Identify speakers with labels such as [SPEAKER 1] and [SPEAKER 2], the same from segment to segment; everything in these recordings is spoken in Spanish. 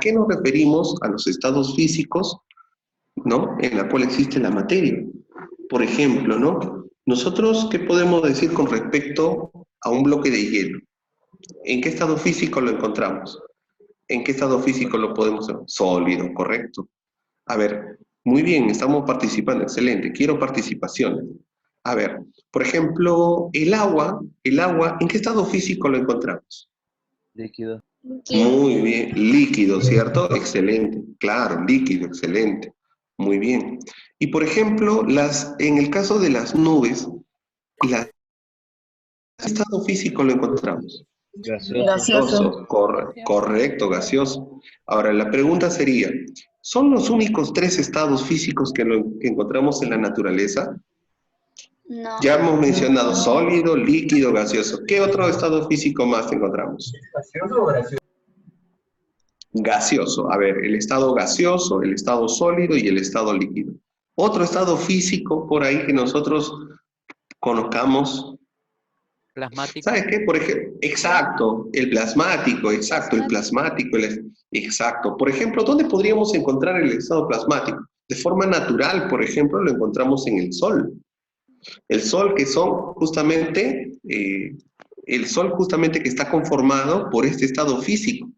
[SPEAKER 1] qué nos referimos a los estados físicos, ¿no?, en la cual existe la materia. Por ejemplo, ¿no?, nosotros, ¿qué podemos decir con respecto a un bloque de hielo? ¿En qué estado físico lo encontramos? ¿En qué estado físico lo podemos ver? Sólido, correcto. A ver, muy bien, estamos participando, excelente, quiero participaciones. A ver, por ejemplo, el agua, ¿en qué estado físico lo encontramos?
[SPEAKER 2] Líquido.
[SPEAKER 1] Muy bien, líquido, ¿cierto? Excelente, claro, líquido, excelente, muy bien. Y por ejemplo, en el caso de las nubes, ¿qué estado físico lo encontramos?
[SPEAKER 2] Gaseoso.
[SPEAKER 1] Gaseoso, correcto, gaseoso. Ahora, la pregunta sería, ¿son los únicos tres estados físicos que encontramos en la naturaleza?
[SPEAKER 3] No.
[SPEAKER 1] Ya hemos mencionado sólido, líquido, gaseoso. ¿Qué otro estado físico más encontramos?
[SPEAKER 4] ¿Gaseoso o gaseoso?
[SPEAKER 1] Gaseoso. A ver, el estado gaseoso, el estado sólido y el estado líquido. Otro estado físico por ahí que nosotros conozcamos.
[SPEAKER 5] Plasmático.
[SPEAKER 1] ¿Sabes qué? Por ejemplo, exacto, el plasmático, exacto, el plasmático, exacto. Por ejemplo, ¿dónde podríamos encontrar el estado plasmático? De forma natural, por ejemplo, lo encontramos en el Sol. El Sol que son justamente, el Sol justamente que está conformado por este estado físico.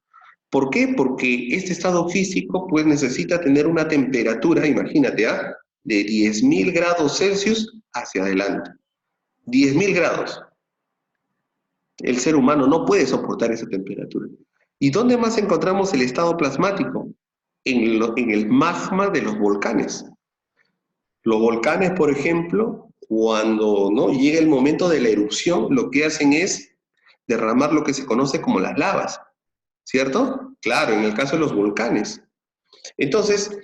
[SPEAKER 1] ¿Por qué? Porque este estado físico pues necesita tener una temperatura, imagínate, de 10.000 grados Celsius hacia adelante. 10.000 grados. El ser humano no puede soportar esa temperatura. ¿Y dónde más encontramos el estado plasmático? En el magma de los volcanes. Los volcanes, por ejemplo, cuando no llega el momento de la erupción, lo que hacen es derramar lo que se conoce como las lavas, ¿cierto? Claro, en el caso de los volcanes. Entonces,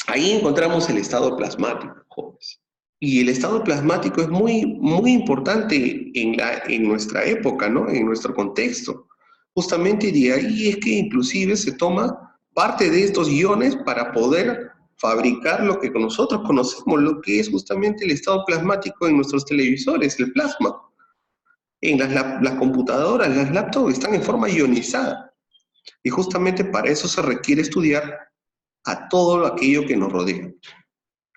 [SPEAKER 1] ahí encontramos el estado plasmático, jóvenes. Y el estado plasmático es muy, muy importante en nuestra época, ¿no? En nuestro contexto. Justamente de ahí es que inclusive se toma parte de estos iones para poder fabricar lo que nosotros conocemos, lo que es justamente el estado plasmático en nuestros televisores, el plasma. En las computadoras, las laptops están en forma ionizada. Y justamente para eso se requiere estudiar a todo aquello que nos rodea.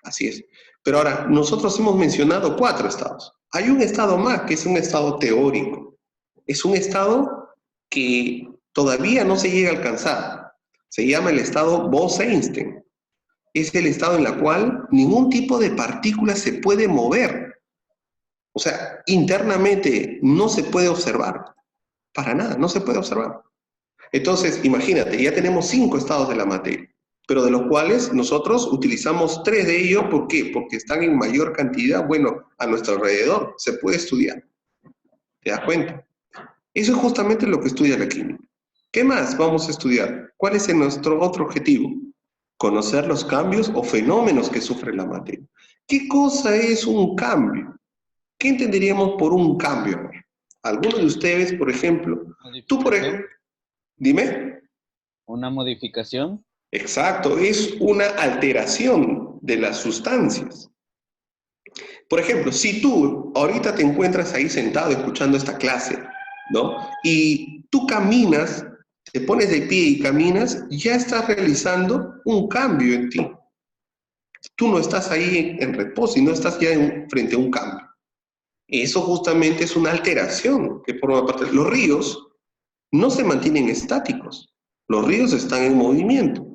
[SPEAKER 1] Así es. Pero ahora, nosotros hemos mencionado 4 estados. Hay un estado más, que es un estado teórico. Es un estado que todavía no se llega a alcanzar. Se llama el estado Bose-Einstein. Es el estado en el cual ningún tipo de partícula se puede mover. O sea, internamente no se puede observar. Para nada, no se puede observar. Entonces, imagínate, ya tenemos 5 estados de la materia, pero de los cuales nosotros utilizamos 3 de ellos. ¿Por qué? Porque están en mayor cantidad, bueno, a nuestro alrededor, se puede estudiar. ¿Te das cuenta? Eso es justamente lo que estudia la química. ¿Qué más vamos a estudiar? ¿Cuál es nuestro otro objetivo? Conocer los cambios o fenómenos que sufre la materia. ¿Qué cosa es un cambio? ¿Qué entenderíamos por un cambio? Algunos de ustedes, por ejemplo, tú por ejemplo, dime.
[SPEAKER 2] ¿Una modificación?
[SPEAKER 1] Exacto, es una alteración de las sustancias. Por ejemplo, si tú ahorita te encuentras ahí sentado escuchando esta clase, ¿no? Y tú caminas, te pones de pie y caminas, ya estás realizando un cambio en ti. Tú no estás ahí en reposo y no estás ya frente a un cambio. Eso justamente es una alteración que forma parte de los ríos. No se mantienen estáticos. Los ríos están en movimiento.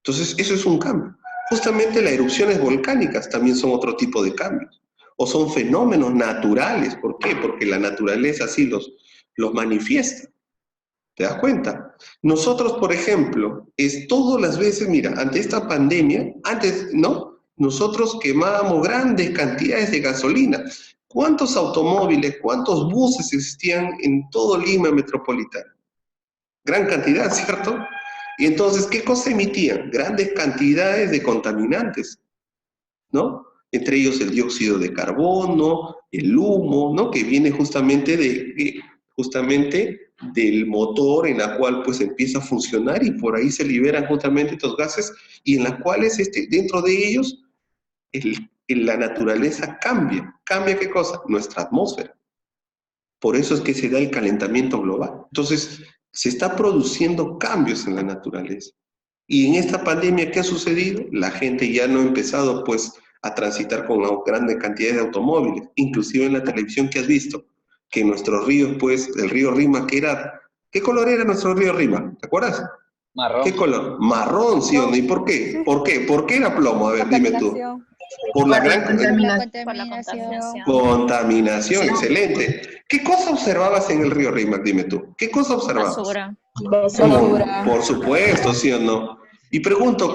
[SPEAKER 1] Entonces, eso es un cambio. Justamente las erupciones volcánicas también son otro tipo de cambios. O son fenómenos naturales. ¿Por qué? Porque la naturaleza así los manifiesta. ¿Te das cuenta? Nosotros, por ejemplo, todas las veces, mira, ante esta pandemia, antes, ¿no? Nosotros quemábamos grandes cantidades de gasolina. ¿Cuántos automóviles, cuántos buses existían en todo Lima metropolitano? Gran cantidad, ¿cierto? Y entonces, ¿qué cosa emitían? Grandes cantidades de contaminantes, ¿no? Entre ellos el dióxido de carbono, el humo, ¿no? Que viene justamente del motor en la cual pues empieza a funcionar y por ahí se liberan justamente estos gases y en las cuales dentro de ellos la naturaleza cambia. ¿Cambia qué cosa? Nuestra atmósfera. Por eso es que se da el calentamiento global. Entonces, se está produciendo cambios en la naturaleza. Y en esta pandemia, ¿qué ha sucedido? La gente ya no ha empezado, pues, a transitar con grandes cantidades de automóviles. Inclusive en la televisión que has visto, que nuestros ríos, pues, el río Rima, ¿qué color era nuestro río Rima? ¿Te acuerdas?
[SPEAKER 2] Marrón.
[SPEAKER 1] ¿Qué color? Marrón, ¿sí o no? ¿Y por qué? ¿Por qué? ¿Por qué era plomo? A ver, dime tú. Por la gran
[SPEAKER 3] Contaminación.
[SPEAKER 1] contaminación, excelente. ¿Qué cosa observabas en el río Rímac? Dime tú. ¿Qué cosa observabas?
[SPEAKER 4] Basura.
[SPEAKER 1] Por supuesto, ¿sí o no? Y pregunto,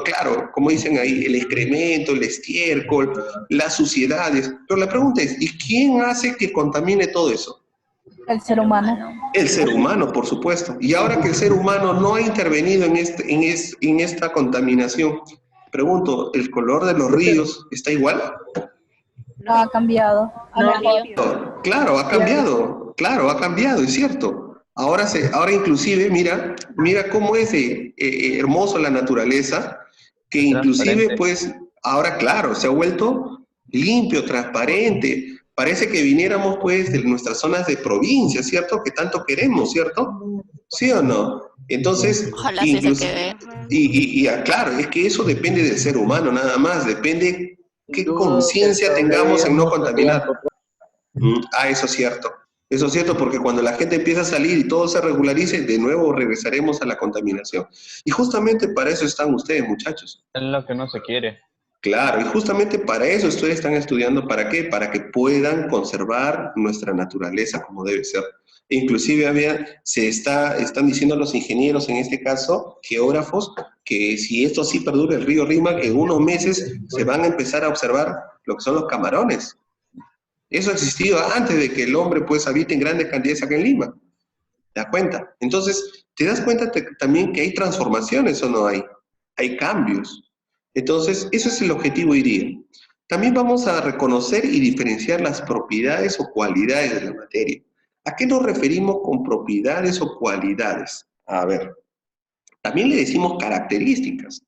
[SPEAKER 1] claro, como dicen ahí, el excremento, el estiércol, las suciedades. Pero la pregunta es, ¿y quién hace que contamine todo eso?
[SPEAKER 4] El ser humano.
[SPEAKER 1] El ser humano, por supuesto. Y ahora que el ser humano no ha intervenido en esta contaminación, pregunto, ¿el color de los ríos está igual?
[SPEAKER 4] No ha cambiado.
[SPEAKER 1] Claro, ha cambiado, es cierto. Ahora inclusive, mira cómo es hermoso la naturaleza, que inclusive,
[SPEAKER 2] Transparente.
[SPEAKER 1] pues, ahora, claro, se ha vuelto limpio, transparente. Parece que viniéramos, pues, de nuestras zonas de provincia, ¿cierto? Que tanto queremos, ¿cierto? ¿Sí o no? Entonces,
[SPEAKER 3] Ojalá sí se quede.
[SPEAKER 1] claro, es que eso depende del ser humano, nada más. Depende qué conciencia tengamos en no contaminar. Eso es cierto. Eso es cierto porque cuando la gente empieza a salir y todo se regularice, de nuevo regresaremos a la contaminación. Y justamente para eso están ustedes, muchachos.
[SPEAKER 2] Es lo que no se quiere.
[SPEAKER 1] Claro, y justamente para eso ustedes están estudiando. ¿Para qué? Para que puedan conservar nuestra naturaleza como debe ser. Inclusive están diciendo los ingenieros, en este caso, geógrafos, que si esto sí perdura el río Rímac, en unos meses se van a empezar a observar lo que son los camarones. Eso ha existido antes de que el hombre pues habite en grandes cantidades acá en Lima. ¿Te das cuenta? Entonces, ¿te das cuenta también que hay transformaciones o no hay? Hay cambios. Entonces, ese es el objetivo hoy día. También vamos a reconocer y diferenciar las propiedades o cualidades de la materia. ¿A qué nos referimos con propiedades o cualidades? A ver, también le decimos características.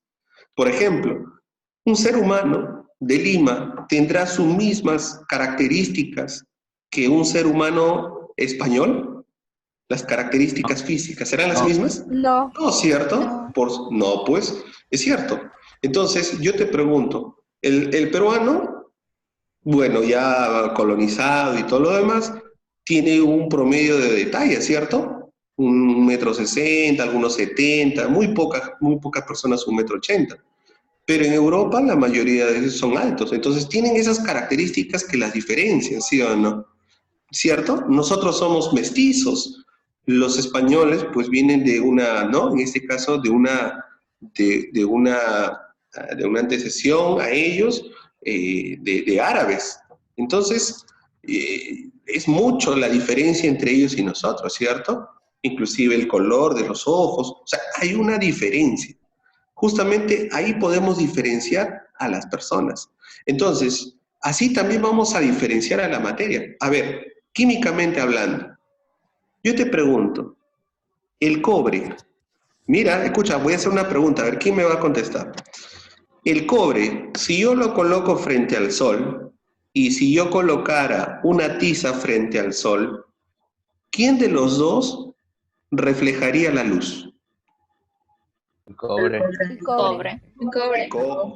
[SPEAKER 1] Por ejemplo, un ser humano de Lima tendrá sus mismas características que un ser humano español. Las características físicas, ¿serán las mismas?
[SPEAKER 4] No.
[SPEAKER 1] No, ¿cierto?
[SPEAKER 3] No.
[SPEAKER 1] No, pues, es cierto. Entonces, yo te pregunto, el peruano, bueno, ya colonizado y todo lo demás, tiene un promedio de detalle, ¿cierto? 1,60 m, algunos 70, muy pocas personas 1,80 m. Pero en Europa la mayoría de ellos son altos, entonces tienen esas características que las diferencian, ¿sí o no? ¿Cierto? Nosotros somos mestizos. Los españoles, pues, vienen de una, ¿no? En este caso, de una antecesión a ellos de árabes. Entonces, es mucho la diferencia entre ellos y nosotros, ¿cierto? Inclusive el color de los ojos. O sea, hay una diferencia. Justamente ahí podemos diferenciar a las personas. Entonces, así también vamos a diferenciar a la materia. A ver, químicamente hablando, yo te pregunto, el cobre, mira, escucha, voy a hacer una pregunta, a ver, ¿quién me va a contestar? El cobre, si yo lo coloco frente al sol, y si yo colocara una tiza frente al sol, ¿quién de los dos reflejaría la luz?
[SPEAKER 2] El cobre.
[SPEAKER 4] El cobre.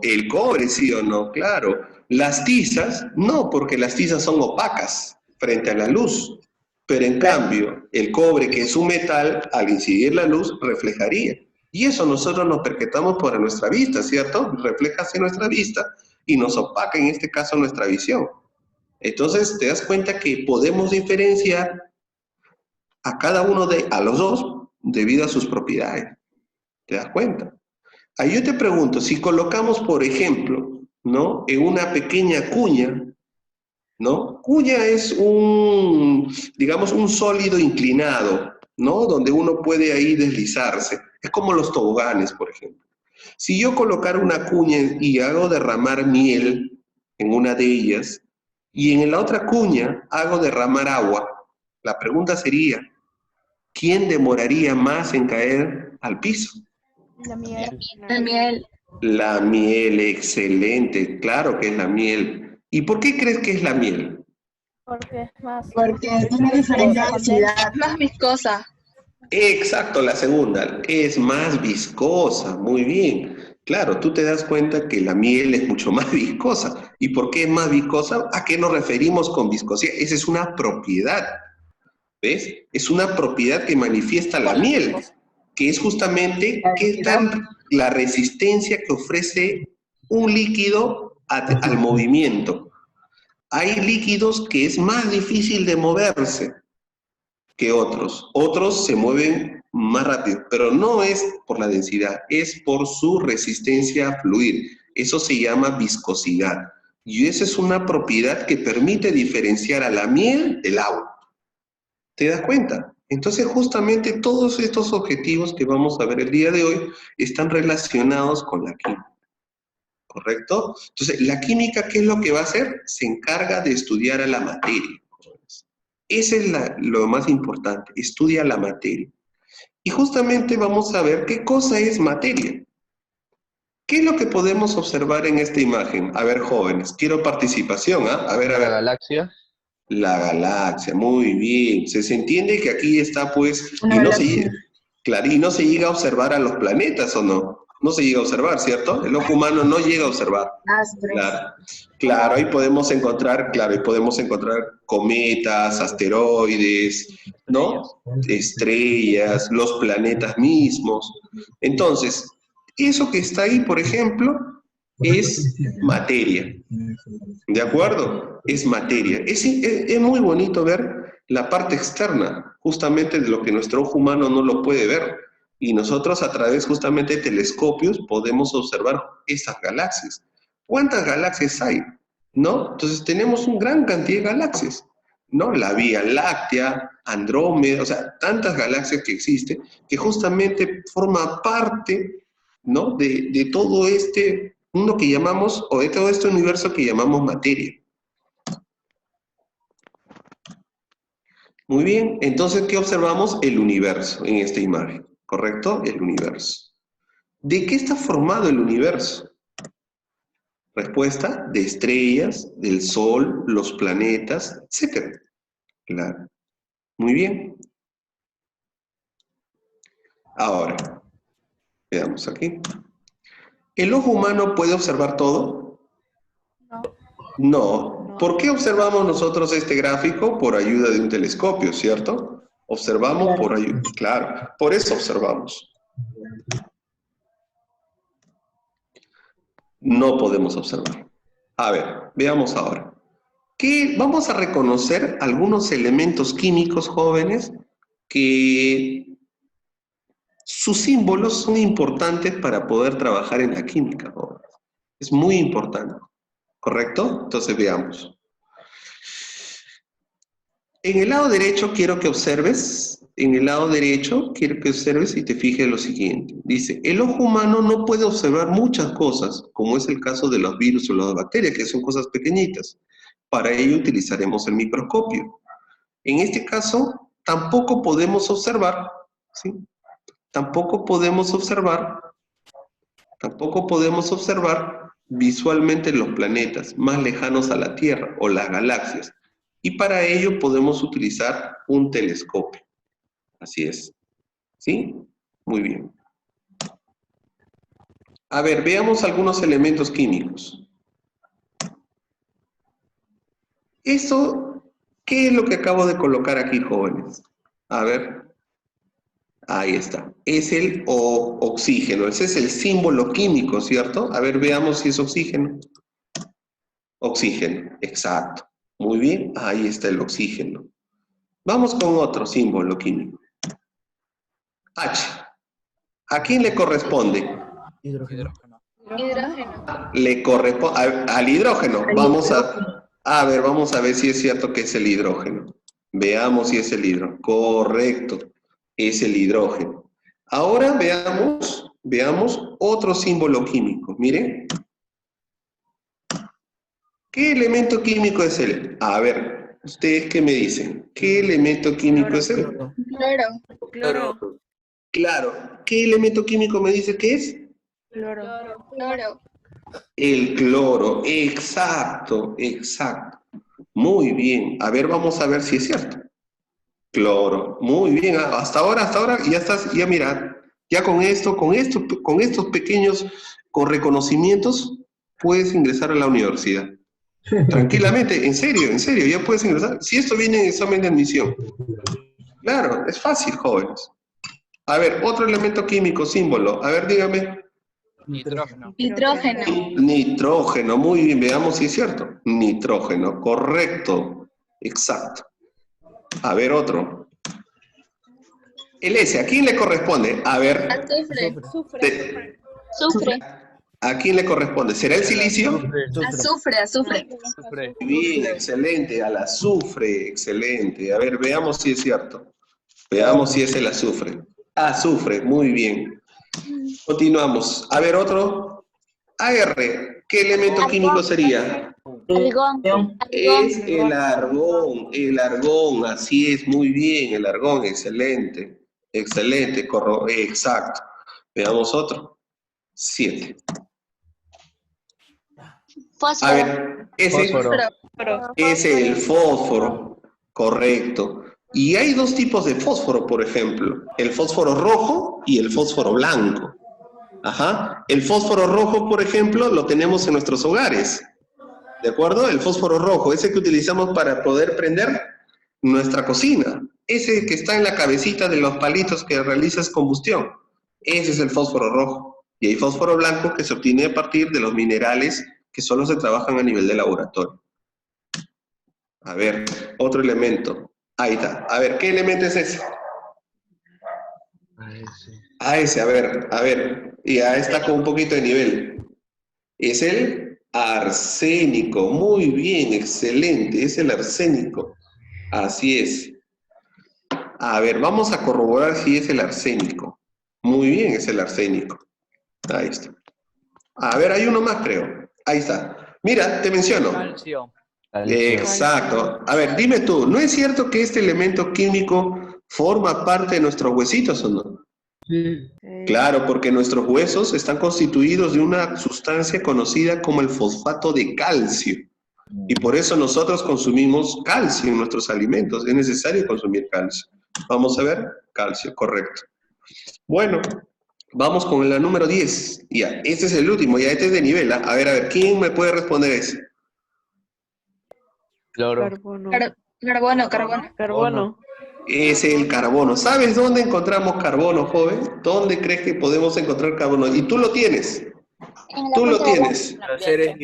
[SPEAKER 1] El cobre, sí o no, claro. Las tizas, no, porque las tizas son opacas frente a la luz. Pero en cambio, el cobre, que es un metal, al incidir la luz, reflejaría. Y eso nosotros nos percatamos por nuestra vista, ¿cierto? Refleja hacia nuestra vista y nos opaca, en este caso, nuestra visión. Entonces, te das cuenta que podemos diferenciar a los dos, debido a sus propiedades. ¿Te das cuenta? Ahí yo te pregunto, si colocamos, por ejemplo, ¿no? En una pequeña cuña, ¿no? Cuña es digamos, un sólido inclinado, ¿no? Donde uno puede ahí deslizarse. Es como los toboganes, por ejemplo. Si yo colocar una cuña y hago derramar miel en una de ellas, y en la otra cuña hago derramar agua, la pregunta sería, ¿quién demoraría más en caer al piso?
[SPEAKER 4] La miel.
[SPEAKER 3] La miel.
[SPEAKER 1] La miel, excelente, claro que es la miel. ¿Y por qué crees que es la miel?
[SPEAKER 4] Porque es más.
[SPEAKER 6] Porque tiene diferente densidad.
[SPEAKER 3] Más viscosa.
[SPEAKER 1] Exacto, la segunda, es más viscosa, muy bien. Claro, tú te das cuenta que la miel es mucho más viscosa. ¿Y por qué es más viscosa? ¿A qué nos referimos con viscosidad? Esa es una propiedad, ¿ves? Es una propiedad que manifiesta la miel, que es justamente qué tal la resistencia que ofrece un líquido al movimiento. Hay líquidos que es más difícil de moverse que otros. Otros se mueven más rápido, pero no es por la densidad, es por su resistencia a fluir. Eso se llama viscosidad. Y esa es una propiedad que permite diferenciar a la miel del agua. ¿Te das cuenta? Entonces, justamente todos estos objetivos que vamos a ver el día de hoy están relacionados con la química. ¿Correcto? Entonces, la química, ¿qué es lo que va a hacer? Se encarga de estudiar a la materia. Ese es lo más importante, estudia la materia. Y justamente vamos a ver qué cosa es materia. ¿Qué es lo que podemos observar en esta imagen? A ver, jóvenes, quiero participación, ¿ah? A ver, a
[SPEAKER 2] La
[SPEAKER 1] ver.
[SPEAKER 2] galaxia.
[SPEAKER 1] La galaxia, muy bien. Se entiende que aquí está, pues, y no se, claro, y no se llega a observar a los planetas, ¿o no? No se llega a observar, ¿cierto? El ojo humano no llega a observar. Claro, claro, ahí podemos encontrar, claro, ahí podemos encontrar cometas, asteroides, ¿no? Estrellas, los planetas mismos. Entonces, eso que está ahí, por ejemplo, es materia. ¿De acuerdo? Es materia. Es muy bonito ver la parte externa, justamente de lo que nuestro ojo humano no lo puede ver. Y nosotros a través justamente de telescopios podemos observar esas galaxias. ¿Cuántas galaxias hay? ¿No? Entonces tenemos una gran cantidad de galaxias, ¿no? La Vía Láctea, Andrómeda, o sea, tantas galaxias que existen, que justamente forma parte, ¿no? De todo este mundo que llamamos, o de todo este universo que llamamos materia. Muy bien, entonces, ¿qué observamos? El universo en esta imagen, ¿correcto? El universo. ¿De qué está formado el universo? Respuesta, de estrellas, del Sol, los planetas, etc. Claro. Muy bien. Ahora, veamos aquí. ¿El ojo humano puede observar todo? No. ¿Por qué observamos nosotros este gráfico? Por ayuda de un telescopio, ¿cierto? Observamos por ayuda, claro, por eso observamos. No podemos observar. A ver, veamos ahora. Vamos a reconocer algunos elementos químicos jóvenes que sus símbolos son importantes para poder trabajar en la química, jóvenes. Es muy importante, ¿correcto? Entonces veamos. En el lado derecho quiero que observes, y te fijes lo siguiente. Dice, el ojo humano no puede observar muchas cosas, como es el caso de los virus o las bacterias, que son cosas pequeñitas. Para ello utilizaremos el microscopio. En este caso, tampoco podemos observar, ¿sí? Tampoco podemos observar visualmente los planetas más lejanos a la Tierra o las galaxias. Y para ello podemos utilizar un telescopio. Así es. ¿Sí? Muy bien. A ver, veamos algunos elementos químicos. Eso, ¿qué es lo que acabo de colocar aquí, jóvenes? A ver. Ahí está. Es el oxígeno. Ese es el símbolo químico, ¿cierto? A ver, veamos si es oxígeno. Oxígeno, exacto. Muy bien, ahí está el oxígeno. Vamos con otro símbolo químico. H. ¿A quién le corresponde?
[SPEAKER 5] Hidrógeno.
[SPEAKER 1] Le corresponde al hidrógeno. Vamos a ver si es cierto que es el hidrógeno. Veamos si es el hidrógeno. Correcto, es el hidrógeno. Ahora veamos otro símbolo químico. Miren. ¿Qué elemento químico es él? A ver, ¿ustedes qué me dicen? ¿Qué elemento químico es él?
[SPEAKER 3] Cloro.
[SPEAKER 1] Claro. ¿Qué elemento químico me dice que es?
[SPEAKER 3] Cloro.
[SPEAKER 1] El cloro. Exacto, exacto. Muy bien. A ver, vamos a ver si es cierto. Cloro. Muy bien, hasta ahora, ya estás, ya mira, ya con estos pequeños, con reconocimientos, puedes ingresar a la universidad. Tranquilamente, en serio, ya puedes ingresar. Si esto viene en examen de admisión. Claro, es fácil, jóvenes. A ver, otro elemento químico, símbolo. A ver, dígame.
[SPEAKER 5] Nitrógeno.
[SPEAKER 3] Nitrógeno.
[SPEAKER 1] Nitrógeno, muy bien, veamos si es cierto. Nitrógeno, correcto, exacto. A ver, otro. El S, ¿a quién le corresponde? A ver,
[SPEAKER 3] Azufre.
[SPEAKER 4] Azufre.
[SPEAKER 1] ¿a quién le corresponde? ¿Será el silicio?
[SPEAKER 3] Azufre.
[SPEAKER 5] Azufre.
[SPEAKER 1] Bien, excelente, al azufre, excelente. A ver, veamos si es cierto. Veamos si es el azufre. Azufre, muy bien. Continuamos. A ver, otro. AR, ¿qué elemento químico sería?
[SPEAKER 4] Argón.
[SPEAKER 1] Es el argón, así es, muy bien, el argón, excelente, excelente, exacto. Veamos otro. 7. A ver,
[SPEAKER 2] Fósforo.
[SPEAKER 1] es el fósforo, correcto. Y hay dos tipos de fósforo, por ejemplo, el fósforo rojo y el fósforo blanco. Ajá. El fósforo rojo, por ejemplo, lo tenemos en nuestros hogares. ¿De acuerdo? El fósforo rojo, ese que utilizamos para poder prender nuestra cocina. Ese que está en la cabecita de los palitos que realizas combustión. Ese es el fósforo rojo. Y hay fósforo blanco que se obtiene a partir de los minerales que solo se trabajan a nivel de laboratorio. A ver, otro elemento. Ahí está. A ver, ¿qué elemento es ese? Ese, a ver. Y ahí está con un poquito de nivel. Es el arsénico. Muy bien, excelente. Es el arsénico. Así es. A ver, vamos a corroborar si es el arsénico. Muy bien, es el arsénico. Ahí está. A ver, hay uno más, creo. Ahí está. Mira, te menciono.
[SPEAKER 5] Calcio.
[SPEAKER 1] Exacto. A ver, dime tú, ¿no es cierto que este elemento químico forma parte de nuestros huesitos o no? Claro, porque nuestros huesos están constituidos de una sustancia conocida como el fosfato de calcio. Y por eso nosotros consumimos calcio en nuestros alimentos. Es necesario consumir calcio. Vamos a ver, calcio, correcto. Bueno, vamos con la número 10. Ya, este es el último, ya este es de nivel. A ver, ¿quién me puede responder eso?
[SPEAKER 2] Cloro.
[SPEAKER 3] Carbono.
[SPEAKER 1] Es el carbono. ¿Sabes dónde encontramos carbono, joven? ¿Dónde crees que podemos encontrar carbono? Y tú lo tienes. Tú lo tienes.
[SPEAKER 2] El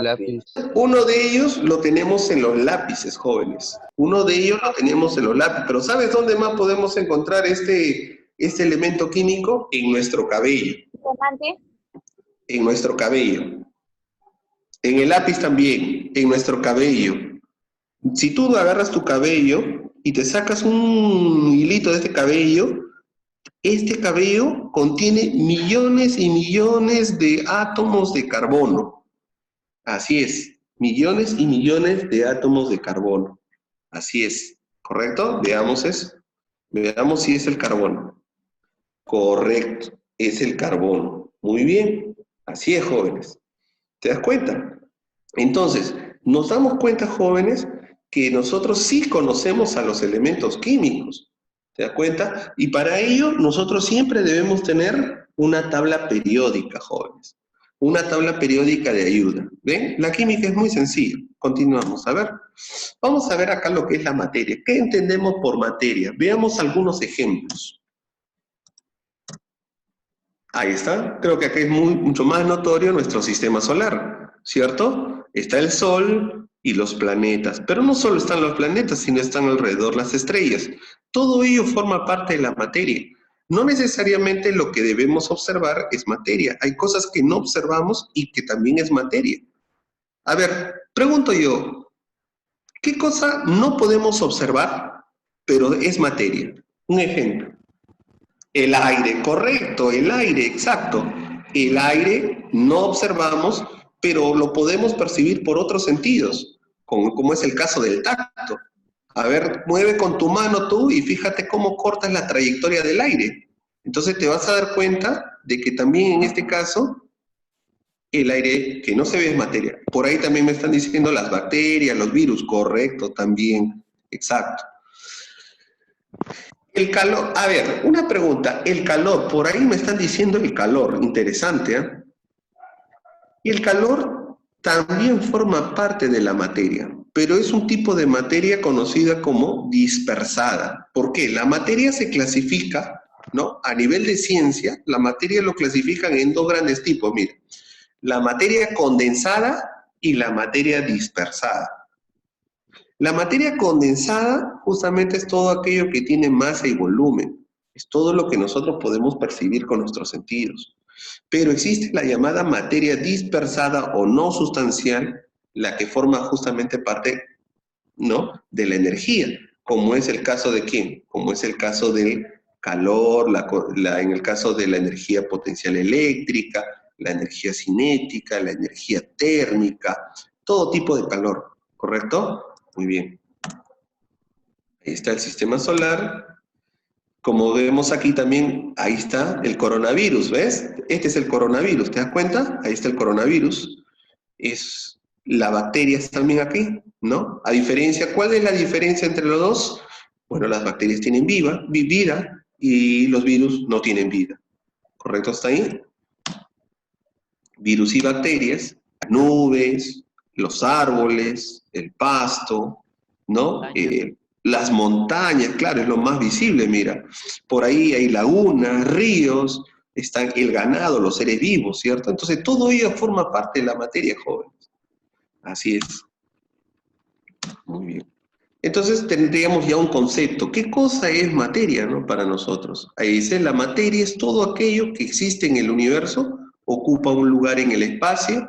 [SPEAKER 2] lápiz.
[SPEAKER 1] Uno de ellos lo tenemos en los lápices, jóvenes. Uno de ellos lo tenemos en los lápices. Pero ¿sabes dónde más podemos encontrar este elemento químico? En nuestro cabello. En nuestro cabello. En el lápiz también. En nuestro cabello. Si tú agarras tu cabello y te sacas un hilito de este cabello contiene millones y millones de átomos de carbono. Así es, millones y millones de átomos de carbono. Así es, ¿correcto? Veamos eso. Veamos si es el carbono. Correcto, es el carbono. Muy bien, así es, jóvenes. ¿Te das cuenta? Entonces, nos damos cuenta, jóvenes, que nosotros sí conocemos a los elementos químicos. ¿Te das cuenta? Y para ello, nosotros siempre debemos tener una tabla periódica, jóvenes. Una tabla periódica de ayuda. ¿Ven? La química es muy sencilla. Continuamos. A ver. Vamos a ver acá lo que es la materia. ¿Qué entendemos por materia? Veamos algunos ejemplos. Ahí está. Creo que acá es mucho más notorio nuestro sistema solar, ¿cierto? Está el Sol y los planetas. Pero no solo están los planetas, sino están alrededor las estrellas. Todo ello forma parte de la materia. No necesariamente lo que debemos observar es materia. Hay cosas que no observamos y que también es materia. A ver, pregunto yo, ¿qué cosa no podemos observar, pero es materia? Un ejemplo. El aire, correcto, el aire, exacto. El aire no observamos, pero lo podemos percibir por otros sentidos, como es el caso del tacto. A ver, mueve con tu mano tú y fíjate cómo cortas la trayectoria del aire. Entonces te vas a dar cuenta de que también en este caso, el aire que no se ve es materia. Por ahí también me están diciendo las bacterias, los virus, correcto, también, exacto. El calor, a ver, una pregunta, el calor, por ahí me están diciendo el calor, interesante, ¿eh? Y el calor también forma parte de la materia, pero es un tipo de materia conocida como dispersada. ¿Por qué? La materia se clasifica, ¿no? A nivel de ciencia, la materia lo clasifican en dos grandes tipos, mira, la materia condensada y la materia dispersada. La materia condensada justamente es todo aquello que tiene masa y volumen, es todo lo que nosotros podemos percibir con nuestros sentidos. Pero existe la llamada materia dispersada o no sustancial, la que forma justamente parte, ¿no?, de la energía, como es el caso de ¿quién? Como es el caso del calor, en el caso de la energía potencial eléctrica, la energía cinética, la energía térmica, todo tipo de calor, ¿correcto? Muy bien. Ahí está el sistema solar. Como vemos aquí también, ahí está el coronavirus, ¿ves? Este es el coronavirus, ¿te das cuenta? Ahí está el coronavirus. La bacteria está también aquí, ¿no? A diferencia, ¿cuál es la diferencia entre los dos? Bueno, las bacterias tienen vida y los virus no tienen vida. ¿Correcto hasta ahí? Virus y bacterias, nubes, los árboles, el pasto, ¿no? Las montañas, claro, es lo más visible, mira. Por ahí hay lagunas, ríos, están el ganado, los seres vivos, ¿cierto? Entonces todo ello forma parte de la materia, jóvenes. Así es. Muy bien. Entonces tendríamos ya un concepto. ¿Qué cosa es materia, no, para nosotros? Ahí dice, la materia es todo aquello que existe en el universo, ocupa un lugar en el espacio,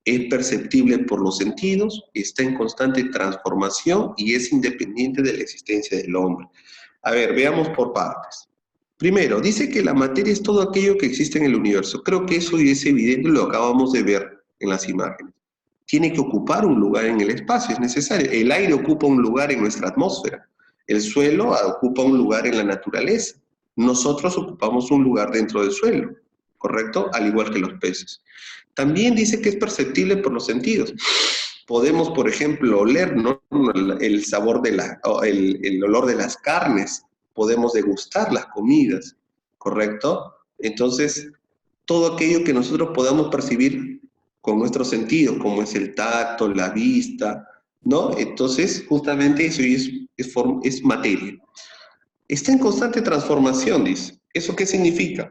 [SPEAKER 1] es perceptible por los sentidos, está en constante transformación y es independiente de la existencia del hombre. A ver, veamos por partes. Primero, dice que la materia es todo aquello que existe en el universo. Creo que eso es evidente, lo acabamos de ver en las imágenes. Tiene que ocupar un lugar en el espacio, es necesario. El aire ocupa un lugar en nuestra atmósfera. El suelo ocupa un lugar en la naturaleza. Nosotros ocupamos un lugar dentro del suelo, ¿correcto? Al igual que los peces. También dice que es perceptible por los sentidos. Podemos, por ejemplo, oler, ¿no?, el sabor el olor de las carnes. Podemos degustar las comidas, ¿correcto? Entonces, todo aquello que nosotros podamos percibir con nuestros sentidos, como es el tacto, la vista, ¿no? Entonces, justamente eso es materia. Está en constante transformación, dice. ¿Eso qué significa?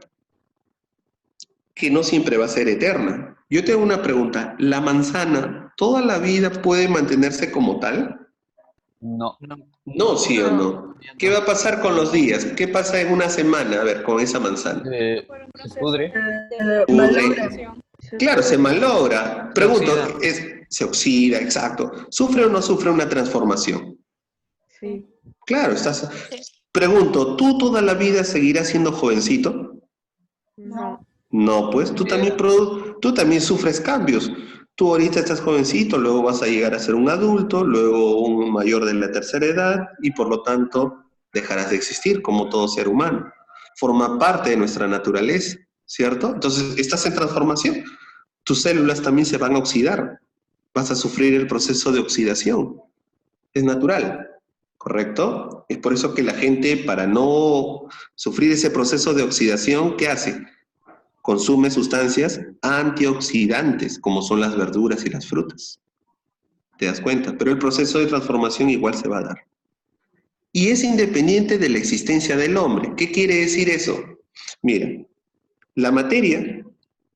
[SPEAKER 1] Que no siempre va a ser eterna. Yo te hago una pregunta. ¿La manzana toda la vida puede mantenerse como tal?
[SPEAKER 2] No.
[SPEAKER 1] No, ¿sí o no? ¿Qué va a pasar con los días? ¿Qué pasa en una semana, a ver, con esa manzana?
[SPEAKER 2] Se pudre.
[SPEAKER 1] Pudre. Claro, se malogra. Pregunto, se oxida, exacto. ¿Sufre o no sufre una transformación?
[SPEAKER 6] Sí.
[SPEAKER 1] Claro, Pregunto, ¿tú toda la vida seguirás siendo jovencito?
[SPEAKER 6] No.
[SPEAKER 1] No, pues tú también sufres cambios. Tú ahorita estás jovencito, luego vas a llegar a ser un adulto, luego un mayor de la tercera edad y por lo tanto dejarás de existir como todo ser humano. Forma parte de nuestra naturaleza, ¿cierto? Entonces, estás en transformación. Tus células también se van a oxidar. Vas a sufrir el proceso de oxidación. Es natural, ¿correcto? Es por eso que la gente, para no sufrir ese proceso de oxidación, ¿qué hace? Consume sustancias antioxidantes, como son las verduras y las frutas. ¿Te das cuenta? Pero el proceso de transformación igual se va a dar. Y es independiente de la existencia del hombre. ¿Qué quiere decir eso? Mira, la materia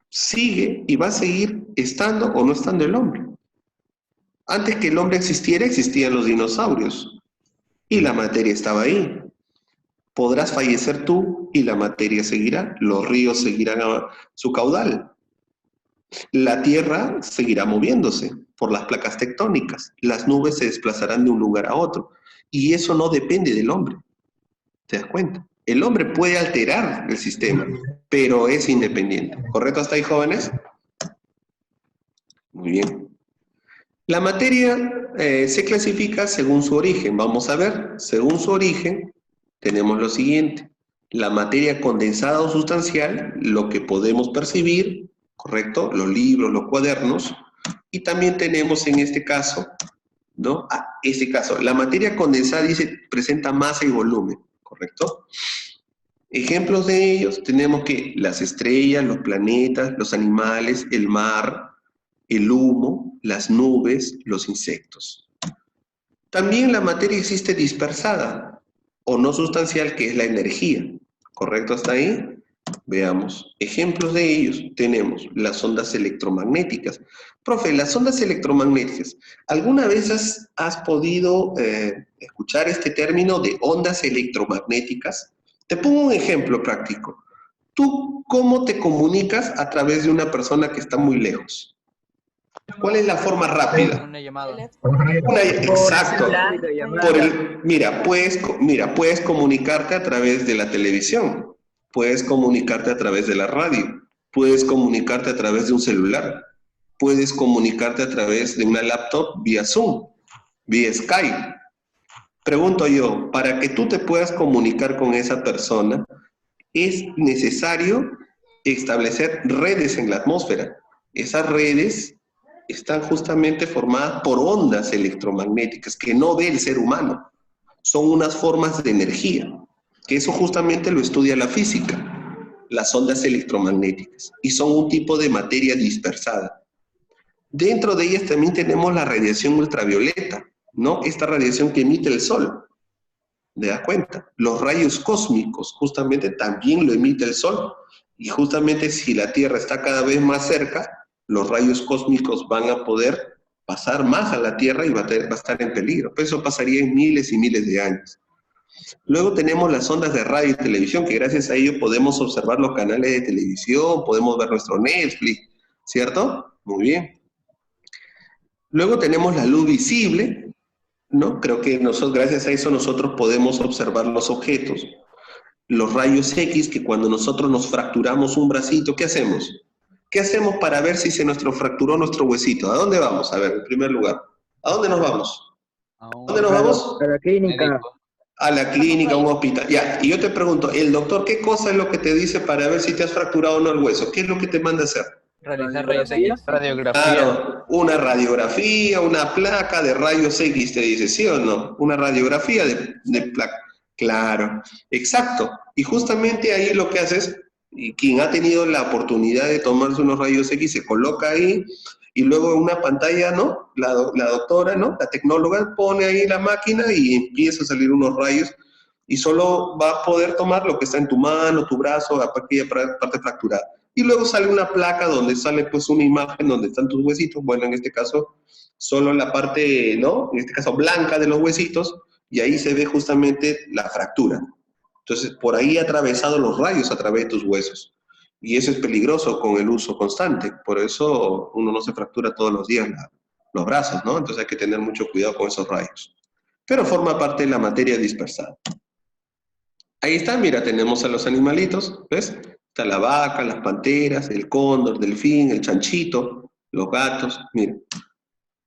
[SPEAKER 1] sigue y va a seguir estando o no estando el hombre. Antes que el hombre existiera, existían los dinosaurios. Y la materia estaba ahí. Podrás fallecer tú y la materia seguirá. Los ríos seguirán a su caudal. La Tierra seguirá moviéndose por las placas tectónicas. Las nubes se desplazarán de un lugar a otro. Y eso no depende del hombre. ¿Te das cuenta? El hombre puede alterar el sistema, pero es independiente. ¿Correcto hasta ahí, jóvenes? Muy bien. La materia se clasifica según su origen. Vamos a ver, según su origen, tenemos lo siguiente. La materia condensada o sustancial, lo que podemos percibir, ¿correcto? Los libros, los cuadernos. Y también tenemos en este caso, ¿no? La materia condensada dice, presenta masa y volumen, ¿correcto? Ejemplos de ellos tenemos que las estrellas, los planetas, los animales, el mar, el humo, las nubes, los insectos. También la materia existe dispersada o no sustancial, que es la energía. ¿Correcto hasta ahí? Veamos. Ejemplos de ellos tenemos las ondas electromagnéticas. Profe, las ondas electromagnéticas, ¿alguna vez has podido escuchar este término de ondas electromagnéticas? Te pongo un ejemplo práctico. ¿Tú cómo te comunicas a través de una persona que está muy lejos? ¿Cuál es la forma rápida?
[SPEAKER 5] Una llamada.
[SPEAKER 1] Exacto. Mira, puedes comunicarte a través de la televisión, puedes comunicarte a través de la radio, puedes comunicarte a través de un celular, puedes comunicarte a través de una laptop vía Zoom, vía Skype. Pregunto yo, para que tú te puedas comunicar con esa persona, es necesario establecer redes en la atmósfera. Esas redes están justamente formadas por ondas electromagnéticas que no ve el ser humano. Son unas formas de energía, que eso justamente lo estudia la física, las ondas electromagnéticas, y son un tipo de materia dispersada. Dentro de ellas también tenemos la radiación ultravioleta, ¿no? Esta radiación que emite el Sol. ¿Te das cuenta? Los rayos cósmicos justamente también lo emite el Sol, y justamente si la Tierra está cada vez más cerca, los rayos cósmicos van a poder pasar más a la Tierra y va a estar en peligro. Pero eso pasaría en miles y miles de años. Luego tenemos las ondas de radio y televisión, que gracias a ello podemos observar los canales de televisión, podemos ver nuestro Netflix, ¿cierto? Muy bien. Luego tenemos la luz visible, ¿no? Creo que gracias a eso nosotros podemos observar los objetos. Los rayos X, que cuando nosotros nos fracturamos un bracito, ¿qué hacemos? ¿Qué hacemos para ver si se nos fracturó nuestro huesito? ¿A dónde vamos? A ver, en primer lugar. ¿A dónde nos vamos? ¿A dónde nos vamos?
[SPEAKER 7] A la clínica.
[SPEAKER 1] A la clínica, a un hospital. Ya, y yo te pregunto, el doctor, ¿qué cosa es lo que te dice para ver si te has fracturado o no el hueso? ¿Qué es lo que te manda a hacer?
[SPEAKER 5] Realizar rayos X.
[SPEAKER 2] Radiografía.
[SPEAKER 1] Claro, una radiografía, una placa de rayos X, te dice, ¿sí o no? Una radiografía de placa. Claro, exacto. Y justamente ahí lo que haces, y quien ha tenido la oportunidad de tomarse unos rayos X se coloca ahí, y luego en una pantalla, ¿no? La doctora, ¿no? La tecnóloga pone ahí la máquina y empieza a salir unos rayos, y solo va a poder tomar lo que está en tu mano, tu brazo, aquella parte fracturada. Y luego sale una placa donde sale pues una imagen donde están tus huesitos, bueno, en este caso, solo la parte, ¿no? En este caso blanca de los huesitos, y ahí se ve justamente la fractura. Entonces, por ahí ha atravesado los rayos a través de tus huesos. Y eso es peligroso con el uso constante. Por eso uno no se fractura todos los días los brazos, ¿no? Entonces hay que tener mucho cuidado con esos rayos. Pero forma parte de la materia dispersada. Ahí está, mira, tenemos a los animalitos, ¿ves? Está la vaca, las panteras, el cóndor, delfín, el chanchito, los gatos, mira.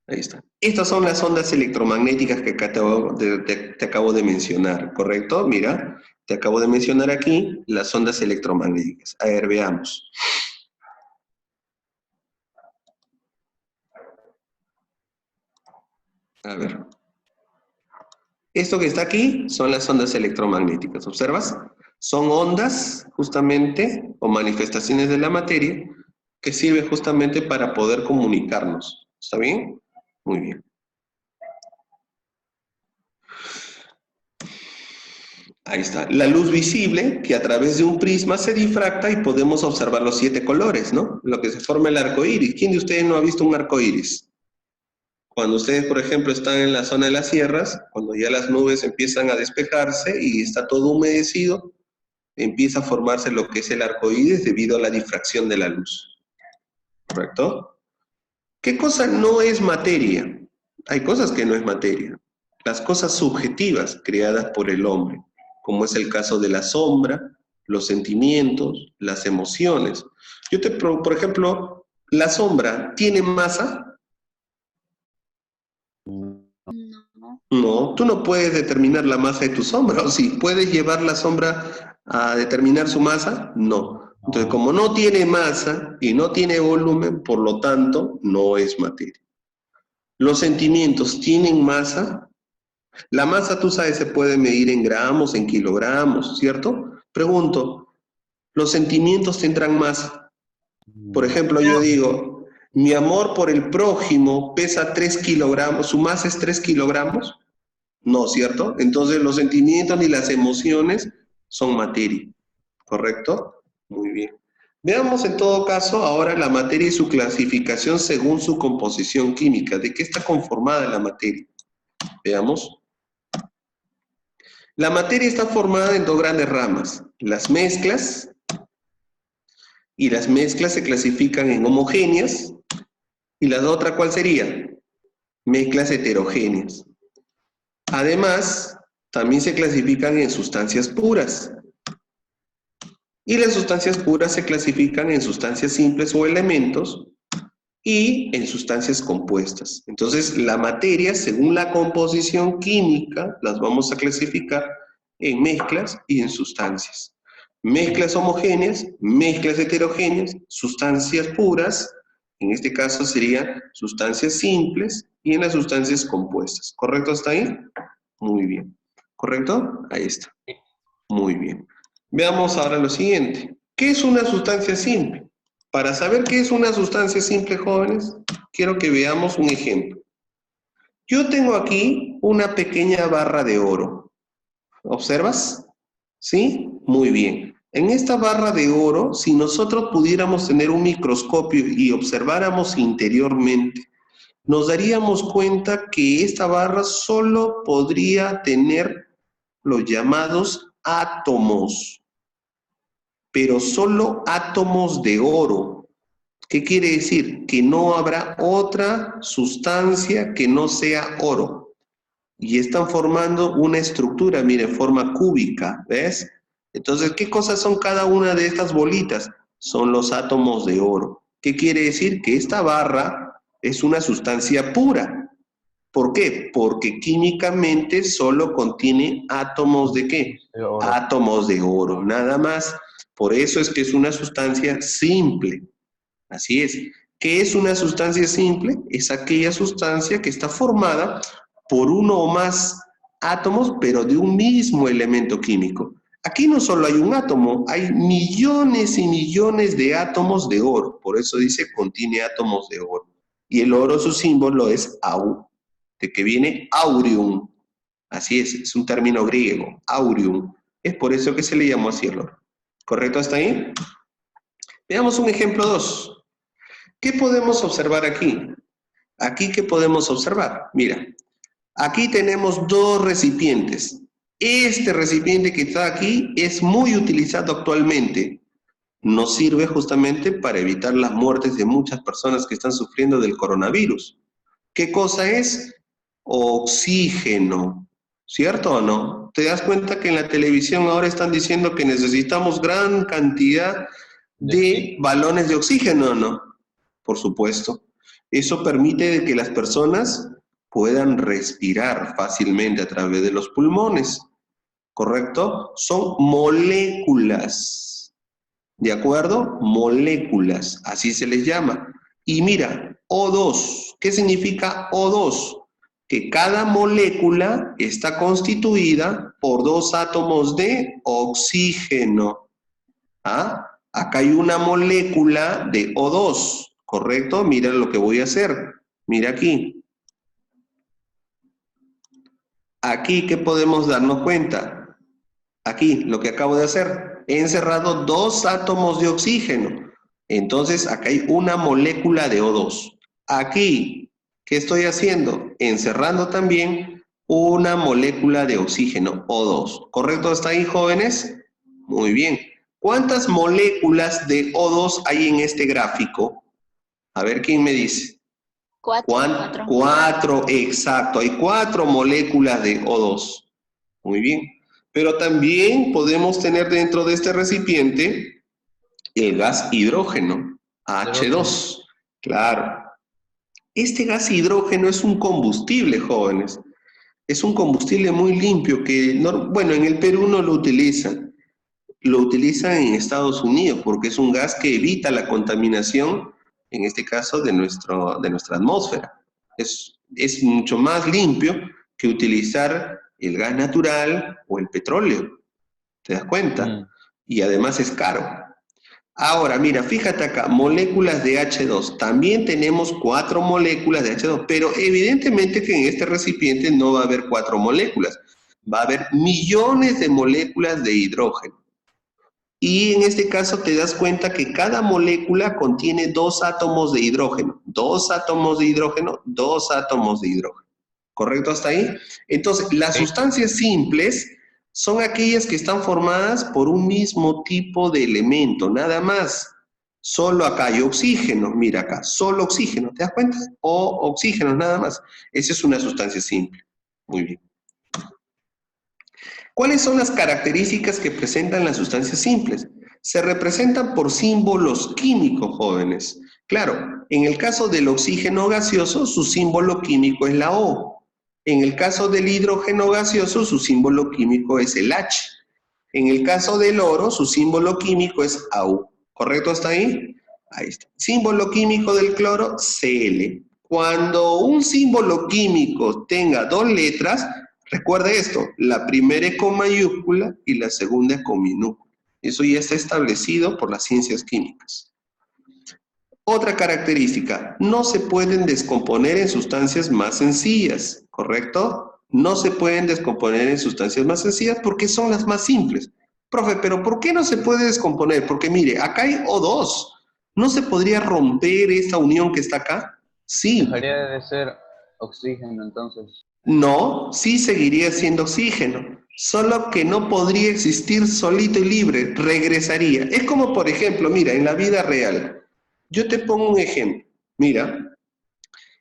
[SPEAKER 1] Ahí está. Estas son las ondas electromagnéticas que acá te acabo de mencionar, ¿correcto? Mira, te acabo de mencionar aquí las ondas electromagnéticas. A ver, veamos. A ver. Esto que está aquí son las ondas electromagnéticas, ¿observas? Son ondas, justamente, o manifestaciones de la materia, que sirven justamente para poder comunicarnos. ¿Está bien? Muy bien. Ahí está. La luz visible, que a través de un prisma se difracta y podemos observar los 7 colores, ¿no? Lo que se forma el arco iris. ¿Quién de ustedes no ha visto un arco iris? Cuando ustedes, por ejemplo, están en la zona de las sierras, cuando ya las nubes empiezan a despejarse y está todo humedecido, empieza a formarse lo que es el arco iris debido a la difracción de la luz. ¿Correcto? ¿Qué cosa no es materia? Hay cosas que no es materia. Las cosas subjetivas creadas por el hombre, como es el caso de la sombra, los sentimientos, las emociones. Por ejemplo, ¿la sombra tiene masa? No, tú no puedes determinar la masa de tu sombra, ¿o sí? ¿Puedes llevar la sombra a determinar su masa? No. Entonces, como no tiene masa y no tiene volumen, por lo tanto, no es materia. ¿Los sentimientos tienen masa? La masa, tú sabes, se puede medir en gramos, en kilogramos, ¿cierto? Pregunto, ¿los sentimientos tendrán masa? Por ejemplo, yo digo, mi amor por el prójimo pesa 3 kilogramos, ¿su masa es 3 kilogramos? No, ¿cierto? Entonces los sentimientos ni las emociones son materia, ¿correcto? Muy bien. Veamos en todo caso ahora la materia y su clasificación según su composición química. ¿De qué está conformada la materia? Veamos. La materia está formada en dos grandes ramas, las mezclas, y las mezclas se clasifican en homogéneas, y la otra, ¿cuál sería? Mezclas heterogéneas. Además, también se clasifican en sustancias puras. Y las sustancias puras se clasifican en sustancias simples o elementos y en sustancias compuestas. Entonces, la materia, según la composición química, las vamos a clasificar en mezclas y en sustancias. Mezclas homogéneas, mezclas heterogéneas, sustancias puras, en este caso serían sustancias simples y en las sustancias compuestas. ¿Correcto hasta ahí? Muy bien. ¿Correcto? Ahí está. Muy bien. Veamos ahora lo siguiente. ¿Qué es una sustancia simple? Para saber qué es una sustancia simple, jóvenes, quiero que veamos un ejemplo. Yo tengo aquí una pequeña barra de oro. ¿Observas? ¿Sí? Muy bien. En esta barra de oro, si nosotros pudiéramos tener un microscopio y observáramos interiormente, nos daríamos cuenta que esta barra solo podría tener los llamados átomos, pero solo átomos de oro. ¿Qué quiere decir? Que no habrá otra sustancia que no sea oro. Y están formando una estructura, mire, forma cúbica, ¿ves? Entonces, ¿qué cosas son cada una de estas bolitas? Son los átomos de oro. ¿Qué quiere decir? Que esta barra es una sustancia pura. ¿Por qué? Porque químicamente solo contiene átomos ¿de qué?
[SPEAKER 2] De oro.
[SPEAKER 1] Átomos de oro, nada más. Por eso es que es una sustancia simple. Así es. ¿Qué es una sustancia simple? Es aquella sustancia que está formada por uno o más átomos, pero de un mismo elemento químico. Aquí no solo hay un átomo, hay millones y millones de átomos de oro. Por eso dice contiene átomos de oro. Y el oro, su símbolo es Au, de que viene aureum. Así es un término griego, aureum. Es por eso que se le llamó así el oro. ¿Correcto hasta ahí? Veamos un ejemplo 2. ¿Qué podemos observar aquí? Aquí, ¿qué podemos observar? Mira, aquí tenemos dos recipientes. Este recipiente que está aquí es muy utilizado actualmente. Nos sirve justamente para evitar las muertes de muchas personas que están sufriendo del coronavirus. ¿Qué cosa es? Oxígeno. ¿Cierto o no? ¿Te das cuenta que en la televisión ahora están diciendo que necesitamos gran cantidad de balones de oxígeno, ¿no? Por supuesto. Eso permite que las personas puedan respirar fácilmente a través de los pulmones, ¿correcto? Son moléculas, ¿de acuerdo? Moléculas, así se les llama. Y mira, O2, ¿qué significa O2? Que cada molécula está constituida por dos átomos de oxígeno. ¿Ah? Acá hay una molécula de O2, ¿correcto? Mira lo que voy a hacer. Mira aquí. Aquí, ¿qué podemos darnos cuenta? Aquí, lo que acabo de hacer. He encerrado dos átomos de oxígeno. Entonces, acá hay una molécula de O2. Aquí, ¿qué estoy haciendo? Encerrando también una molécula de oxígeno, O2. ¿Correcto hasta ahí, jóvenes? Muy bien. ¿Cuántas moléculas de O2 hay en este gráfico? A ver, ¿quién me dice? Cuatro, exacto. Hay 4 moléculas de O2. Muy bien. Pero también podemos tener dentro de este recipiente el gas hidrógeno, H2. Claro. Este gas hidrógeno es un combustible, jóvenes. Es un combustible muy limpio que, bueno, en el Perú no lo utilizan. Lo utilizan en Estados Unidos porque es un gas que evita la contaminación, en este caso, de nuestra atmósfera. Es mucho más limpio que utilizar el gas natural o el petróleo. ¿Te das cuenta? Y además es caro. Ahora, mira, fíjate acá, moléculas de H2. También tenemos 4 moléculas de H2, pero evidentemente que en este recipiente no va a haber 4 moléculas. Va a haber millones de moléculas de hidrógeno. Y en este caso te das cuenta que cada molécula contiene 2 átomos de hidrógeno. 2 átomos de hidrógeno, 2 átomos de hidrógeno. ¿Correcto hasta ahí? Entonces, las sustancias simples son aquellas que están formadas por un mismo tipo de elemento, nada más. Solo acá hay oxígeno, mira acá, solo oxígeno, ¿te das cuenta? O oxígeno, nada más. Esa es una sustancia simple. Muy bien. ¿Cuáles son las características que presentan las sustancias simples? Se representan por símbolos químicos, jóvenes. Claro, en el caso del oxígeno gaseoso, su símbolo químico es la O. En el caso del hidrógeno gaseoso, su símbolo químico es el H. En el caso del oro, su símbolo químico es AU. ¿Correcto hasta ahí? Ahí está. Símbolo químico del cloro, Cl. Cuando un símbolo químico tenga 2 letras, recuerde esto, la primera es con mayúscula y la segunda es con minúscula. Eso ya está establecido por las ciencias químicas. Otra característica, no se pueden descomponer en sustancias más sencillas, ¿correcto? No se pueden descomponer en sustancias más sencillas porque son las más simples. Profe, ¿pero por qué no se puede descomponer? Porque mire, acá hay O2. ¿No se podría romper esta unión que está acá? Sí.
[SPEAKER 2] Dejaría de ser oxígeno entonces.
[SPEAKER 1] No, sí seguiría siendo oxígeno, solo que no podría existir solito y libre, regresaría. Es como, por ejemplo, mira, en la vida real. Yo te pongo un ejemplo. Mira,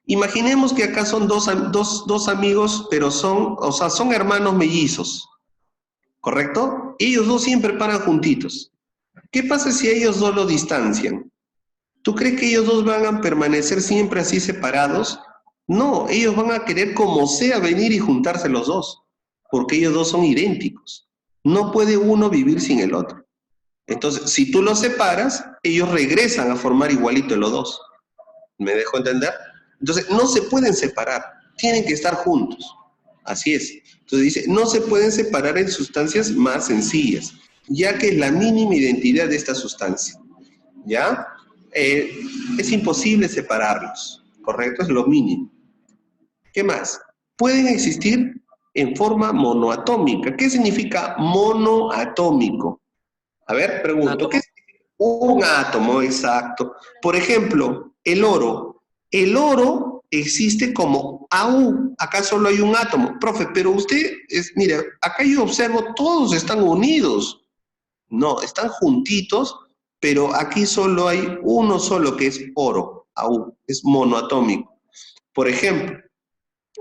[SPEAKER 1] imaginemos que acá son dos amigos, pero son hermanos mellizos, ¿correcto? Ellos dos siempre paran juntitos. ¿Qué pasa si ellos dos lo distancian? ¿Tú crees que ellos dos van a permanecer siempre así separados? No, ellos van a querer como sea venir y juntarse los dos, porque ellos dos son idénticos. No puede uno vivir sin el otro. Entonces, si tú los separas, ellos regresan a formar igualito los dos. ¿Me dejo entender? Entonces, no se pueden separar, tienen que estar juntos. Así es. Entonces dice, no se pueden separar en sustancias más sencillas, ya que es la mínima identidad de esta sustancia. ¿Ya? Es imposible separarlos, ¿correcto? Es lo mínimo. ¿Qué más? Pueden existir en forma monoatómica. ¿Qué significa monoatómico? A ver, pregunto, ¿qué es un átomo? Exacto. Por ejemplo, el oro. El oro existe como AU. Acá solo hay un átomo. Profe, pero usted, mira, acá yo observo, todos están unidos. No, están juntitos, pero aquí solo hay uno solo que es oro, AU, es monoatómico. Por ejemplo,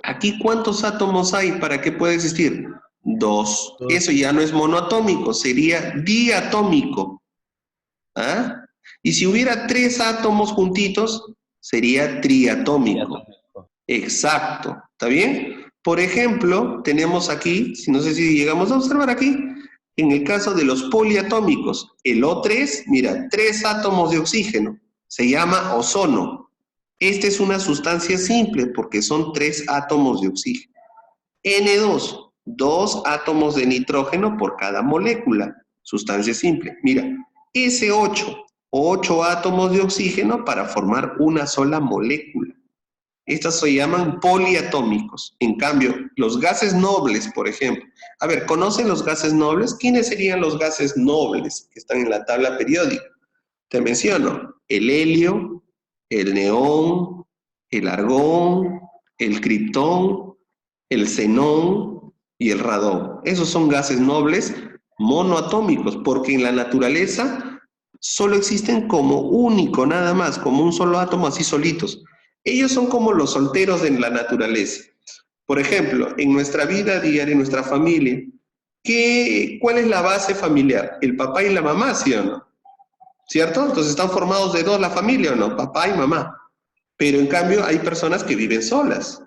[SPEAKER 1] aquí ¿cuántos átomos hay para que pueda existir? 2. Eso ya no es monoatómico, sería diatómico. ¿Ah? Y si hubiera 3 átomos juntitos, sería triatómico. Exacto, ¿está bien? Por ejemplo, tenemos aquí, no sé si llegamos a observar aquí, en el caso de los poliatómicos, el O3, mira, 3 átomos de oxígeno, se llama ozono. Esta es una sustancia simple porque son 3 átomos de oxígeno. N2, 2 átomos de nitrógeno por cada molécula, sustancia simple. Mira, S8, 8 átomos de oxígeno para formar una sola molécula. Estas se llaman poliatómicos. En cambio, los gases nobles, por ejemplo. A ver, ¿conocen los gases nobles? ¿Quiénes serían los gases nobles que están en la tabla periódica? Te menciono, el helio, el neón, el argón, el criptón, el xenón y el radón. Esos son gases nobles monoatómicos, porque en la naturaleza solo existen como único, nada más, como un solo átomo así solitos. Ellos son como los solteros de la naturaleza. Por ejemplo, en nuestra vida diaria, en nuestra familia, ¿cuál es la base familiar? El papá y la mamá, ¿sí o no? ¿Cierto? Entonces están formados de 2 la familia, ¿o no? Papá y mamá. Pero en cambio hay personas que viven solas.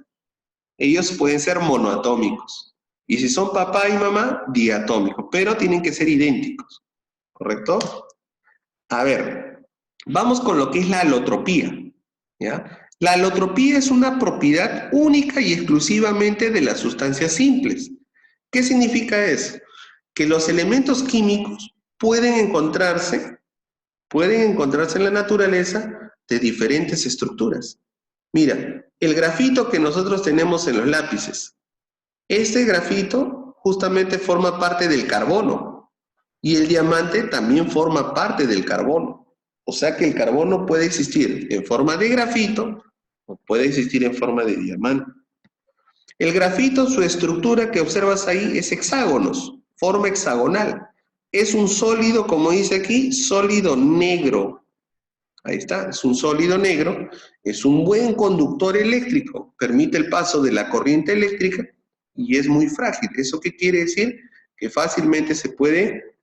[SPEAKER 1] Ellos pueden ser monoatómicos. Y si son papá y mamá, diatómicos. Pero tienen que ser idénticos. ¿Correcto? A ver, vamos con lo que es la alotropía. ¿Ya? La alotropía es una propiedad única y exclusivamente de las sustancias simples. ¿Qué significa eso? Que los elementos químicos pueden encontrarse en la naturaleza de diferentes estructuras. Mira, el grafito que nosotros tenemos en los lápices, este grafito justamente forma parte del carbono y el diamante también forma parte del carbono. O sea que el carbono puede existir en forma de grafito o puede existir en forma de diamante. El grafito, su estructura que observas ahí es hexágonos, forma hexagonal. Es un sólido, como dice aquí, sólido negro. Ahí está, es un sólido negro, es un buen conductor eléctrico, permite el paso de la corriente eléctrica y es muy frágil. ¿Eso qué quiere decir? Que fácilmente se puede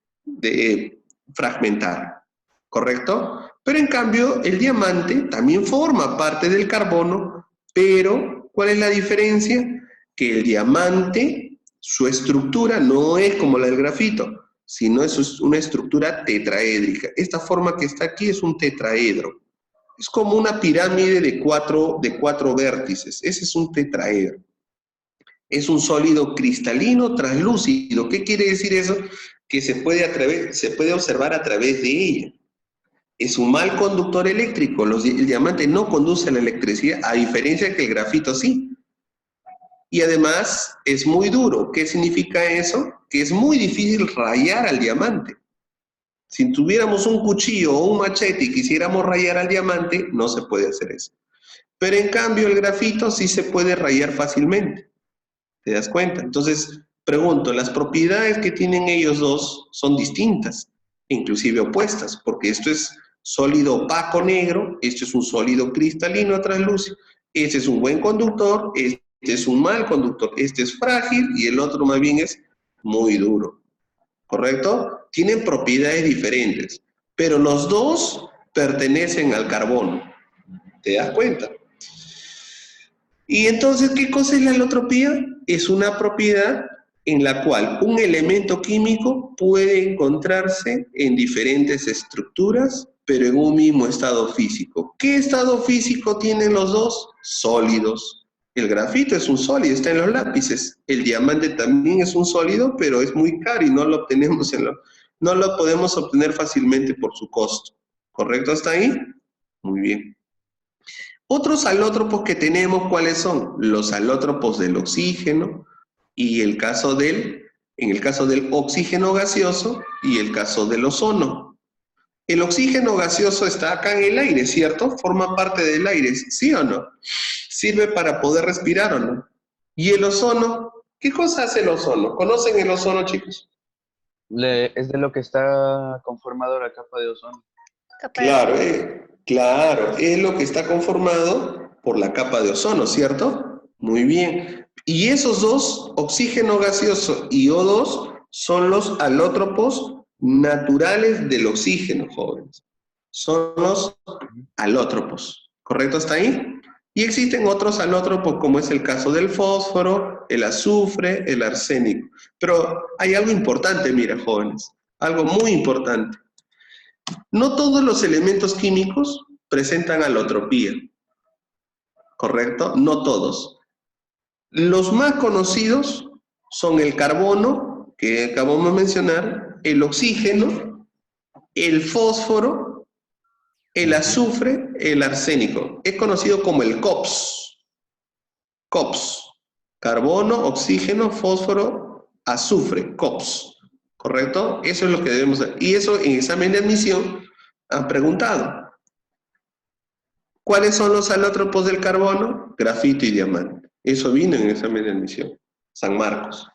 [SPEAKER 1] fragmentar, ¿correcto? Pero en cambio, el diamante también forma parte del carbono, pero ¿cuál es la diferencia? Que el diamante, su estructura no es como la del grafito, sino es una estructura tetraédrica. Esta forma que está aquí es un tetraedro. Es como una pirámide de cuatro vértices. Ese es un tetraedro. Es un sólido cristalino translúcido. ¿Qué quiere decir eso? Que se puede observar a través de ella. Es un mal conductor eléctrico. El diamante no conduce la electricidad, a diferencia de que el grafito sí. Y además es muy duro. ¿Qué significa eso? Que es muy difícil rayar al diamante. Si tuviéramos un cuchillo o un machete y quisiéramos rayar al diamante, no se puede hacer eso. Pero en cambio el grafito sí se puede rayar fácilmente. ¿Te das cuenta? Entonces, pregunto, las propiedades que tienen ellos dos son distintas, inclusive opuestas, porque esto es sólido opaco negro, esto es un sólido cristalino translúcido, este es un buen conductor, este es un mal conductor, este es frágil y el otro más bien es muy duro, ¿correcto? Tienen propiedades diferentes, pero los dos pertenecen al carbono, ¿te das cuenta? Y entonces, ¿qué cosa es la alotropía? Es una propiedad en la cual un elemento químico puede encontrarse en diferentes estructuras, pero en un mismo estado físico. ¿Qué estado físico tienen los dos? Sólidos. El grafito es un sólido, está en los lápices. El diamante también es un sólido, pero es muy caro y no lo obtenemos no lo podemos obtener fácilmente por su costo. ¿Correcto hasta ahí? Muy bien. Otros alótropos que tenemos, ¿cuáles son? Los alótropos del oxígeno y en el caso del oxígeno gaseoso y el caso del ozono. El oxígeno gaseoso está acá en el aire, ¿cierto? Forma parte del aire, ¿sí o no? Sirve para poder respirar o no. ¿Y el ozono? ¿Qué cosa hace el ozono? ¿Conocen el ozono, chicos?
[SPEAKER 2] Es de lo que está conformado la capa de ozono.
[SPEAKER 1] Claro, claro, es lo que está conformado por la capa de ozono, ¿cierto? Muy bien. Y esos dos, oxígeno gaseoso y O2, son los alótropos naturales del oxígeno, jóvenes. Son los alótropos, ¿correcto hasta ahí? Y existen otros alótropos, como es el caso del fósforo, el azufre, el arsénico. Pero hay algo importante, mira, jóvenes, algo muy importante. No todos los elementos químicos presentan alotropía, ¿correcto? No todos. Los más conocidos son el carbono, que acabamos de mencionar, el oxígeno, el fósforo, el azufre, el arsénico. Es conocido como el COPS. COPS. Carbono, oxígeno, fósforo, azufre, COPS. ¿Correcto? Eso es lo que debemos hacer. Y eso en examen de admisión han preguntado. ¿Cuáles son los alótropos del carbono? Grafito y diamante. Eso vino en el examen de admisión. San Marcos.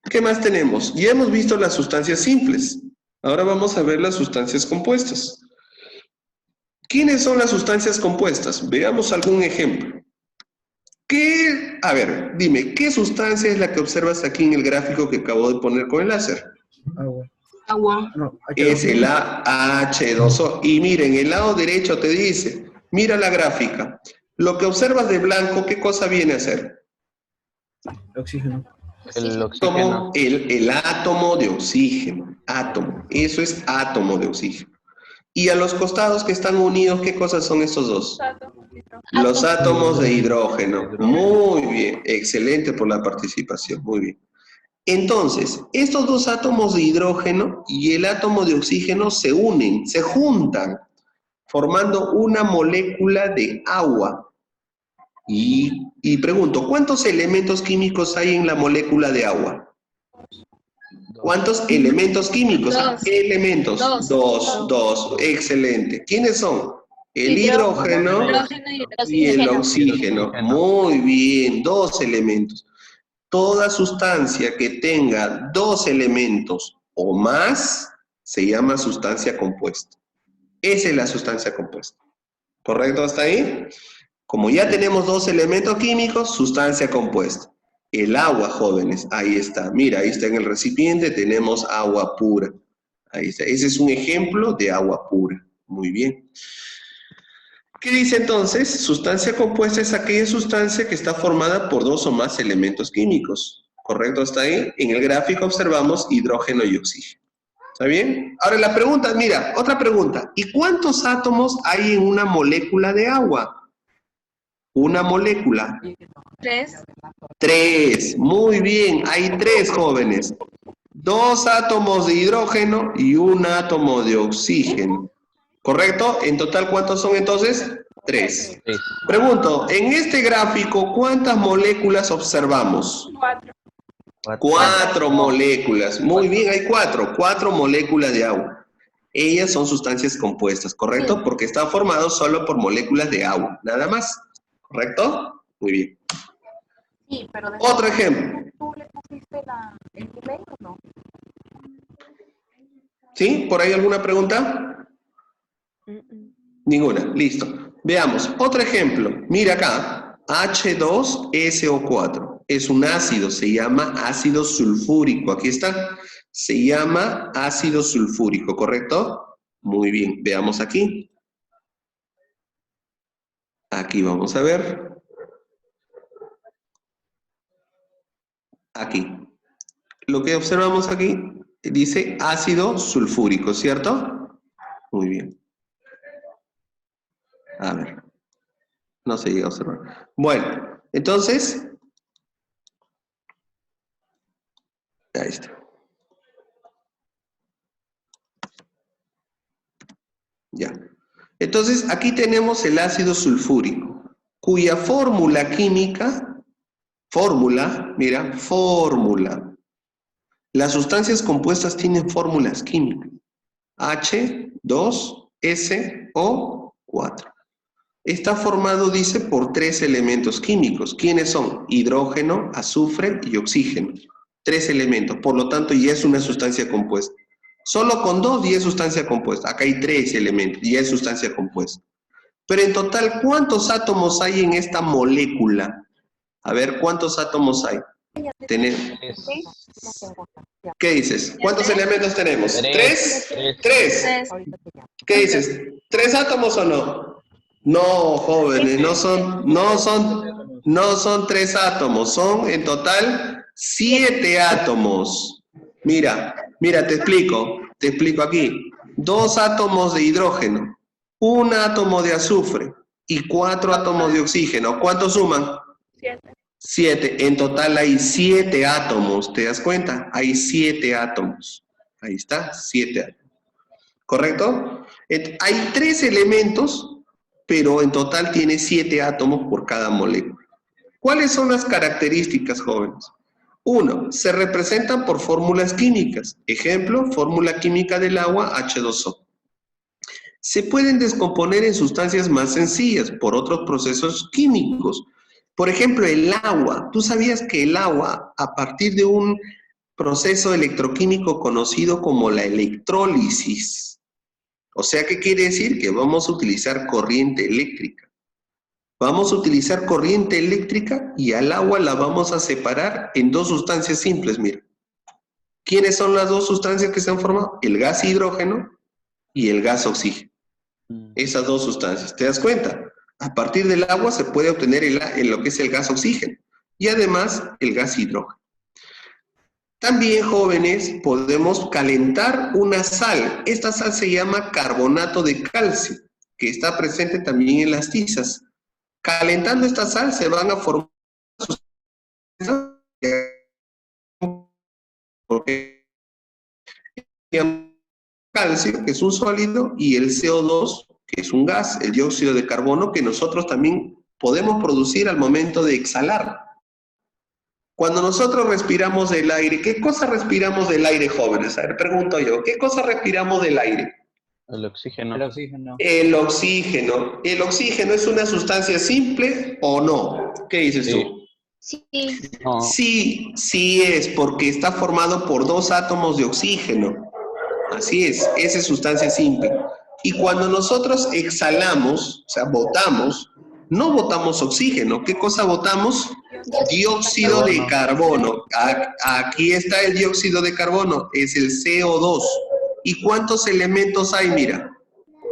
[SPEAKER 1] ¿Qué más tenemos? Ya hemos visto las sustancias simples. Ahora vamos a ver las sustancias compuestas. ¿Quiénes son las sustancias compuestas? Veamos algún ejemplo. A ver, dime, ¿qué sustancia es la que observas aquí en el gráfico que acabo de poner con el láser?
[SPEAKER 6] Agua.
[SPEAKER 3] Agua.
[SPEAKER 6] No,
[SPEAKER 1] Es el H2O. Y miren, el lado derecho te dice, mira la gráfica. Lo que observas de blanco, ¿qué cosa viene a ser?
[SPEAKER 6] oxígeno.
[SPEAKER 2] El oxígeno.
[SPEAKER 1] El átomo de oxígeno. Átomo. Eso es átomo de oxígeno. Y a los costados que están unidos, ¿qué cosas son estos dos? Los átomos de hidrógeno. Muy bien, excelente por la participación, muy bien. Entonces, estos dos átomos de hidrógeno y el átomo de oxígeno se unen, se juntan, formando una molécula de agua. Y pregunto, ¿cuántos elementos químicos hay en la molécula de agua? ¿Cuántos elementos químicos?
[SPEAKER 3] Dos.
[SPEAKER 1] ¿Qué elementos? Dos. Excelente. ¿Quiénes son? El hidrógeno y el oxígeno. Muy bien, dos elementos. Toda sustancia que tenga dos elementos o más se llama sustancia compuesta. Esa es la sustancia compuesta. ¿Correcto hasta ahí? Como ya tenemos dos elementos químicos, sustancia compuesta. El agua, jóvenes, ahí está. Mira, ahí está en el recipiente, tenemos agua pura. Ahí está. Ese es un ejemplo de agua pura. Muy bien. ¿Qué dice entonces? Sustancia compuesta es aquella sustancia que está formada por dos o más elementos químicos. ¿Correcto hasta ahí? En el gráfico observamos hidrógeno y oxígeno. ¿Está bien? Ahora la pregunta, mira, otra pregunta. ¿Y cuántos átomos hay en una molécula de agua? Una molécula.
[SPEAKER 3] 3.
[SPEAKER 1] 3. Muy bien, hay 3 jóvenes. 2 átomos de hidrógeno y un átomo de oxígeno. ¿Correcto? En total, ¿cuántos son entonces? 3. Pregunto, en este gráfico, ¿cuántas moléculas observamos? 4 moléculas. Muy bien, hay 4. 4 moléculas de agua. Ellas son sustancias compuestas, ¿correcto? Porque están formados solo por moléculas de agua, nada más. ¿Correcto? Muy bien.
[SPEAKER 7] Sí, pero
[SPEAKER 1] Otro ejemplo.
[SPEAKER 7] ¿Tú le pusiste el email o no?
[SPEAKER 1] ¿Sí? ¿Por ahí alguna pregunta? Ninguna. Listo. Veamos. Otro ejemplo. Mira acá. H2SO4. Es un ácido. Se llama ácido sulfúrico. Aquí está. Se llama ácido sulfúrico. ¿Correcto? Muy bien. Veamos aquí. Aquí vamos a ver. Aquí. Lo que observamos aquí dice ácido sulfúrico, ¿cierto? Muy bien. A ver. No se llega a observar. Bueno, entonces. Ahí está. Ya. Entonces, aquí tenemos el ácido sulfúrico, cuya fórmula química, mira, fórmula. Las sustancias compuestas tienen fórmulas químicas. H2SO4. Está formado, dice, por 3 elementos químicos. ¿Quiénes son? Hidrógeno, azufre y oxígeno. 3 elementos, por lo tanto ya es una sustancia compuesta. Solo con 2 ya es sustancia compuesta. Acá hay 3 elementos, ya es sustancia compuesta. Pero en total, ¿cuántos átomos hay en esta molécula? A ver, ¿cuántos átomos hay? Tenemos. ¿Qué dices? ¿Cuántos elementos tenemos? ¿3? 3. ¿Qué dices? ¿3 átomos o no? No, jóvenes, no son 3 átomos, son en total 7 átomos. Mira, te explico aquí. 2 átomos de hidrógeno, 1 átomo de azufre y 4 átomos de oxígeno. ¿Cuántos suman? 7. En total hay 7 átomos. ¿Te das cuenta? Hay 7 átomos. Ahí está, 7 átomos. ¿Correcto? Hay 3 elementos, pero en total tiene 7 átomos por cada molécula. ¿Cuáles son las características, jóvenes? 1. Se representan por fórmulas químicas. Ejemplo, fórmula química del agua, H2O. Se pueden descomponer en sustancias más sencillas por otros procesos químicos. Por ejemplo, el agua. ¿Tú sabías que el agua, a partir de un proceso electroquímico conocido como la electrólisis? O sea, ¿qué quiere decir? Que vamos a utilizar corriente eléctrica. Vamos a utilizar corriente eléctrica y al agua la vamos a separar en 2 sustancias simples, mira. ¿Quiénes son las 2 sustancias que se han formado? El gas hidrógeno y el gas oxígeno. Esas 2 sustancias. ¿Te das cuenta? A partir del agua se puede obtener lo que es el gas oxígeno y además el gas hidrógeno. También, jóvenes, podemos calentar una sal. Esta sal se llama carbonato de calcio, que está presente también en las tizas. Calentando esta sal se van a formar porque calcio, que es un sólido, y el CO2, que es un gas, el dióxido de carbono, que nosotros también podemos producir al momento de exhalar. Cuando nosotros respiramos del aire, ¿qué cosa respiramos del aire, jóvenes? A ver, pregunto yo, ¿qué cosa respiramos del aire?
[SPEAKER 2] El oxígeno.
[SPEAKER 5] El oxígeno.
[SPEAKER 1] El oxígeno. ¿El oxígeno es una sustancia simple o no? ¿Qué dices
[SPEAKER 2] Sí.
[SPEAKER 1] tú?
[SPEAKER 4] Sí.
[SPEAKER 2] No.
[SPEAKER 1] Sí, sí es, porque está formado por 2 átomos de oxígeno. Así es, esa es sustancia simple. Y cuando nosotros exhalamos, o sea, botamos, no botamos oxígeno. ¿Qué cosa botamos? Dióxido de carbono. Aquí está el dióxido de carbono, es el CO2. ¿Y cuántos elementos hay? Mira,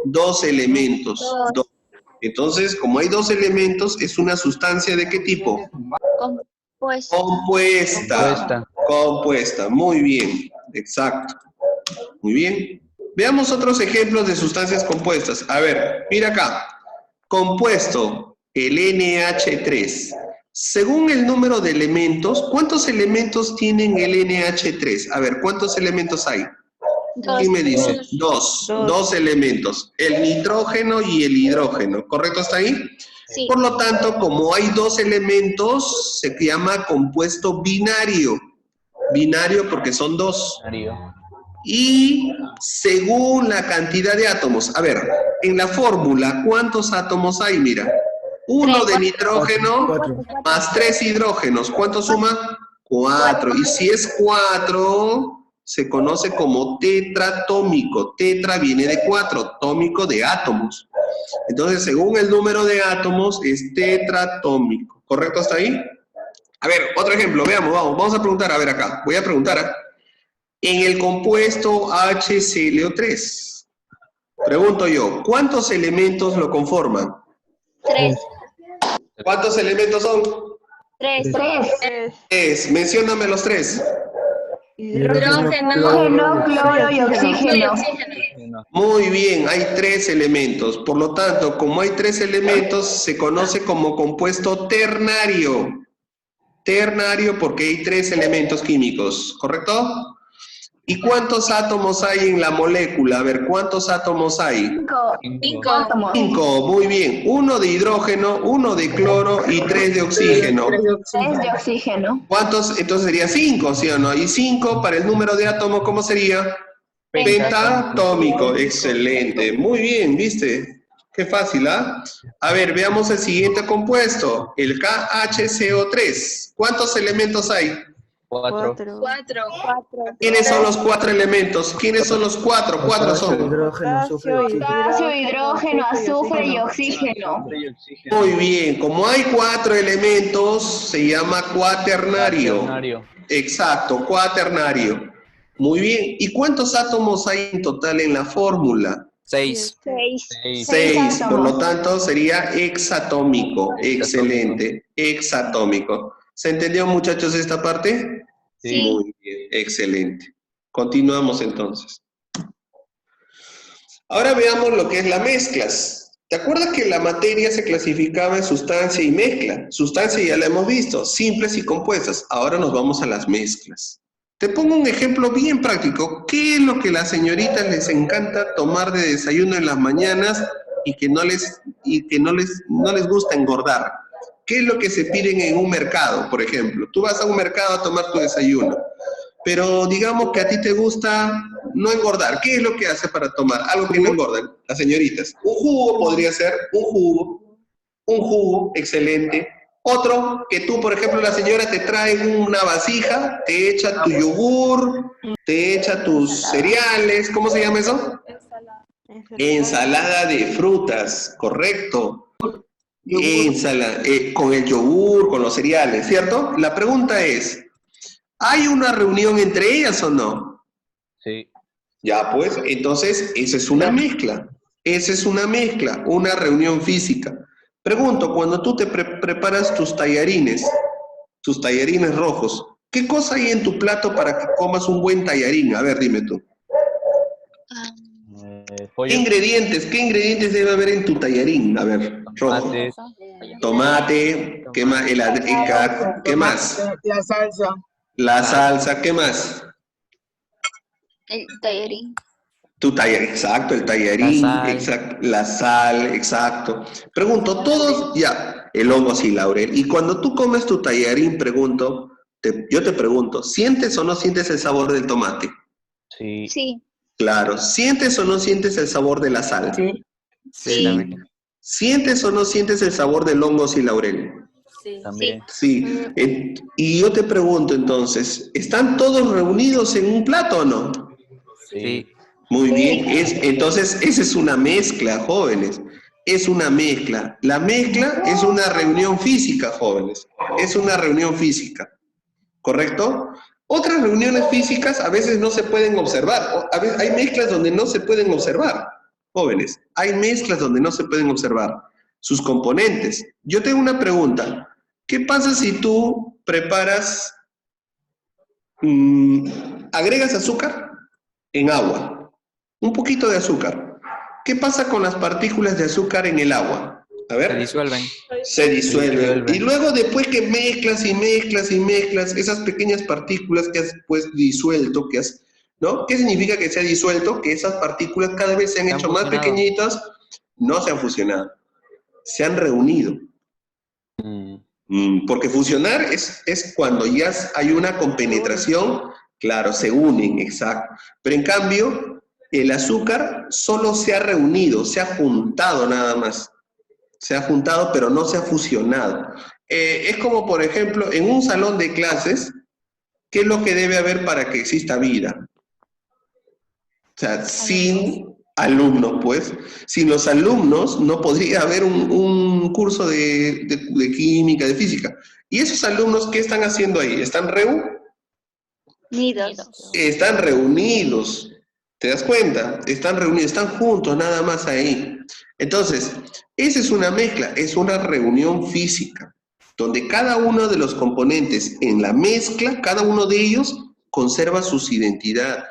[SPEAKER 1] 2 elementos. Dos. Entonces, como hay 2 elementos, es una sustancia ¿de qué tipo?
[SPEAKER 4] Compuesto.
[SPEAKER 1] Compuesta. Muy bien, exacto. Muy bien. Veamos otros ejemplos de sustancias compuestas. A ver, mira acá. Compuesto, el NH3. Según el número de elementos, ¿cuántos elementos tienen el NH3? A ver, ¿cuántos elementos hay? ¿Quién me dice? Dos elementos. El nitrógeno y el hidrógeno. ¿Correcto hasta ahí?
[SPEAKER 4] Sí.
[SPEAKER 1] Por lo tanto, como hay 2 elementos, se llama compuesto binario. Binario porque son 2. Y según la cantidad de átomos. A ver, en la fórmula, ¿cuántos átomos hay? Mira. 1 de nitrógeno más 3 hidrógenos. ¿Cuánto suma? 4. Y si es 4, se conoce como tetratómico. Tetra viene de 4, tómico de átomos. Entonces, según el número de átomos, es tetratómico. ¿Correcto hasta ahí? A ver, otro ejemplo, veamos, vamos a preguntar, a ver acá. Voy a preguntar, en el compuesto HClO3, pregunto yo, ¿cuántos elementos lo conforman?
[SPEAKER 4] 3.
[SPEAKER 1] ¿Cuántos elementos son?
[SPEAKER 4] 3.
[SPEAKER 1] 3. Mencióname los 3.
[SPEAKER 3] Hidrógeno,
[SPEAKER 7] cloro y oxígeno.
[SPEAKER 1] Muy bien, hay 3 elementos. Por lo tanto, como hay 3 elementos, se conoce como compuesto ternario. Ternario porque hay 3 elementos químicos, ¿correcto? ¿Y cuántos átomos hay en la molécula? A ver, ¿cuántos átomos hay?
[SPEAKER 3] 5.
[SPEAKER 1] 5, muy bien. 1 de hidrógeno, 1 de cloro y 3 de oxígeno.
[SPEAKER 7] 3 de oxígeno.
[SPEAKER 1] ¿Cuántos? Entonces sería 5, ¿sí o no? Y 5 para el número de átomos, ¿cómo sería? Pentatómico. Excelente. Muy bien, ¿viste? Qué fácil, ¿ah? A ver, veamos el siguiente compuesto. El KHCO3. ¿Cuántos elementos hay?
[SPEAKER 2] 4.
[SPEAKER 3] 4.
[SPEAKER 1] ¿Quiénes son los 4 elementos? ¿Quiénes son los 4? 4 son.
[SPEAKER 6] Hidrógeno, azufre, oxígeno.
[SPEAKER 7] Potasio, hidrógeno, azufre y oxígeno.
[SPEAKER 1] Muy bien, como hay 4 elementos, se llama cuaternario. Exacto, cuaternario. Muy bien, ¿y cuántos átomos hay en total en la fórmula?
[SPEAKER 5] 6.
[SPEAKER 1] 6, por lo tanto sería hexatómico. Excelente, hexatómico. ¿Se entendió, muchachos, esta parte?
[SPEAKER 4] Sí.
[SPEAKER 1] Muy bien, excelente. Continuamos entonces. Ahora veamos lo que es las mezclas. ¿Te acuerdas que la materia se clasificaba en sustancia y mezcla? Sustancia ya la hemos visto, simples y compuestas. Ahora nos vamos a las mezclas. Te pongo un ejemplo bien práctico. ¿Qué es lo que a las señoritas les encanta tomar de desayuno en las mañanas y que no les gusta engordar? ¿Qué es lo que se piden en un mercado, por ejemplo? Tú vas a un mercado a tomar tu desayuno, pero digamos que a ti te gusta no engordar. ¿Qué es lo que hace para tomar? Algo que no engorda, las señoritas. Un jugo podría ser, un jugo, excelente. Otro, que tú, por ejemplo, la señora te trae una vasija, te echa tu yogur, te echa tus cereales, ¿cómo se llama eso? Ensalada de frutas, correcto. Ensalada, con el yogur, con los cereales, ¿cierto? La pregunta es, ¿hay una reunión entre ellas o no?
[SPEAKER 2] Sí.
[SPEAKER 1] Ya, pues, entonces, esa es una mezcla. Esa es una mezcla, una reunión física. Pregunto, cuando tú te preparas tus tallarines rojos, ¿Qué cosa hay en tu plato para que comas un buen tallarín? A ver, dime tú.
[SPEAKER 2] Pollo,
[SPEAKER 1] ¿Qué ingredientes debe haber en tu tallarín? A ver, Rojo.
[SPEAKER 2] tomate,
[SPEAKER 1] Tomate, ¿qué más? ¿Qué más?
[SPEAKER 8] La salsa.
[SPEAKER 1] La salsa, ¿qué más?
[SPEAKER 4] El tallarín.
[SPEAKER 1] Tu tallarín, exacto, el tallarín,
[SPEAKER 5] La sal.
[SPEAKER 1] exacto, la sal, exacto. Pregunto, todos, ya, el hongo sí, Laurel. Y cuando tú comes tu tallarín, pregunto, yo te pregunto, ¿sientes o no sientes el sabor del tomate?
[SPEAKER 2] sí,
[SPEAKER 4] Sí.
[SPEAKER 1] Claro, ¿sientes o no sientes el sabor de la sal?
[SPEAKER 8] Sí.
[SPEAKER 5] Sí, también.
[SPEAKER 1] ¿Sientes o no sientes el sabor del hongo sí, Laurel?
[SPEAKER 2] también.
[SPEAKER 1] Sí. Y yo te pregunto entonces, ¿están todos reunidos en un plato o no?
[SPEAKER 5] Sí.
[SPEAKER 1] Muy bien, entonces esa es una mezcla, jóvenes. Es una mezcla. La mezcla es una reunión física, jóvenes. Es una reunión física. ¿Correcto? Otras reuniones físicas a veces no se pueden observar. A veces hay mezclas donde no se pueden observar, jóvenes. Hay mezclas donde no se pueden observar sus componentes. Yo tengo una pregunta. ¿Qué pasa si tú preparas, agregas azúcar en agua? Un poquito de azúcar. ¿Qué pasa con las partículas de azúcar en el agua? A ver.
[SPEAKER 5] Se disuelven.
[SPEAKER 1] Se disuelven.
[SPEAKER 2] disuelven.
[SPEAKER 1] Y luego después que mezclas y mezclas y mezclas esas pequeñas partículas que has pues disuelto, ¿no? ¿Qué significa que se ha disuelto? Que esas partículas cada vez se han
[SPEAKER 5] Se han
[SPEAKER 1] hecho más
[SPEAKER 5] fusionado.
[SPEAKER 1] pequeñitas, no se han fusionado, se han reunido. Porque fusionar es cuando ya hay una compenetración, claro, se unen, exacto. Pero en cambio, el azúcar solo se ha reunido, se ha juntado nada más. Se ha juntado, pero no se ha fusionado. Es como, por ejemplo, en un salón de clases, ¿qué es lo que debe haber para que exista vida? O sea, sin alumnos, pues. Sin los alumnos no podría haber un curso de química, de física. ¿Y esos alumnos qué están haciendo ahí? ¿Están Están reunidos. ¿Te das cuenta? Están reunidos, están juntos nada más ahí. Entonces, esa es una mezcla, es una reunión física, donde cada uno de los componentes en la mezcla, cada uno de ellos conserva sus identidades,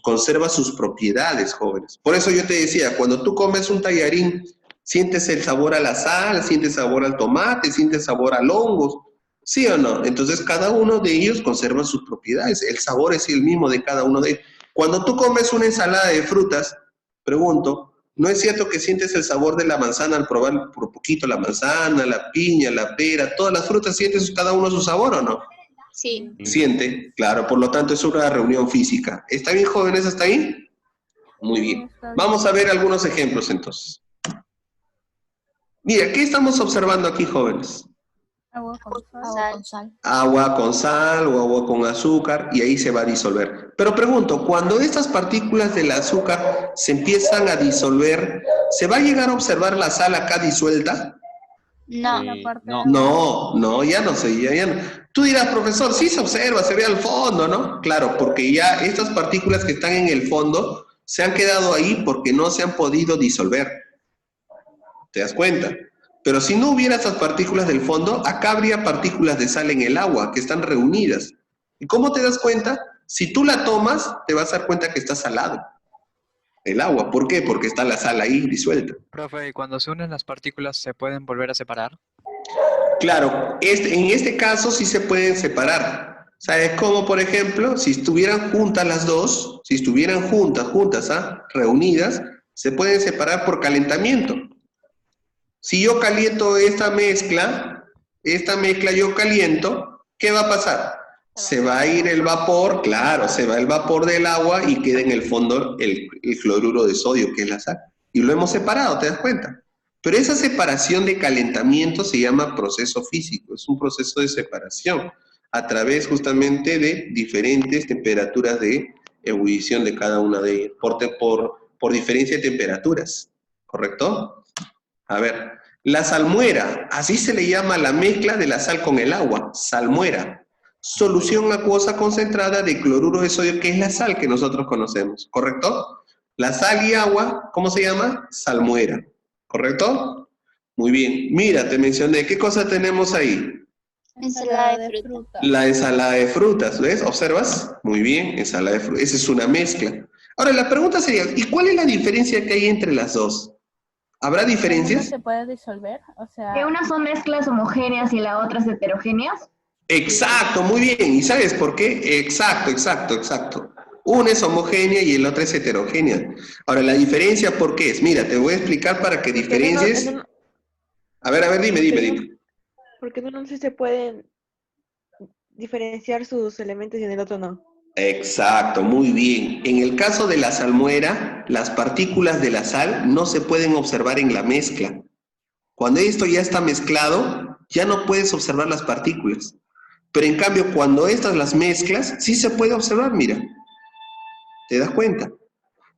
[SPEAKER 1] conserva sus propiedades, jóvenes. Por eso yo te decía, cuando tú comes un tallarín, sientes el sabor a la sal, sientes sabor al tomate, sientes sabor al hongos, ¿sí o no? Entonces cada uno de ellos conserva sus propiedades, el sabor es el mismo de cada uno de ellos. Cuando tú comes una ensalada de frutas, pregunto, ¿no es cierto que sientes el sabor de la manzana al probar por poquito la manzana, la piña, la pera, todas las frutas, sientes cada uno su sabor o no?
[SPEAKER 4] Sí.
[SPEAKER 1] Siente, claro, por lo tanto es una reunión física. ¿Está bien, jóvenes, hasta ahí? Muy bien. Vamos a ver algunos ejemplos entonces. Mira, ¿qué estamos observando aquí, jóvenes?
[SPEAKER 3] Agua con sal.
[SPEAKER 1] Agua con sal o agua con azúcar y ahí se va a disolver. Pero pregunto, cuando estas partículas del azúcar se empiezan a disolver, ¿se va a llegar a observar la sal acá disuelta?
[SPEAKER 4] No.
[SPEAKER 1] No, ya no sé, ya no. Tú dirás, profesor, sí se observa, se ve al fondo, ¿no? Claro, porque ya estas partículas que están en el fondo se han quedado ahí porque no se han podido disolver. ¿Te das cuenta? Pero si no hubiera esas partículas del fondo, acá habría partículas de sal en el agua que están reunidas. ¿Y cómo te das cuenta? Si tú la tomas, te vas a dar cuenta que está salado el agua. ¿Por qué? Porque está la sal ahí disuelta.
[SPEAKER 5] Profe, ¿y cuando se unen las partículas se pueden volver a separar?
[SPEAKER 1] Claro, en este caso sí se pueden separar. ¿Sabes cómo? Por ejemplo, si estuvieran juntas las dos, si estuvieran juntas, reunidas, se pueden separar por calentamiento. Si yo caliento esta mezcla yo caliento, ¿qué va a pasar? Se va a ir el vapor, claro, se va el vapor del agua y queda en el fondo el cloruro de sodio, que es la sal. Y lo hemos separado, ¿te das cuenta? Pero esa separación de calentamiento se llama proceso físico, es un proceso de separación a través justamente de diferentes temperaturas de ebullición de cada una de ellas, por diferencia de temperaturas, ¿correcto? A ver, la salmuera, así se le llama la mezcla de la sal con el agua, salmuera. Solución acuosa concentrada de cloruro de sodio, que es la sal que nosotros conocemos, ¿correcto? La sal y agua, ¿cómo se llama? Salmuera, ¿correcto? Muy bien. Mira, te mencioné, ¿qué cosa tenemos ahí?
[SPEAKER 4] Ensalada de fruta.
[SPEAKER 1] La ensalada de frutas, ¿ves? ¿Observas? Muy bien, ensalada de frutas. Esa es una mezcla. Ahora, la pregunta sería, ¿y cuál es la diferencia que hay entre las dos? ¿Habrá
[SPEAKER 3] ¿Una
[SPEAKER 1] diferencias?
[SPEAKER 3] se puede disolver? O sea,
[SPEAKER 7] Que unas son mezclas homogéneas y la otra es heterogéneas.
[SPEAKER 1] Exacto, muy bien. ¿Y sabes por qué? Exacto. Una es homogénea y el otro es heterogénea. Ahora, la diferencia, ¿por qué es? Mira, te voy a explicar para que diferencies. A ver, dime.
[SPEAKER 8] Porque en uno sí se pueden diferenciar sus elementos y en el otro no.
[SPEAKER 1] Exacto, muy bien. En el caso de la salmuera, las partículas de la sal no se pueden observar en la mezcla. Cuando esto ya está mezclado, ya no puedes observar las partículas. Pero en cambio, cuando estas las mezclas, sí se puede observar, mira. ¿Te das cuenta?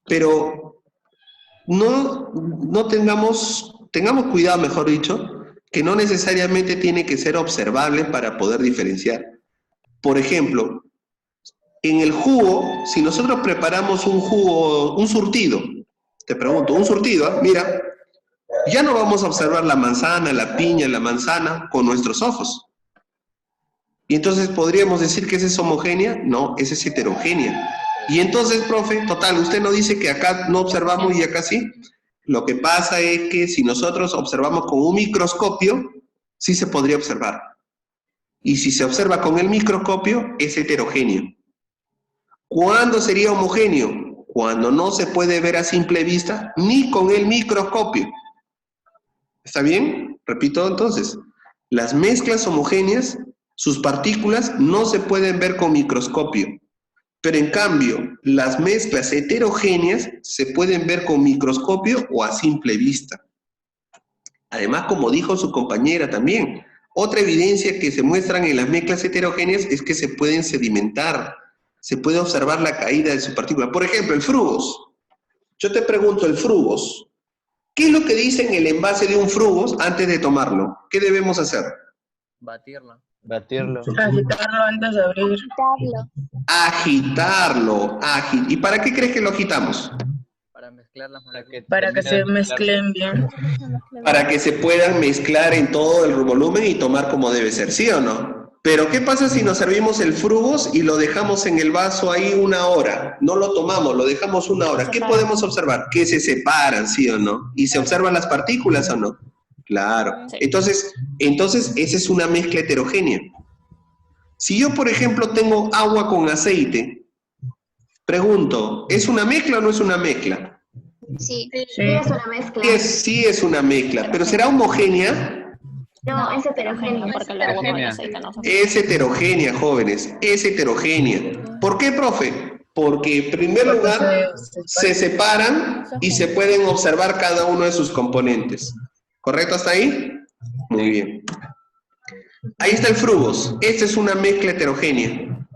[SPEAKER 1] Pero tengamos cuidado, mejor dicho, que no necesariamente tiene que ser observable para poder diferenciar. Por ejemplo, en el jugo, si nosotros preparamos un jugo, un surtido, te pregunto, un surtido, mira, ya no vamos a observar la manzana, la piña, la manzana con nuestros ojos. Y entonces, ¿podríamos decir que esa es homogénea? No, esa es heterogénea. Y entonces, profe, total, usted no dice que acá no observamos y acá sí. Lo que pasa es que si nosotros observamos con un microscopio, sí se podría observar. Y si se observa con el microscopio, es heterogéneo. ¿Cuándo sería homogéneo? Cuando no se puede ver a simple vista ni con el microscopio. ¿Está bien? Repito entonces. Las mezclas homogéneas, sus partículas no se pueden ver con microscopio. Pero en cambio, las mezclas heterogéneas se pueden ver con microscopio o a simple vista. Además, como dijo su compañera también, otra evidencia que se muestran en las mezclas heterogéneas es que se pueden sedimentar. Se puede observar la caída de su partícula. Por ejemplo, el frugos. Yo te pregunto, el frugos. ¿Qué es lo que dice en el envase de un frugos antes de tomarlo? ¿Qué debemos hacer?
[SPEAKER 2] Batirlo.
[SPEAKER 6] Agitarlo antes de abrir.
[SPEAKER 1] Agitarlo. ¿Y para qué crees que lo agitamos?
[SPEAKER 2] Para mezclar las moléculas.
[SPEAKER 6] Para que se mezclen bien.
[SPEAKER 1] Para que se puedan mezclar en todo el volumen y tomar como debe ser, ¿sí o no? Pero ¿qué pasa si nos servimos el frugos y lo dejamos en el vaso ahí 1 hora? No lo tomamos, lo dejamos 1 hora. ¿Qué podemos observar? Que se separan, ¿sí o no? ¿Y se observan las partículas o no? Claro. Entonces esa es una mezcla heterogénea. Si yo, por ejemplo, tengo agua con aceite, pregunto, ¿es una mezcla o no es una mezcla?
[SPEAKER 4] Sí.
[SPEAKER 7] Sí, es una mezcla.
[SPEAKER 1] Sí es una mezcla, pero ¿será homogénea?
[SPEAKER 7] No, es heterogéneo.
[SPEAKER 3] porque el agua con el aceite no son.
[SPEAKER 1] Es heterogénea, jóvenes, es heterogénea. ¿Por qué, profe? Porque en primer lugar se separan y se pueden observar cada uno de sus componentes. ¿Correcto hasta ahí? Muy bien. Ahí está el frugos. Esta es una mezcla heterogénea.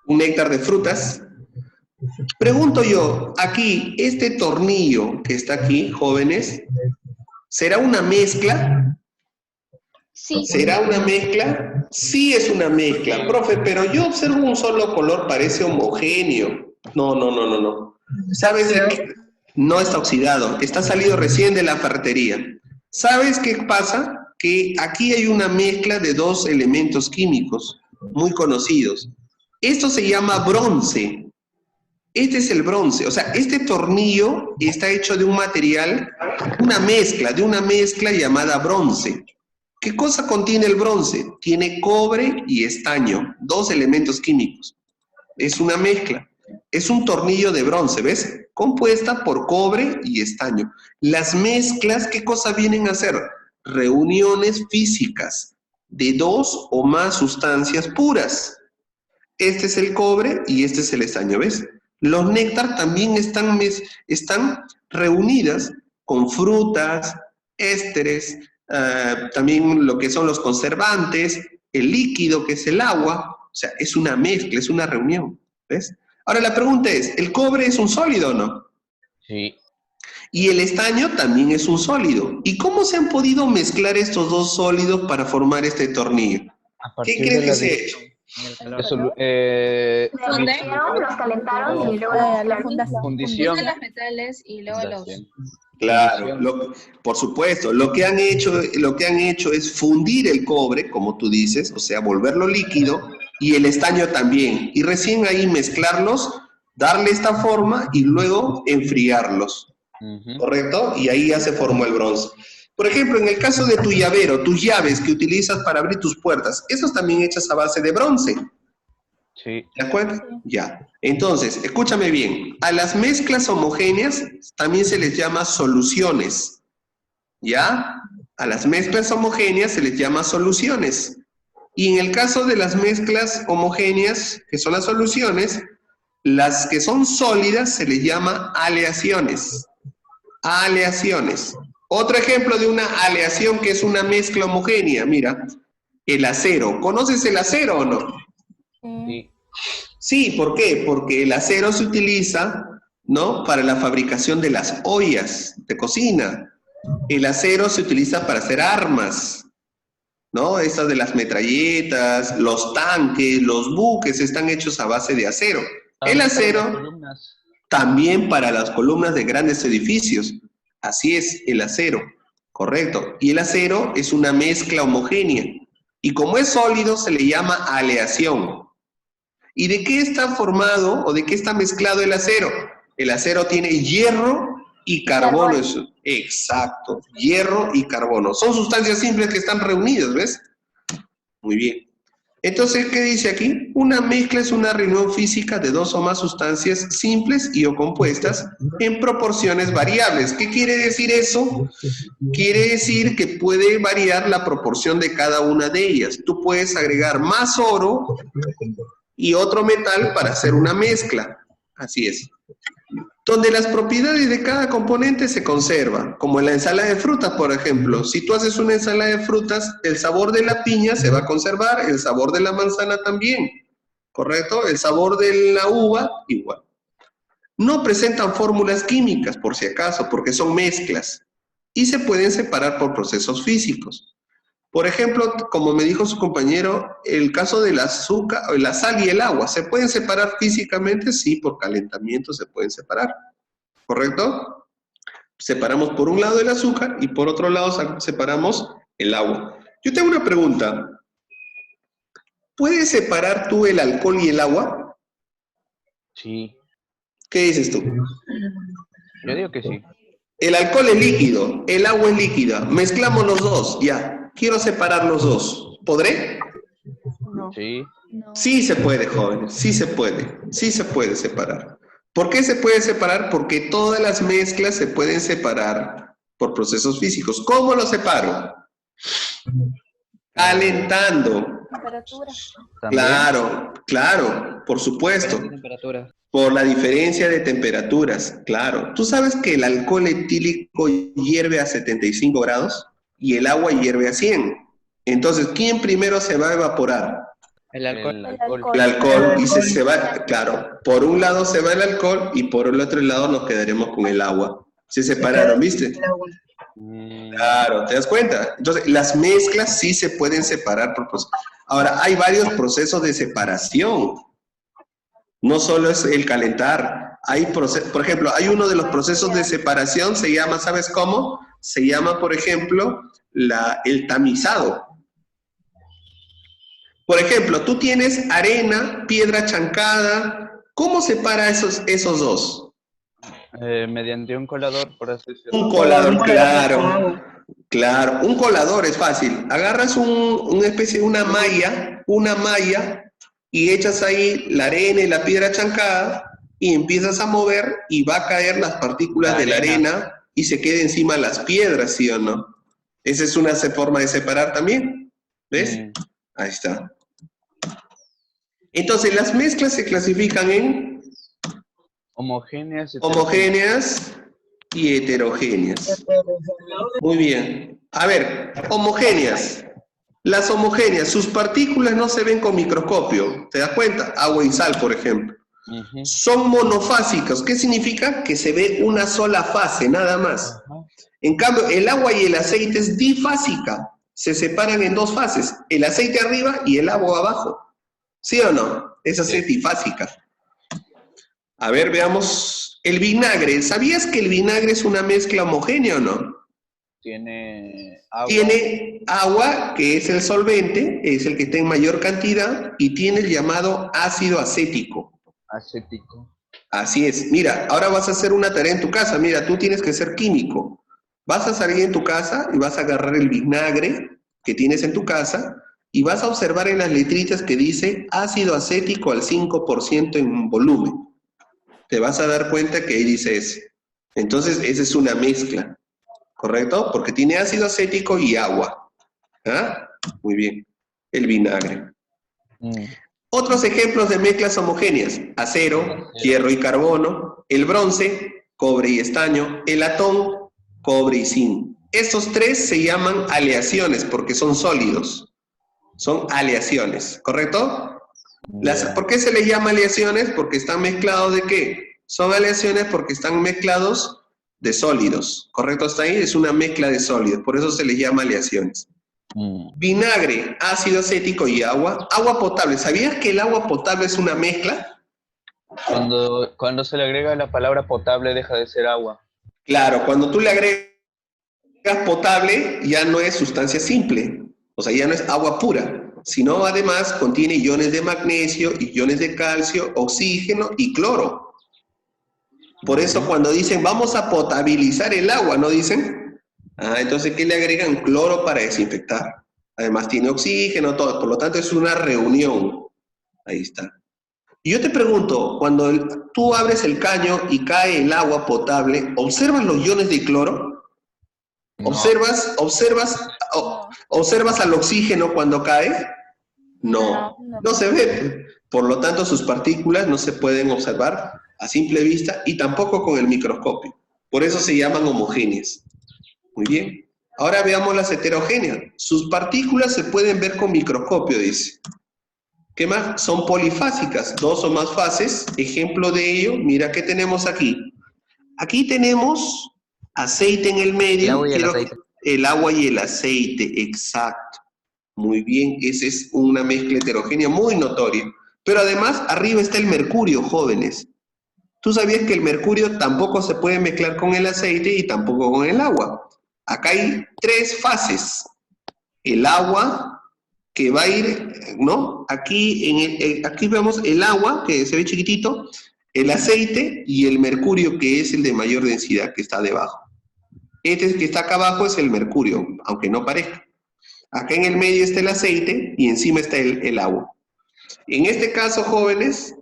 [SPEAKER 1] Un néctar de frutas. Pregunto yo, aquí, este tornillo que está aquí, jóvenes, ¿será una mezcla?
[SPEAKER 4] Sí.
[SPEAKER 1] ¿Será una mezcla? Sí es una mezcla, profe, pero yo observo un solo color, parece homogéneo. No. ¿Sabes de qué? No está oxidado, está salido recién de la ferretería. ¿Sabes qué pasa? Que aquí hay una mezcla de 2 elementos químicos muy conocidos. Esto se llama bronce. Este es el bronce, o sea, este tornillo está hecho de un material, de una mezcla llamada bronce. ¿Qué cosa contiene el bronce? Tiene cobre y estaño, 2 elementos químicos. Es una mezcla. Es un tornillo de bronce, ¿ves? Compuesta por cobre y estaño. Las mezclas, ¿qué cosa vienen a hacer? Reuniones físicas de 2 o más sustancias puras. Este es el cobre y este es el estaño, ¿ves? Los néctar también están reunidas con frutas, ésteres, también lo que son los conservantes, el líquido que es el agua. O sea, es una mezcla, es una reunión, ¿ves? Ahora la pregunta es, ¿el cobre es un sólido o no?
[SPEAKER 2] Sí.
[SPEAKER 1] Y el estaño también es un sólido. ¿Y cómo se han podido mezclar estos 2 sólidos para formar este tornillo? ¿Qué crees que se ha hecho?
[SPEAKER 5] En el calor.
[SPEAKER 7] Los metieron, los calentaron y luego los
[SPEAKER 3] La
[SPEAKER 7] mezclaron.
[SPEAKER 3] fundación.
[SPEAKER 2] Fundición.
[SPEAKER 9] Usan los metales y luego los...
[SPEAKER 1] Claro, por supuesto, lo que han hecho es fundir el cobre, como tú dices, o sea, volverlo líquido, y el estaño también, y recién ahí mezclarlos, darle esta forma y luego enfriarlos, ¿correcto? Y ahí ya se formó el bronce. Por ejemplo, en el caso de tu llavero, tus llaves que utilizas para abrir tus puertas, esos también hechas a base de bronce.
[SPEAKER 2] Sí.
[SPEAKER 1] ¿De acuerdo? Ya. Entonces, escúchame bien. A las mezclas homogéneas también se les llama soluciones. ¿Ya? A las mezclas homogéneas se les llama soluciones. Y en el caso de las mezclas homogéneas, que son las soluciones, las que son sólidas se les llama aleaciones. Aleaciones. Otro ejemplo de una aleación que es una mezcla homogénea, mira, el acero. ¿Conoces el acero o no?
[SPEAKER 2] Sí.
[SPEAKER 1] Sí, ¿por qué? Porque el acero se utiliza, ¿no?, para la fabricación de las ollas de cocina. El acero se utiliza para hacer armas, ¿no? Estas de las metralletas, los tanques, los buques están hechos a base de acero. El acero también para las columnas de grandes edificios. Así es, el acero, correcto. Y el acero es una mezcla homogénea. Y como es sólido, se le llama aleación. ¿Y de qué está formado o de qué está mezclado el acero? El acero tiene hierro y carbono. Exacto, hierro y carbono. Son sustancias simples que están reunidas, ¿ves? Muy bien. Entonces, ¿qué dice aquí? Una mezcla es una reunión física de dos o más sustancias simples y o compuestas en proporciones variables. ¿Qué quiere decir eso? Quiere decir que puede variar la proporción de cada una de ellas. Tú puedes agregar más oro y otro metal para hacer una mezcla. Así es. Donde las propiedades de cada componente se conservan, como en la ensalada de frutas, por ejemplo. Si tú haces una ensalada de frutas, el sabor de la piña se va a conservar, el sabor de la manzana también, ¿correcto? El sabor de la uva, igual. No presentan fórmulas químicas, por si acaso, porque son mezclas, y se pueden separar por procesos físicos. Por ejemplo, como me dijo su compañero, el caso del azúcar, la sal y el agua, ¿se pueden separar físicamente? Sí, por calentamiento se pueden separar, ¿correcto? Separamos por un lado el azúcar y por otro lado separamos el agua. Yo tengo una pregunta. ¿Puedes separar tú el alcohol y el agua?
[SPEAKER 2] Sí.
[SPEAKER 1] ¿Qué dices tú?
[SPEAKER 2] Yo digo que sí.
[SPEAKER 1] El alcohol es líquido, el agua es líquida. Mezclamos los dos, ya. Quiero separar los dos. ¿Podré?
[SPEAKER 8] No.
[SPEAKER 2] Sí.
[SPEAKER 1] Sí se puede, jóvenes, sí se puede. Sí se puede separar. ¿Por qué se puede separar? Porque todas las mezclas se pueden separar por procesos físicos. ¿Cómo lo separo? Calentando.
[SPEAKER 3] Temperatura.
[SPEAKER 2] ¿También?
[SPEAKER 1] Claro, claro, por supuesto.
[SPEAKER 5] Temperatura.
[SPEAKER 1] Por la diferencia de temperaturas, claro. ¿Tú sabes que el alcohol etílico hierve a 75 grados y el agua hierve a 100? Entonces, ¿quién primero se va a evaporar?
[SPEAKER 5] El alcohol.
[SPEAKER 2] El alcohol.
[SPEAKER 1] El alcohol, y se va, claro, por un lado se va el alcohol y por el otro lado nos quedaremos con el agua. Se separaron, ¿viste? Claro, ¿te das cuenta? Entonces, las mezclas sí se pueden separar por procesos. Ahora, hay varios procesos de separación. No solo es el calentar. Hay por ejemplo, hay uno de los procesos de separación, se llama, ¿sabes cómo? Se llama, por ejemplo, el tamizado. Por ejemplo, tú tienes arena, piedra chancada. ¿Cómo separa esos dos?
[SPEAKER 2] Mediante un colador, por así decirlo.
[SPEAKER 1] Un colador, claro. Claro, un colador es fácil. Agarras una especie de una malla y echas ahí la arena y la piedra chancada y empiezas a mover y va a caer las partículas de la arena y se queda encima las piedras, ¿sí o no? Esa es una forma de separar también. ¿Ves? Ahí está. Entonces, las mezclas se clasifican en
[SPEAKER 2] Homogéneas
[SPEAKER 1] y heterogéneas. Muy bien. A ver, homogéneas. Las homogéneas, sus partículas no se ven con microscopio. ¿Te das cuenta? Agua y sal, por ejemplo. Son monofásicas. ¿Qué significa? Que se ve una sola fase, nada más. En cambio, el agua y el aceite es difásica. Se separan en dos fases. El aceite arriba y el agua abajo. ¿Sí o no? Esa es trifásica. A ver, veamos. El vinagre. ¿Sabías que el vinagre es una mezcla homogénea o no?
[SPEAKER 2] Tiene agua.
[SPEAKER 1] Tiene agua, que es el solvente, es el que está en mayor cantidad, y tiene el llamado ácido acético.
[SPEAKER 2] Acético.
[SPEAKER 1] Así es. Mira, ahora vas a hacer una tarea en tu casa. Mira, tú tienes que ser químico. Vas a salir en tu casa y vas a agarrar el vinagre que tienes en tu casa y vas a observar en las letritas que dice ácido acético al 5% en volumen. Te vas a dar cuenta que ahí dice eso. Entonces, esa es una mezcla, ¿correcto? Porque tiene ácido acético y agua. ¿Ah? Muy bien. El vinagre. Otros ejemplos de mezclas homogéneas: acero, hierro y carbono, el bronce, cobre y estaño, el latón, cobre y zinc. Estos tres se llaman aleaciones porque son sólidos. Son aleaciones, ¿correcto? ¿Por qué se les llama aleaciones? Porque están mezclados ¿de qué? Son aleaciones porque están mezclados de sólidos, ¿correcto? Hasta ahí es una mezcla de sólidos, por eso se les llama aleaciones. Vinagre, ácido acético y agua. Agua potable. ¿Sabías que el agua potable es una mezcla?
[SPEAKER 2] Cuando se le agrega la palabra potable deja de ser agua.
[SPEAKER 1] Claro, cuando tú le agregas potable ya no es sustancia simple, o sea, ya no es agua pura, sino además contiene iones de magnesio, iones de calcio, oxígeno y cloro. Por eso cuando dicen vamos a potabilizar el agua, ¿no dicen? Entonces, ¿qué le agregan? Cloro para desinfectar. Además tiene oxígeno, todo, por lo tanto es una reunión. Ahí está. Y yo te pregunto, cuando tú abres el caño y cae el agua potable, ¿observas los iones de cloro? No. ¿Observas al oxígeno cuando cae? No, no se ve. Por lo tanto, sus partículas no se pueden observar a simple vista y tampoco con el microscopio. Por eso se llaman homogéneas. Muy bien. Ahora veamos las heterogéneas. Sus partículas se pueden ver con microscopio, dice. ¿Qué más? Son polifásicas, 2 o más fases. Ejemplo de ello, mira qué tenemos aquí. Aquí tenemos aceite en el medio. El agua y el aceite, exacto. Muy bien, esa es una mezcla heterogénea muy notoria. Pero además, arriba está el mercurio, jóvenes. ¿Tú sabías que el mercurio tampoco se puede mezclar con el aceite y tampoco con el agua? Acá hay 3 fases. El agua, que va a ir, ¿no? Aquí vemos el agua, que se ve chiquitito, el aceite y el mercurio, que es el de mayor densidad, que está debajo. Este que está acá abajo es el mercurio, aunque no parezca. Acá en el medio está el aceite y encima está el agua. En este caso, jóvenes,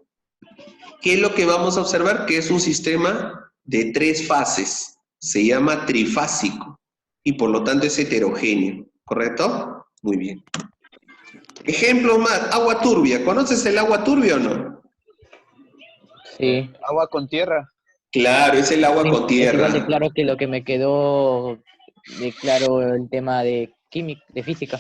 [SPEAKER 1] ¿qué es lo que vamos a observar? Que es un sistema de 3 fases. Se llama trifásico y por lo tanto es heterogéneo, ¿correcto? Muy bien. Ejemplo más, agua turbia. ¿Conoces el agua turbia o no?
[SPEAKER 2] Sí. Agua con tierra.
[SPEAKER 1] Claro, es el agua con tierra.
[SPEAKER 10] Igual de claro que lo que me quedó de claro el tema de química, de física.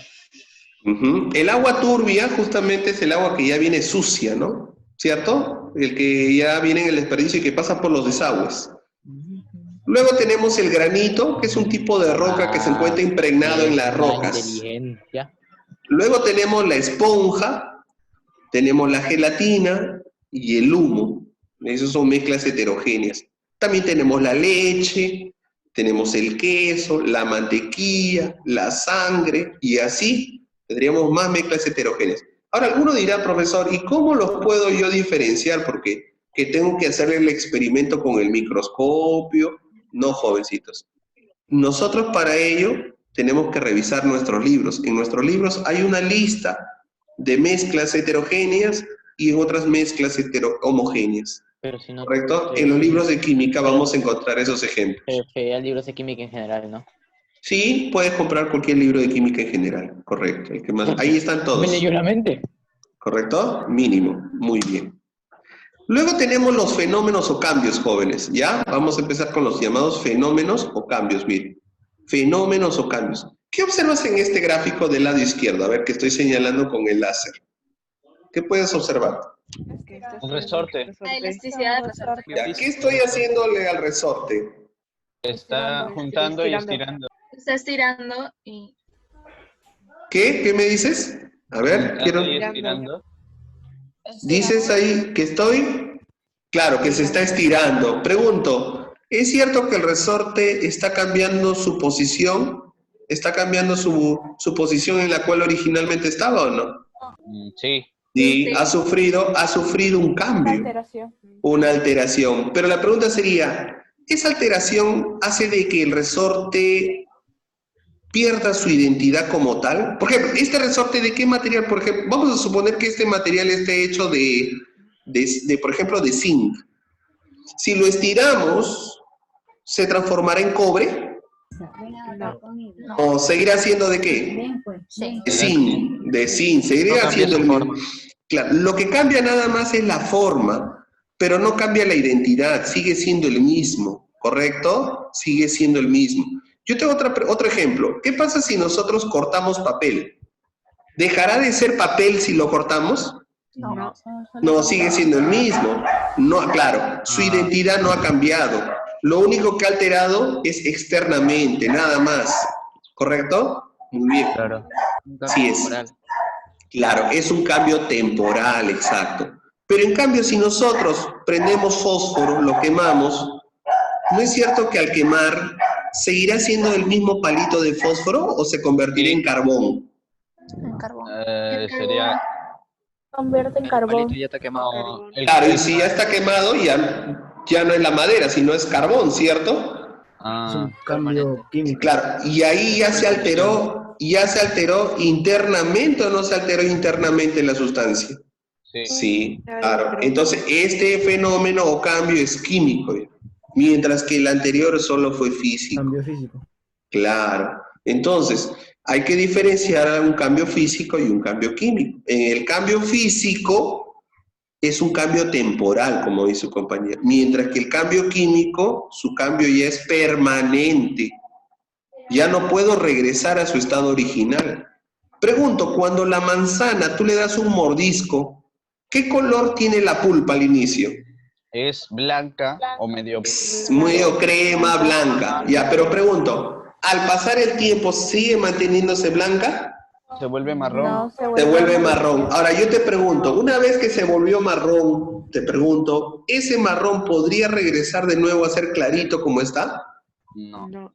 [SPEAKER 1] El agua turbia justamente es el agua que ya viene sucia, ¿no? ¿Cierto? El que ya viene en el desperdicio y que pasa por los desagües. Luego tenemos el granito, que es un tipo de roca que se encuentra impregnado en las rocas. Luego tenemos la esponja, tenemos la gelatina y el humo. Esas son mezclas heterogéneas. También tenemos la leche, tenemos el queso, la mantequilla, la sangre, y así tendríamos más mezclas heterogéneas. Ahora, alguno dirá, profesor, ¿y cómo los puedo yo diferenciar? Porque que tengo que hacer el experimento con el microscopio. No, jovencitos. Nosotros para ello tenemos que revisar nuestros libros. En nuestros libros hay una lista de mezclas heterogéneas y en otras mezclas homogéneas.
[SPEAKER 10] Pero si no,
[SPEAKER 1] ¿correcto? En los libros de química vamos a encontrar esos ejemplos.
[SPEAKER 10] Hay libros de química en general, ¿no?
[SPEAKER 1] Sí, puedes comprar cualquier libro de química en general, correcto. El que más, ahí están todos.
[SPEAKER 10] ¿Me leyó la mente?
[SPEAKER 1] ¿Correcto? Mínimo, muy bien. Luego tenemos los fenómenos o cambios, jóvenes, ¿ya? Vamos a empezar con los llamados fenómenos o cambios, miren. Fenómenos o cambios. ¿Qué observas en este gráfico del lado izquierdo? A ver, que estoy señalando con el láser. ¿Qué puedes observar?
[SPEAKER 2] Un resorte.
[SPEAKER 9] La elasticidad del resorte.
[SPEAKER 1] Ya, ¿qué estoy haciéndole al resorte?
[SPEAKER 2] Está juntando y estirando.
[SPEAKER 9] Está estirando y...
[SPEAKER 1] ¿Qué? ¿Qué me dices? A ver, quiero...
[SPEAKER 2] Y estirando.
[SPEAKER 1] ¿Dices ahí que estoy? Claro, que se está estirando. Pregunto, ¿es cierto que el resorte está cambiando su posición? ¿Está cambiando su posición en la cual originalmente estaba o no?
[SPEAKER 2] Sí.
[SPEAKER 1] Sí, ha sufrido un cambio,
[SPEAKER 3] Alteración.
[SPEAKER 1] una alteración. Pero la pregunta sería, ¿esa alteración hace de que el resorte pierda su identidad como tal? Por ejemplo, ¿este resorte de qué material? Por ejemplo, vamos a suponer que este material esté hecho por ejemplo, de zinc. Si lo estiramos, ¿se transformará en cobre? ¿O seguirá siendo de qué? De zinc, seguirá siendo el mismo. Claro, lo que cambia nada más es la forma, pero no cambia la identidad, sigue siendo el mismo, ¿correcto? Sigue siendo el mismo. Yo tengo otro ejemplo. ¿Qué pasa si nosotros cortamos papel? ¿Dejará de ser papel si lo cortamos? No, sigue siendo el mismo. No, claro, su identidad no ha cambiado. Lo único que ha alterado es externamente, nada más. ¿Correcto? Muy bien.
[SPEAKER 2] Claro.
[SPEAKER 1] Sí es. Claro, es un cambio temporal, exacto. Pero en cambio, si nosotros prendemos fósforo, lo quemamos, ¿no es cierto que al quemar seguirá siendo el mismo palito de fósforo o se convertirá en carbón?
[SPEAKER 4] En carbón.
[SPEAKER 2] Sería...
[SPEAKER 3] Convierte en carbón.
[SPEAKER 5] Ya está quemado.
[SPEAKER 1] Claro, y si ya está quemado, ya no es la madera, sino es carbón, ¿cierto?
[SPEAKER 11] Es un cambio químico.
[SPEAKER 1] Claro, y ahí ya se alteró internamente o no se alteró internamente la sustancia. Sí, claro. Entonces, este fenómeno o cambio es químico, mientras que el anterior solo fue físico.
[SPEAKER 11] Cambio físico.
[SPEAKER 1] Claro. Entonces, hay que diferenciar un cambio físico y un cambio químico. En el cambio físico es un cambio temporal, como dice su compañero, mientras que el cambio químico, su cambio ya es permanente. Ya no puedo regresar a su estado original. Pregunto, cuando la manzana tú le das un mordisco, ¿qué color tiene la pulpa al inicio?
[SPEAKER 2] Es blanca o medio
[SPEAKER 1] crema, blanca. Ya, pero pregunto, ¿al pasar el tiempo sigue manteniéndose blanca?
[SPEAKER 2] Se vuelve marrón.
[SPEAKER 3] No,
[SPEAKER 1] Se vuelve marrón. Ahora yo te pregunto, una vez que se volvió marrón, te pregunto, ¿ese marrón podría regresar de nuevo a ser clarito como está? No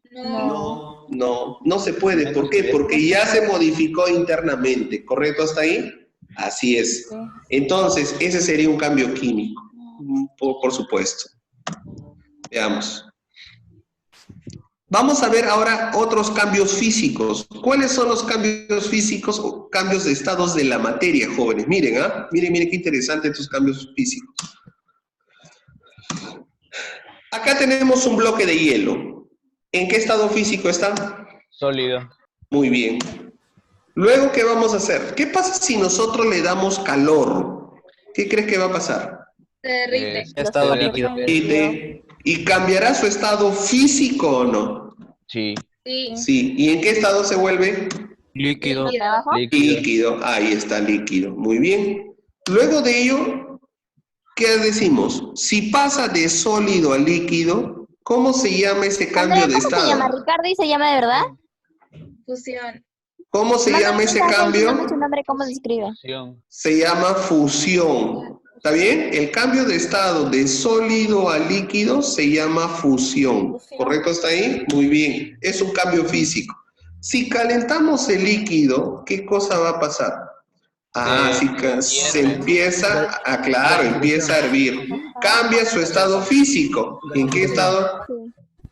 [SPEAKER 1] se puede. ¿Por qué? Porque ya se modificó internamente. ¿Correcto hasta ahí? Así es. Entonces, ese sería un cambio químico, por supuesto. Veamos. Vamos a ver ahora otros cambios físicos. ¿Cuáles son los cambios físicos o cambios de estados de la materia, jóvenes? Miren, miren qué interesante estos cambios físicos. Acá tenemos un bloque de hielo. ¿En qué estado físico está?
[SPEAKER 2] Sólido.
[SPEAKER 1] Muy bien. Luego, ¿qué vamos a hacer? ¿Qué pasa si nosotros le damos calor? ¿Qué crees que va a pasar?
[SPEAKER 9] Se derrite.
[SPEAKER 5] Estado líquido.
[SPEAKER 1] ¿Y cambiará su estado físico o no?
[SPEAKER 2] Sí.
[SPEAKER 1] Sí. ¿Y en qué estado se vuelve?
[SPEAKER 5] Líquido.
[SPEAKER 1] Líquido. Ahí está, líquido. Muy bien. Luego de ello, ¿qué decimos? Si pasa de sólido a líquido, ¿cómo se llama ese cambio de estado?
[SPEAKER 4] ¿Cómo se llama? ¿Ricardo y se llama de verdad?
[SPEAKER 9] Fusión.
[SPEAKER 1] ¿Cómo se llama ese cambio?
[SPEAKER 4] Su nombre, ¿cómo se escribe?
[SPEAKER 1] Se llama fusión. ¿Está bien? El cambio de estado de sólido a líquido se llama fusión. ¿Correcto hasta ahí? Muy bien. Es un cambio físico. Si calentamos el líquido, ¿qué cosa va a pasar? Se empieza a hervir. Cambia su estado físico. ¿En qué estado?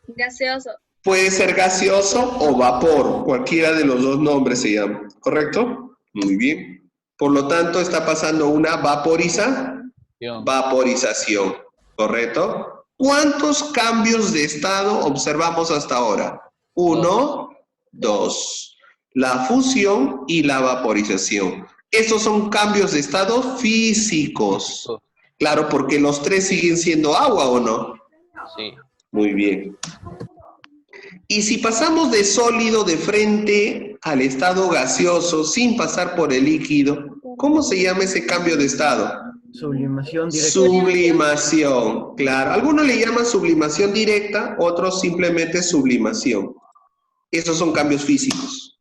[SPEAKER 9] Gaseoso.
[SPEAKER 1] Puede ser gaseoso o vapor. Cualquiera de los dos nombres se llama. ¿Correcto? Muy bien. Por lo tanto, está pasando una vaporización. ¿Correcto? ¿Cuántos cambios de estado observamos hasta ahora? 1, 2. La fusión y la vaporización. Estos son cambios de estado físicos. Claro, porque los tres siguen siendo agua, ¿o no?
[SPEAKER 2] Sí.
[SPEAKER 1] Muy bien. Y si pasamos de sólido de frente al estado gaseoso sin pasar por el líquido, ¿cómo se llama ese cambio de estado?
[SPEAKER 11] Sublimación directa.
[SPEAKER 1] Sublimación, claro. Algunos le llaman sublimación directa, otros simplemente sublimación. Esos son cambios físicos.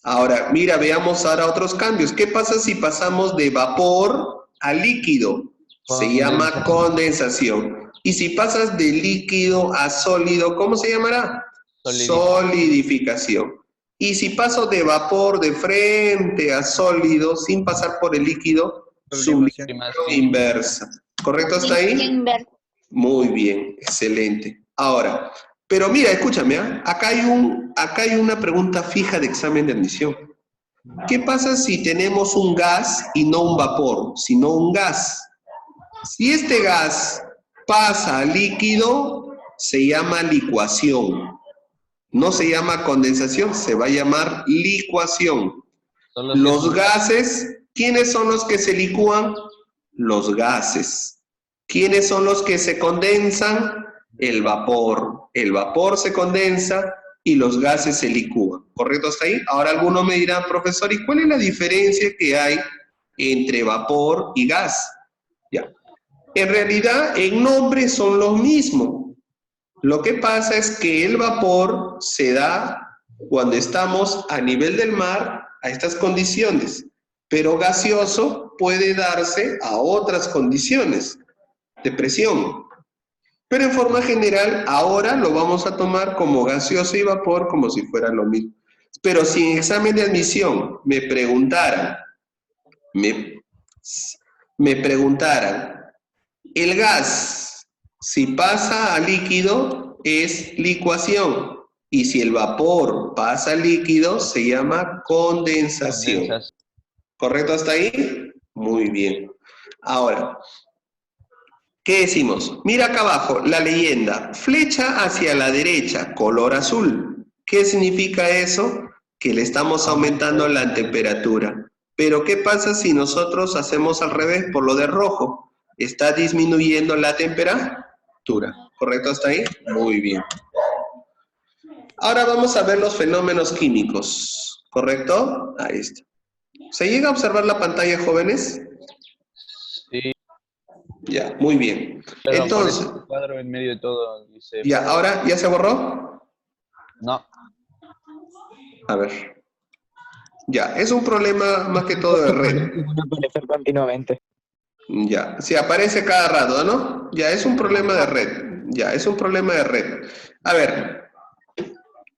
[SPEAKER 1] Ahora, mira, veamos ahora otros cambios. ¿Qué pasa si pasamos de vapor a líquido, se llama condensación. Y si pasas de líquido a sólido, ¿cómo se llamará? Solidificación. Y si paso de vapor de frente a sólido, sin pasar por el líquido, sublimación inversa. ¿Correcto hasta ahí? Muy bien, excelente. Ahora, pero mira, escúchame, acá hay una pregunta fija de examen de admisión. ¿Qué pasa si tenemos un gas y no un vapor, sino un gas? Si este gas pasa a líquido, se llama licuación. No se llama condensación, se va a llamar licuación. Los gases, ¿quiénes son los que se licúan? Los gases. ¿Quiénes son los que se condensan? El vapor. El vapor se condensa y los gases se licúan. ¿Correcto hasta ahí? Ahora algunos me dirán, profesor, ¿y cuál es la diferencia que hay entre vapor y gas? Ya. En realidad, en nombre son los mismos. Lo que pasa es que el vapor se da cuando estamos a nivel del mar a estas condiciones, pero gaseoso puede darse a otras condiciones de presión. Pero en forma general, ahora lo vamos a tomar como gaseoso y vapor como si fueran lo mismo. Pero si en examen de admisión me preguntaran, el gas, si pasa a líquido, es licuación. Y si el vapor pasa a líquido, se llama condensación. ¿Correcto hasta ahí? Muy bien. Ahora, ¿qué decimos? Mira acá abajo, la leyenda. Flecha hacia la derecha, color azul. ¿Qué significa eso? Que le estamos aumentando la temperatura. Pero ¿qué pasa si nosotros hacemos al revés por lo de rojo? Está disminuyendo la temperatura. ¿Correcto hasta ahí? Muy bien. Ahora vamos a ver los fenómenos químicos. ¿Correcto? Ahí está. ¿Se llega a observar la pantalla, jóvenes?
[SPEAKER 2] Sí.
[SPEAKER 1] Ya, muy bien.
[SPEAKER 2] Pero
[SPEAKER 1] entonces,
[SPEAKER 2] aparece un cuadro en medio de todo. Dice,
[SPEAKER 1] ya, ahora, ¿ya se borró?
[SPEAKER 2] No.
[SPEAKER 1] A ver. Ya, es un problema más que todo de red.
[SPEAKER 10] Aparecer continuamente.
[SPEAKER 1] Ya, sí, aparece cada rato, ¿no? Ya, es un problema de red. Ya, es un problema de red. A ver,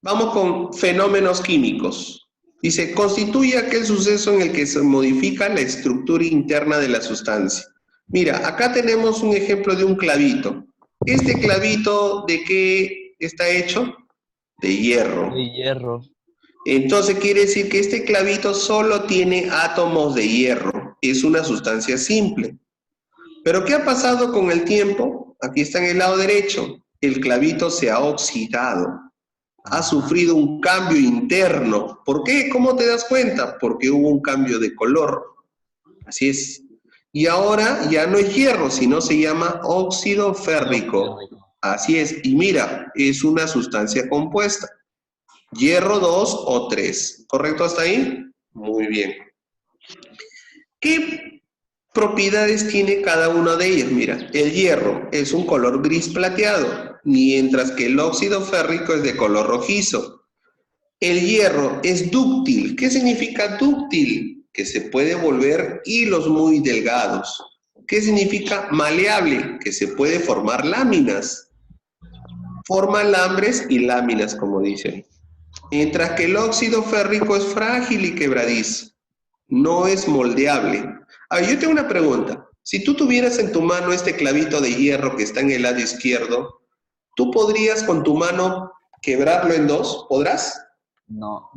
[SPEAKER 1] vamos con fenómenos químicos. Dice, constituye aquel suceso en el que se modifica la estructura interna de la sustancia. Mira, acá tenemos un ejemplo de un clavito. ¿Este clavito de qué está hecho? De hierro.
[SPEAKER 2] De hierro.
[SPEAKER 1] Entonces quiere decir que este clavito solo tiene átomos de hierro. Es una sustancia simple. ¿Pero qué ha pasado con el tiempo? Aquí está en el lado derecho. El clavito se ha oxidado. Ha sufrido un cambio interno. ¿Por qué? ¿Cómo te das cuenta? Porque hubo un cambio de color. Así es. Y ahora ya no es hierro, sino se llama óxido férrico. Así es. Y mira, es una sustancia compuesta. Hierro 2 o 3. ¿Correcto hasta ahí? Muy bien. ¿Qué propiedades tiene cada una de ellas? Mira, el hierro es un color gris plateado, mientras que el óxido férrico es de color rojizo. El hierro es dúctil. ¿Qué significa dúctil? Que se puede volver hilos muy delgados. ¿Qué significa maleable? Que se puede formar láminas. Forma alambres y láminas, como dicen. Mientras que el óxido férrico es frágil y quebradizo. No es moldeable. A ver, yo tengo una pregunta. Si tú tuvieras en tu mano este clavito de hierro que está en el lado izquierdo, ¿tú podrías con tu mano quebrarlo en dos? ¿Podrás?
[SPEAKER 2] No.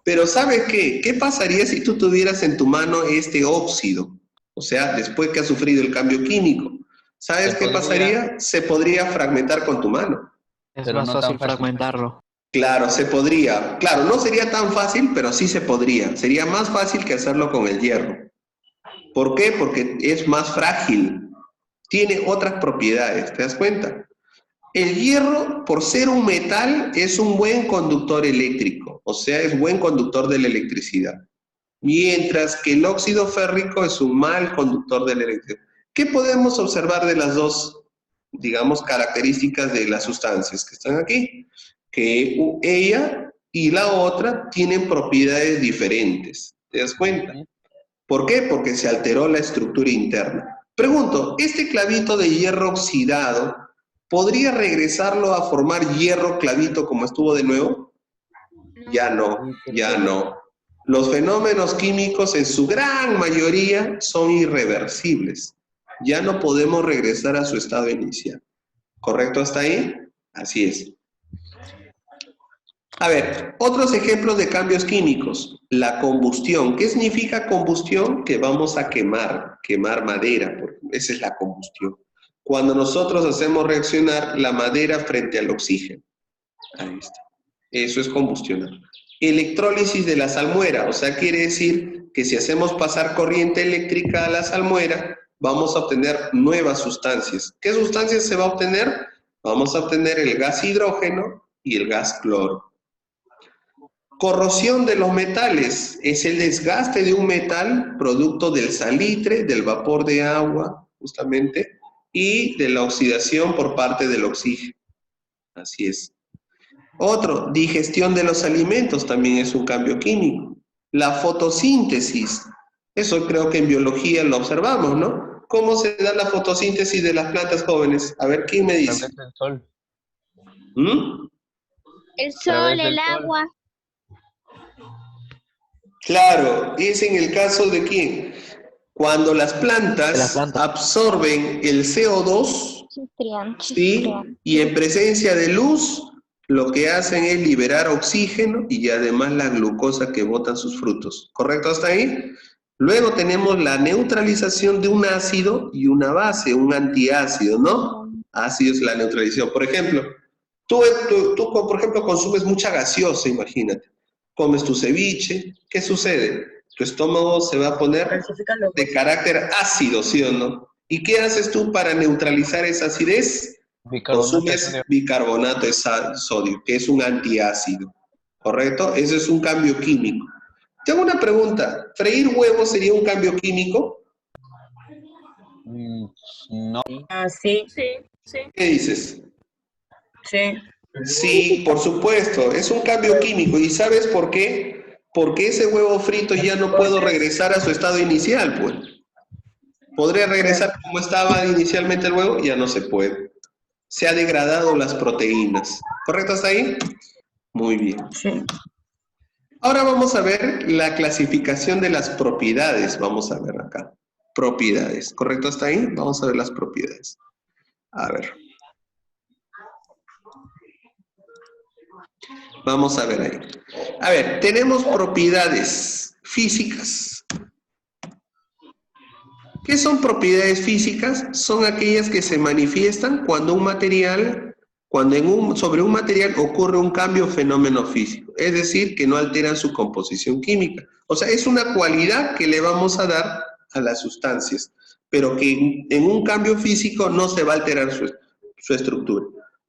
[SPEAKER 1] Pero ¿sabes qué? ¿Qué pasaría si tú tuvieras en tu mano este óxido? O sea, después que ha sufrido el cambio químico. ¿Sabes qué pasaría? Se podría fragmentar con tu mano.
[SPEAKER 5] Es más fácil fragmentarlo.
[SPEAKER 1] Claro, se podría. Claro, no sería tan fácil, pero sí se podría. Sería más fácil que hacerlo con el hierro. ¿Por qué? Porque es más frágil. Tiene otras propiedades, ¿te das cuenta? El hierro, por ser un metal, es un buen conductor eléctrico. O sea, es buen conductor de la electricidad. Mientras que el óxido férrico es un mal conductor de la electricidad. ¿Qué podemos observar de las dos, digamos, características de las sustancias que están aquí? Que ella y la otra tienen propiedades diferentes. ¿Te das cuenta? ¿Por qué? Porque se alteró la estructura interna. Pregunto, ¿este clavito de hierro oxidado podría regresarlo a formar hierro clavito como estuvo de nuevo? Ya no, ya no. Los fenómenos químicos en su gran mayoría son irreversibles. Ya no podemos regresar a su estado inicial. ¿Correcto hasta ahí? Así es. A ver, otros ejemplos de cambios químicos. La combustión. ¿Qué significa combustión? Que vamos a quemar madera. Esa es la combustión. Cuando nosotros hacemos reaccionar la madera frente al oxígeno. Ahí está. Eso es combustionar. Electrólisis de la salmuera. O sea, quiere decir que si hacemos pasar corriente eléctrica a la salmuera, vamos a obtener nuevas sustancias. ¿Qué sustancias se va a obtener? Vamos a obtener el gas hidrógeno y el gas cloro. Corrosión de los metales es el desgaste de un metal producto del salitre, del vapor de agua, justamente, y de la oxidación por parte del oxígeno. Así es. Otro, digestión de los alimentos también es un cambio químico. La fotosíntesis, eso creo que en biología lo observamos, ¿no? ¿Cómo se da la fotosíntesis de las plantas jóvenes? A ver, ¿quién me dice?
[SPEAKER 2] El sol.
[SPEAKER 4] El sol, el agua.
[SPEAKER 1] Claro, es en el caso de ¿quién? Cuando las plantas absorben el CO2, ¿sí? Y en presencia de luz, lo que hacen es liberar oxígeno y además la glucosa que botan sus frutos. ¿Correcto hasta ahí? Luego tenemos la neutralización de un ácido y una base, un antiácido, ¿no? Ácido es la neutralización. Por ejemplo, tú por ejemplo, consumes mucha gaseosa, imagínate. Comes tu ceviche, ¿qué sucede? Tu estómago se va a poner de carácter ácido, ¿sí o no? ¿Y qué haces tú para neutralizar esa acidez? Consumes bicarbonato de sodio, que es un antiácido, ¿correcto? Ese es un cambio químico. Te hago una pregunta, ¿freír huevos sería un cambio químico?
[SPEAKER 2] No.
[SPEAKER 6] Sí.
[SPEAKER 1] ¿Qué dices?
[SPEAKER 6] Sí.
[SPEAKER 1] Sí, por supuesto, es un cambio químico. ¿Y sabes por qué? Porque ese huevo frito ya no puedo regresar a su estado inicial, pues. ¿Podría regresar como estaba inicialmente el huevo? Ya no se puede. Se ha degradado las proteínas. ¿Correcto hasta ahí? Muy bien.
[SPEAKER 6] Sí.
[SPEAKER 1] Ahora vamos a ver la clasificación de las propiedades. Vamos a ver acá. Propiedades. ¿Correcto hasta ahí? Vamos a ver las propiedades. A ver. Vamos a ver ahí. A ver, tenemos propiedades físicas. ¿Qué son propiedades físicas? Son aquellas que se manifiestan cuando sobre un material ocurre un cambio o fenómeno físico. Es decir, que no alteran su composición química. O sea, es una cualidad que le vamos a dar a las sustancias, pero que en un cambio físico no se va a alterar su estructura.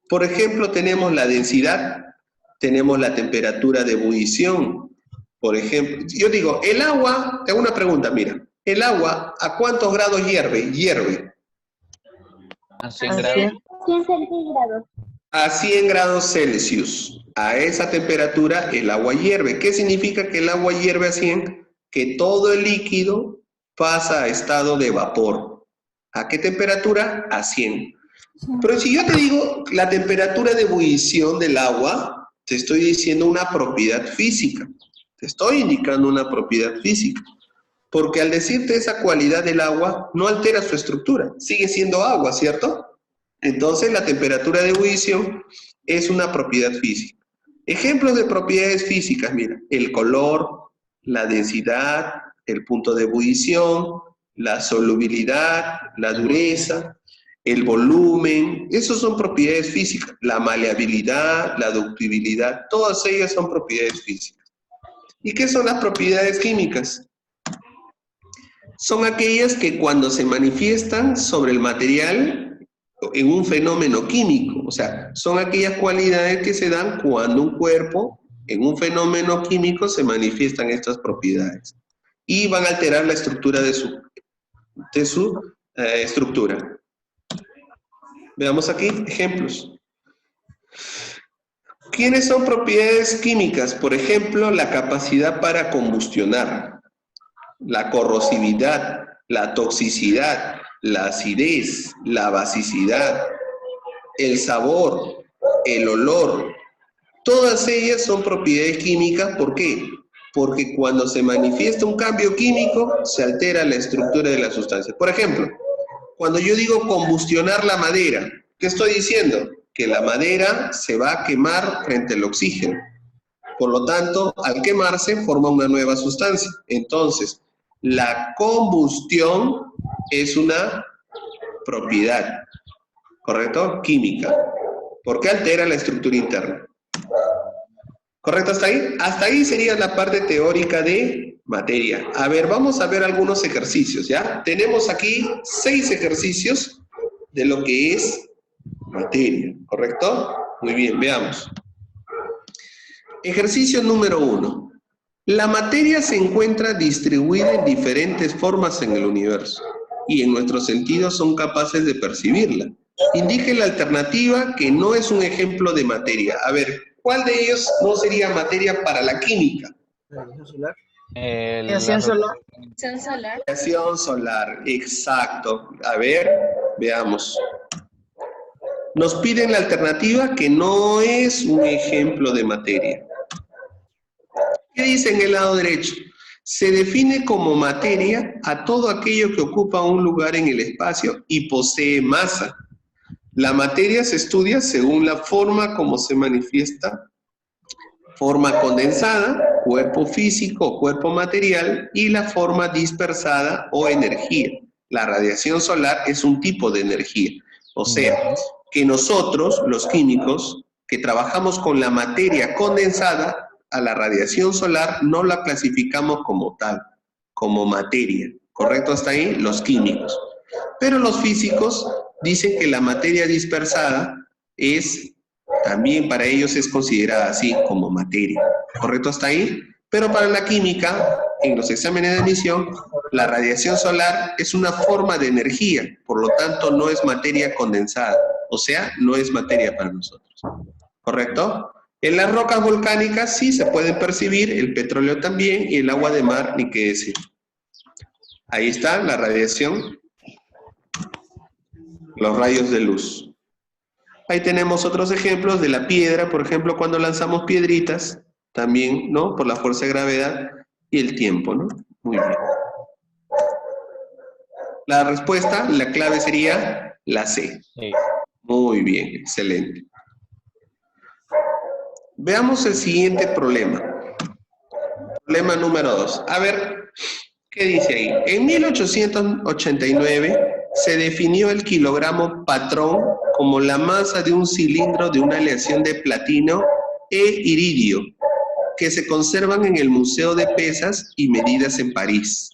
[SPEAKER 1] Por ejemplo, tenemos la densidad, tenemos la temperatura de ebullición. Por ejemplo, yo digo, el agua, te hago una pregunta, mira. ¿El agua a cuántos grados hierve? Hierve.
[SPEAKER 2] A 100 grados.
[SPEAKER 4] 100 centígrados.
[SPEAKER 1] A 100 grados Celsius. A esa temperatura el agua hierve. ¿Qué significa que el agua hierve a 100? Que todo el líquido pasa a estado de vapor. ¿A qué temperatura? A 100. Pero si yo te digo la temperatura de ebullición del agua, te estoy diciendo una propiedad física. Te estoy indicando una propiedad física. Porque al decirte esa cualidad del agua, no altera su estructura. Sigue siendo agua, ¿cierto? Entonces la temperatura de ebullición es una propiedad física. Ejemplos de propiedades físicas, mira, el color, la densidad, el punto de ebullición, la solubilidad, la dureza, el volumen, esos son propiedades físicas. La maleabilidad, la ductibilidad, todas ellas son propiedades físicas. ¿Y qué son las propiedades químicas? Son aquellas que cuando se manifiestan sobre el material en un fenómeno químico, o sea, son aquellas cualidades que se dan cuando un cuerpo en un fenómeno químico se manifiestan estas propiedades y van a alterar la estructura de su estructura. Veamos aquí ejemplos. ¿Quiénes son propiedades químicas? Por ejemplo, la capacidad para combustionar. la corrosividad, la toxicidad, la acidez, la basicidad, el sabor, el olor. Todas ellas son propiedades químicas. ¿Por qué? Porque cuando se manifiesta un cambio químico, se altera la estructura de la sustancia. Por ejemplo, cuando yo digo combustionar la madera, ¿qué estoy diciendo? Que la madera se va a quemar frente al oxígeno. Por lo tanto, al quemarse, forma una nueva sustancia. Entonces, la combustión es una propiedad, ¿correcto? Química, porque altera la estructura interna. ¿Correcto hasta ahí? Hasta ahí sería la parte teórica de materia. A ver, vamos a ver algunos ejercicios, ¿ya? Tenemos aquí 6 ejercicios de lo que es materia, ¿correcto? Muy bien, veamos. Ejercicio número 1. La materia se encuentra distribuida en diferentes formas en el universo y en nuestros sentidos son capaces de percibirla. Indique la alternativa que no es un ejemplo de materia. A ver, ¿cuál de ellos no sería materia para la química?
[SPEAKER 11] Radiación solar.
[SPEAKER 6] Radiación solar.
[SPEAKER 9] Radiación solar.
[SPEAKER 1] Radiación solar, exacto. A ver, veamos. Nos piden la alternativa que no es un ejemplo de materia. ¿Qué dice en el lado derecho? Se define como materia a todo aquello que ocupa un lugar en el espacio y posee masa. La materia se estudia según la forma como se manifiesta, forma condensada, cuerpo físico o cuerpo material, y la forma dispersada o energía. La radiación solar es un tipo de energía. O sea, que nosotros, los químicos, que trabajamos con la materia condensada, a la radiación solar no la clasificamos como tal, como materia. ¿Correcto hasta ahí? Los químicos. Pero los físicos dicen que la materia dispersada es, también para ellos es considerada así como materia. ¿Correcto hasta ahí? Pero para la química, en los exámenes de admisión, la radiación solar es una forma de energía, por lo tanto no es materia condensada, o sea, no es materia para nosotros. ¿Correcto? En las rocas volcánicas sí se pueden percibir, el petróleo también, y el agua de mar, ni qué decir. Ahí está la radiación, los rayos de luz. Ahí tenemos otros ejemplos de la piedra, por ejemplo, cuando lanzamos piedritas, también, ¿no? Por la fuerza de gravedad y el tiempo, ¿no? Muy bien. La respuesta, la clave sería la C.
[SPEAKER 2] Sí.
[SPEAKER 1] Muy bien, excelente. Veamos el siguiente problema. Problema número 2. A ver, ¿qué dice ahí? En 1889 se definió el kilogramo patrón como la masa de un cilindro de una aleación de platino e iridio, que se conservan en el Museo de Pesas y Medidas en París.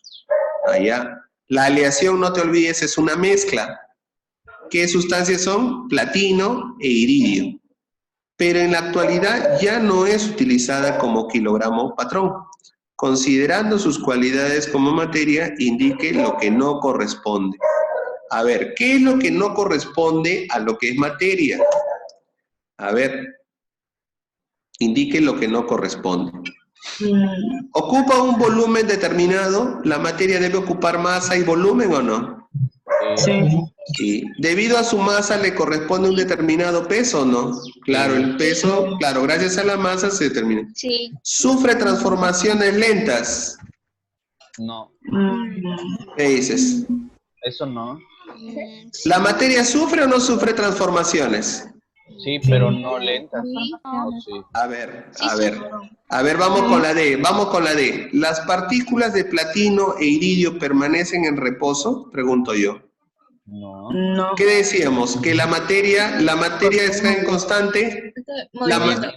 [SPEAKER 1] Allá. La aleación, no te olvides, es una mezcla. ¿Qué sustancias son? Platino e iridio. Pero en la actualidad ya no es utilizada como kilogramo patrón. Considerando sus cualidades como materia, indique lo que no corresponde. A ver, ¿qué es lo que no corresponde a lo que es materia? A ver, indique lo que no corresponde. ¿Ocupa un volumen determinado? ¿La materia debe ocupar masa y volumen o no?
[SPEAKER 6] Sí.
[SPEAKER 1] Sí. ¿Debido a su masa le corresponde un determinado peso o no? Claro, el peso, claro, gracias a la masa se determina.
[SPEAKER 4] Sí.
[SPEAKER 1] ¿Sufre transformaciones lentas?
[SPEAKER 2] No,
[SPEAKER 1] ¿Qué dices?
[SPEAKER 2] eso no.
[SPEAKER 1] ¿La materia sufre o no sufre transformaciones?
[SPEAKER 2] Sí, pero no lenta. No, sí.
[SPEAKER 1] A ver, vamos con la D, vamos con la D. ¿Las partículas de platino e iridio permanecen en reposo? Pregunto yo.
[SPEAKER 2] No.
[SPEAKER 6] No.
[SPEAKER 1] ¿Qué decíamos? ¿Que la materia está en constante?
[SPEAKER 9] Movimiento.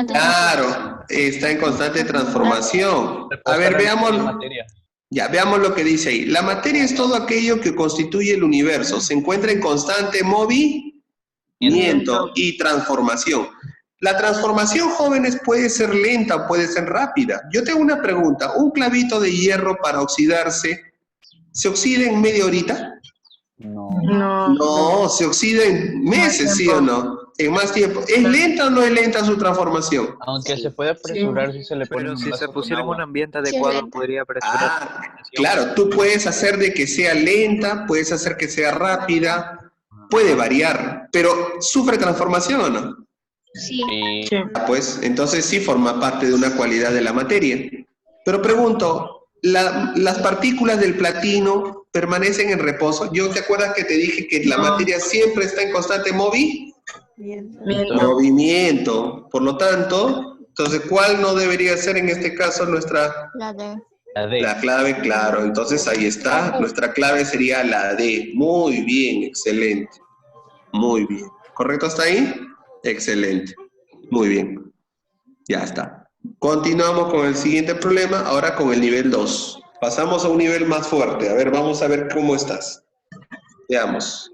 [SPEAKER 1] Claro, está en constante transformación. A ver, veamos.
[SPEAKER 2] Materia.
[SPEAKER 1] Ya, veamos lo que dice ahí. La materia es todo aquello que constituye el universo. Se encuentra en constante movimiento y transformación. La transformación, jóvenes, puede ser lenta o puede ser rápida. Yo tengo una pregunta. ¿Un clavito de hierro para oxidarse se oxida en media horita?
[SPEAKER 2] No.
[SPEAKER 6] No.
[SPEAKER 1] No, se oxida en meses, ¿sí o no? En más tiempo. ¿Es lenta o no es lenta su transformación?
[SPEAKER 2] Aunque se puede apresurar si se le pone
[SPEAKER 5] Pero
[SPEAKER 2] un
[SPEAKER 5] si
[SPEAKER 2] vaso
[SPEAKER 5] se
[SPEAKER 2] con
[SPEAKER 5] pusiera en
[SPEAKER 2] agua.
[SPEAKER 5] un ambiente
[SPEAKER 9] Sí, es
[SPEAKER 5] adecuado,
[SPEAKER 9] lenta.
[SPEAKER 5] podría apresurar.
[SPEAKER 1] Ah, claro, tú puedes hacer de que sea lenta, puedes hacer que sea rápida, puede variar, pero ¿sufre transformación o no?
[SPEAKER 4] Sí.
[SPEAKER 2] Y
[SPEAKER 1] Pues entonces sí forma parte de una cualidad de la materia. Pero pregunto, ¿las partículas del platino permanecen en reposo? ¿Yo te acuerdas que te dije que la materia siempre está en constante movimiento? Por lo tanto, entonces, ¿cuál no debería ser en este caso nuestra...
[SPEAKER 3] La D.
[SPEAKER 2] la D.
[SPEAKER 1] La clave, claro. Entonces ahí está. Nuestra clave sería la D. Muy bien, excelente. Muy bien. ¿Correcto hasta ahí? Excelente. Muy bien. Ya está. Continuamos con el siguiente problema, ahora con el nivel 2. Pasamos a un nivel más fuerte. A ver, vamos a ver cómo estás. Veamos.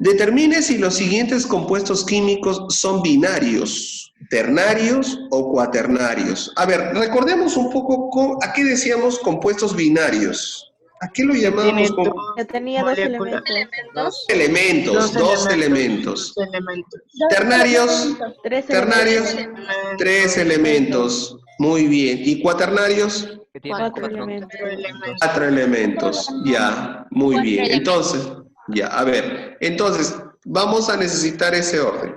[SPEAKER 1] Determine si los siguientes compuestos químicos son binarios, ternarios o cuaternarios. A ver, recordemos un poco a qué decíamos compuestos binarios. ¿A qué lo llamábamos?
[SPEAKER 8] Ya tenía dos elementos.
[SPEAKER 1] Dos elementos. Ternarios, tres elementos. Muy bien. ¿Y cuaternarios?
[SPEAKER 5] Que tiene
[SPEAKER 8] Cuatro elementos.
[SPEAKER 1] Cuatro elementos. Ya, muy bien. Entonces, ya, a ver. Entonces, vamos a necesitar ese orden.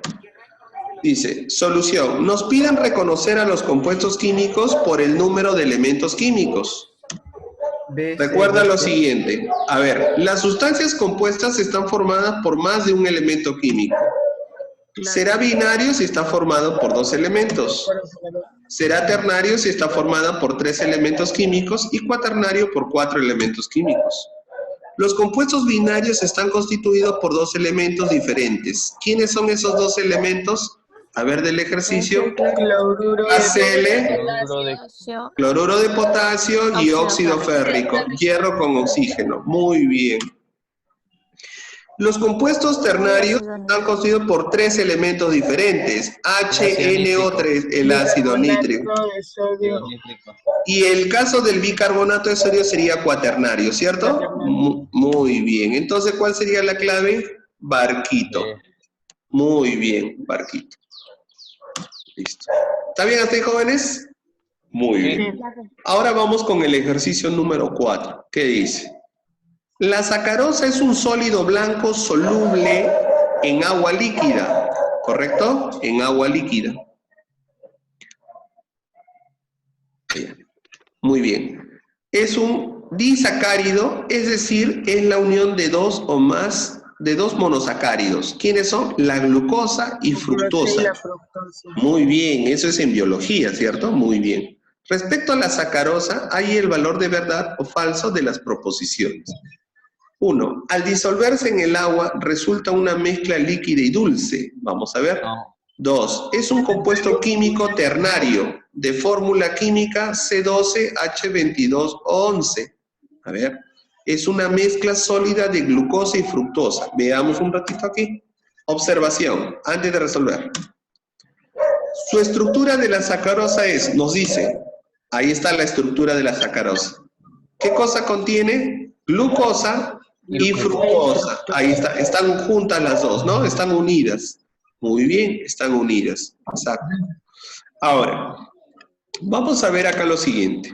[SPEAKER 1] Dice, solución. Nos piden reconocer a los compuestos químicos por el número de elementos químicos. Recuerda lo siguiente. A ver, las sustancias compuestas están formadas por más de un elemento químico. Será binario si está formado por dos elementos. Será ternario si está formada por tres elementos químicos y cuaternario por cuatro elementos químicos. Los compuestos binarios están constituidos por dos elementos diferentes. ¿Quiénes son esos dos elementos? A ver del ejercicio. HCl, cloruro de potasio y óxido férrico. Hierro con oxígeno. Muy bien. Los compuestos ternarios están constituidos por tres elementos diferentes. HNO3, el ácido nítrico. Y el caso del bicarbonato de sodio sería cuaternario, ¿cierto? Muy bien. Entonces, ¿cuál sería la clave? Barquito. Muy bien, barquito. Listo. ¿Está bien hasta ahí, jóvenes? Muy bien. Ahora vamos con el ejercicio número 4. ¿Qué dice? La sacarosa es un sólido blanco soluble en agua líquida, ¿correcto? En agua líquida. Muy bien. Es un disacárido, es decir, es la unión de dos o más de dos monosacáridos. ¿Quiénes son? La glucosa y fructosa. Muy bien, eso es en biología, ¿cierto? Muy bien. Respecto a la sacarosa, hay el valor de verdad o falso de las proposiciones. 1. Al disolverse en el agua, resulta una mezcla líquida y dulce. Vamos a ver. 2. Es un compuesto químico ternario, de fórmula química C12H22O11. A ver. Es una mezcla sólida de glucosa y fructosa. Veamos un ratito aquí. Observación, antes de resolver. Su estructura de la sacarosa es, nos dice, ahí está la estructura de la sacarosa. ¿Qué cosa contiene? Glucosa y fructosa. Ahí está, están juntas las dos, ¿no? Están unidas. Muy bien, están unidas. Exacto. Ahora, vamos a ver acá lo siguiente.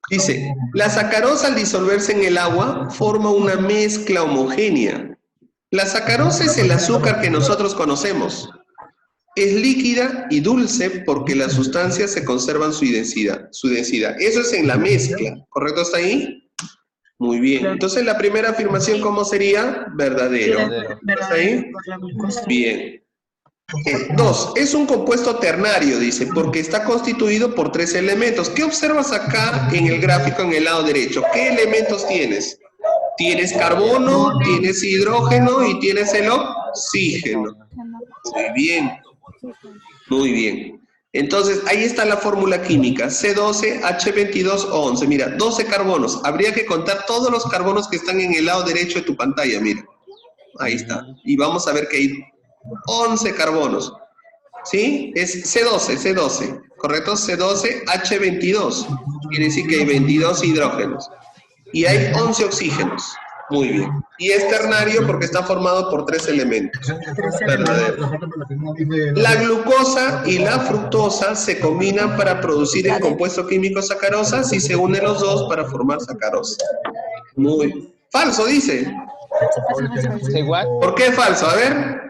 [SPEAKER 1] Dice, la sacarosa al disolverse en el agua forma una mezcla homogénea. La sacarosa es el azúcar que nosotros conocemos. Es líquida y dulce porque las sustancias se conservan su densidad. Eso es en la mezcla, ¿correcto hasta ahí? Muy bien. Entonces la primera afirmación, ¿cómo sería? Verdadero. ¿Está ahí? Bien. 2. Es un compuesto ternario, dice, porque está constituido por tres elementos. ¿Qué observas acá en el gráfico en el lado derecho? ¿Qué elementos tienes? Tienes carbono, tienes hidrógeno y tienes el oxígeno. Muy bien. Muy bien. Entonces, ahí está la fórmula química. C12H22O11. Mira, 12 carbonos. Habría que contar todos los carbonos que están en el lado derecho de tu pantalla, mira. Ahí está. Y vamos a ver que hay 11 carbonos. ¿Sí? Es C12, ¿correcto? C12H22. Quiere decir que hay 22 hidrógenos. Y hay 11 oxígenos. Muy bien. Y es ternario porque está formado por 3 elementos. Verdadero. La glucosa y la fructosa se combinan para producir el compuesto químico sacarosa si se unen los dos para formar sacarosa. Muy bien. Falso, dice. ¿Por qué falso? A ver.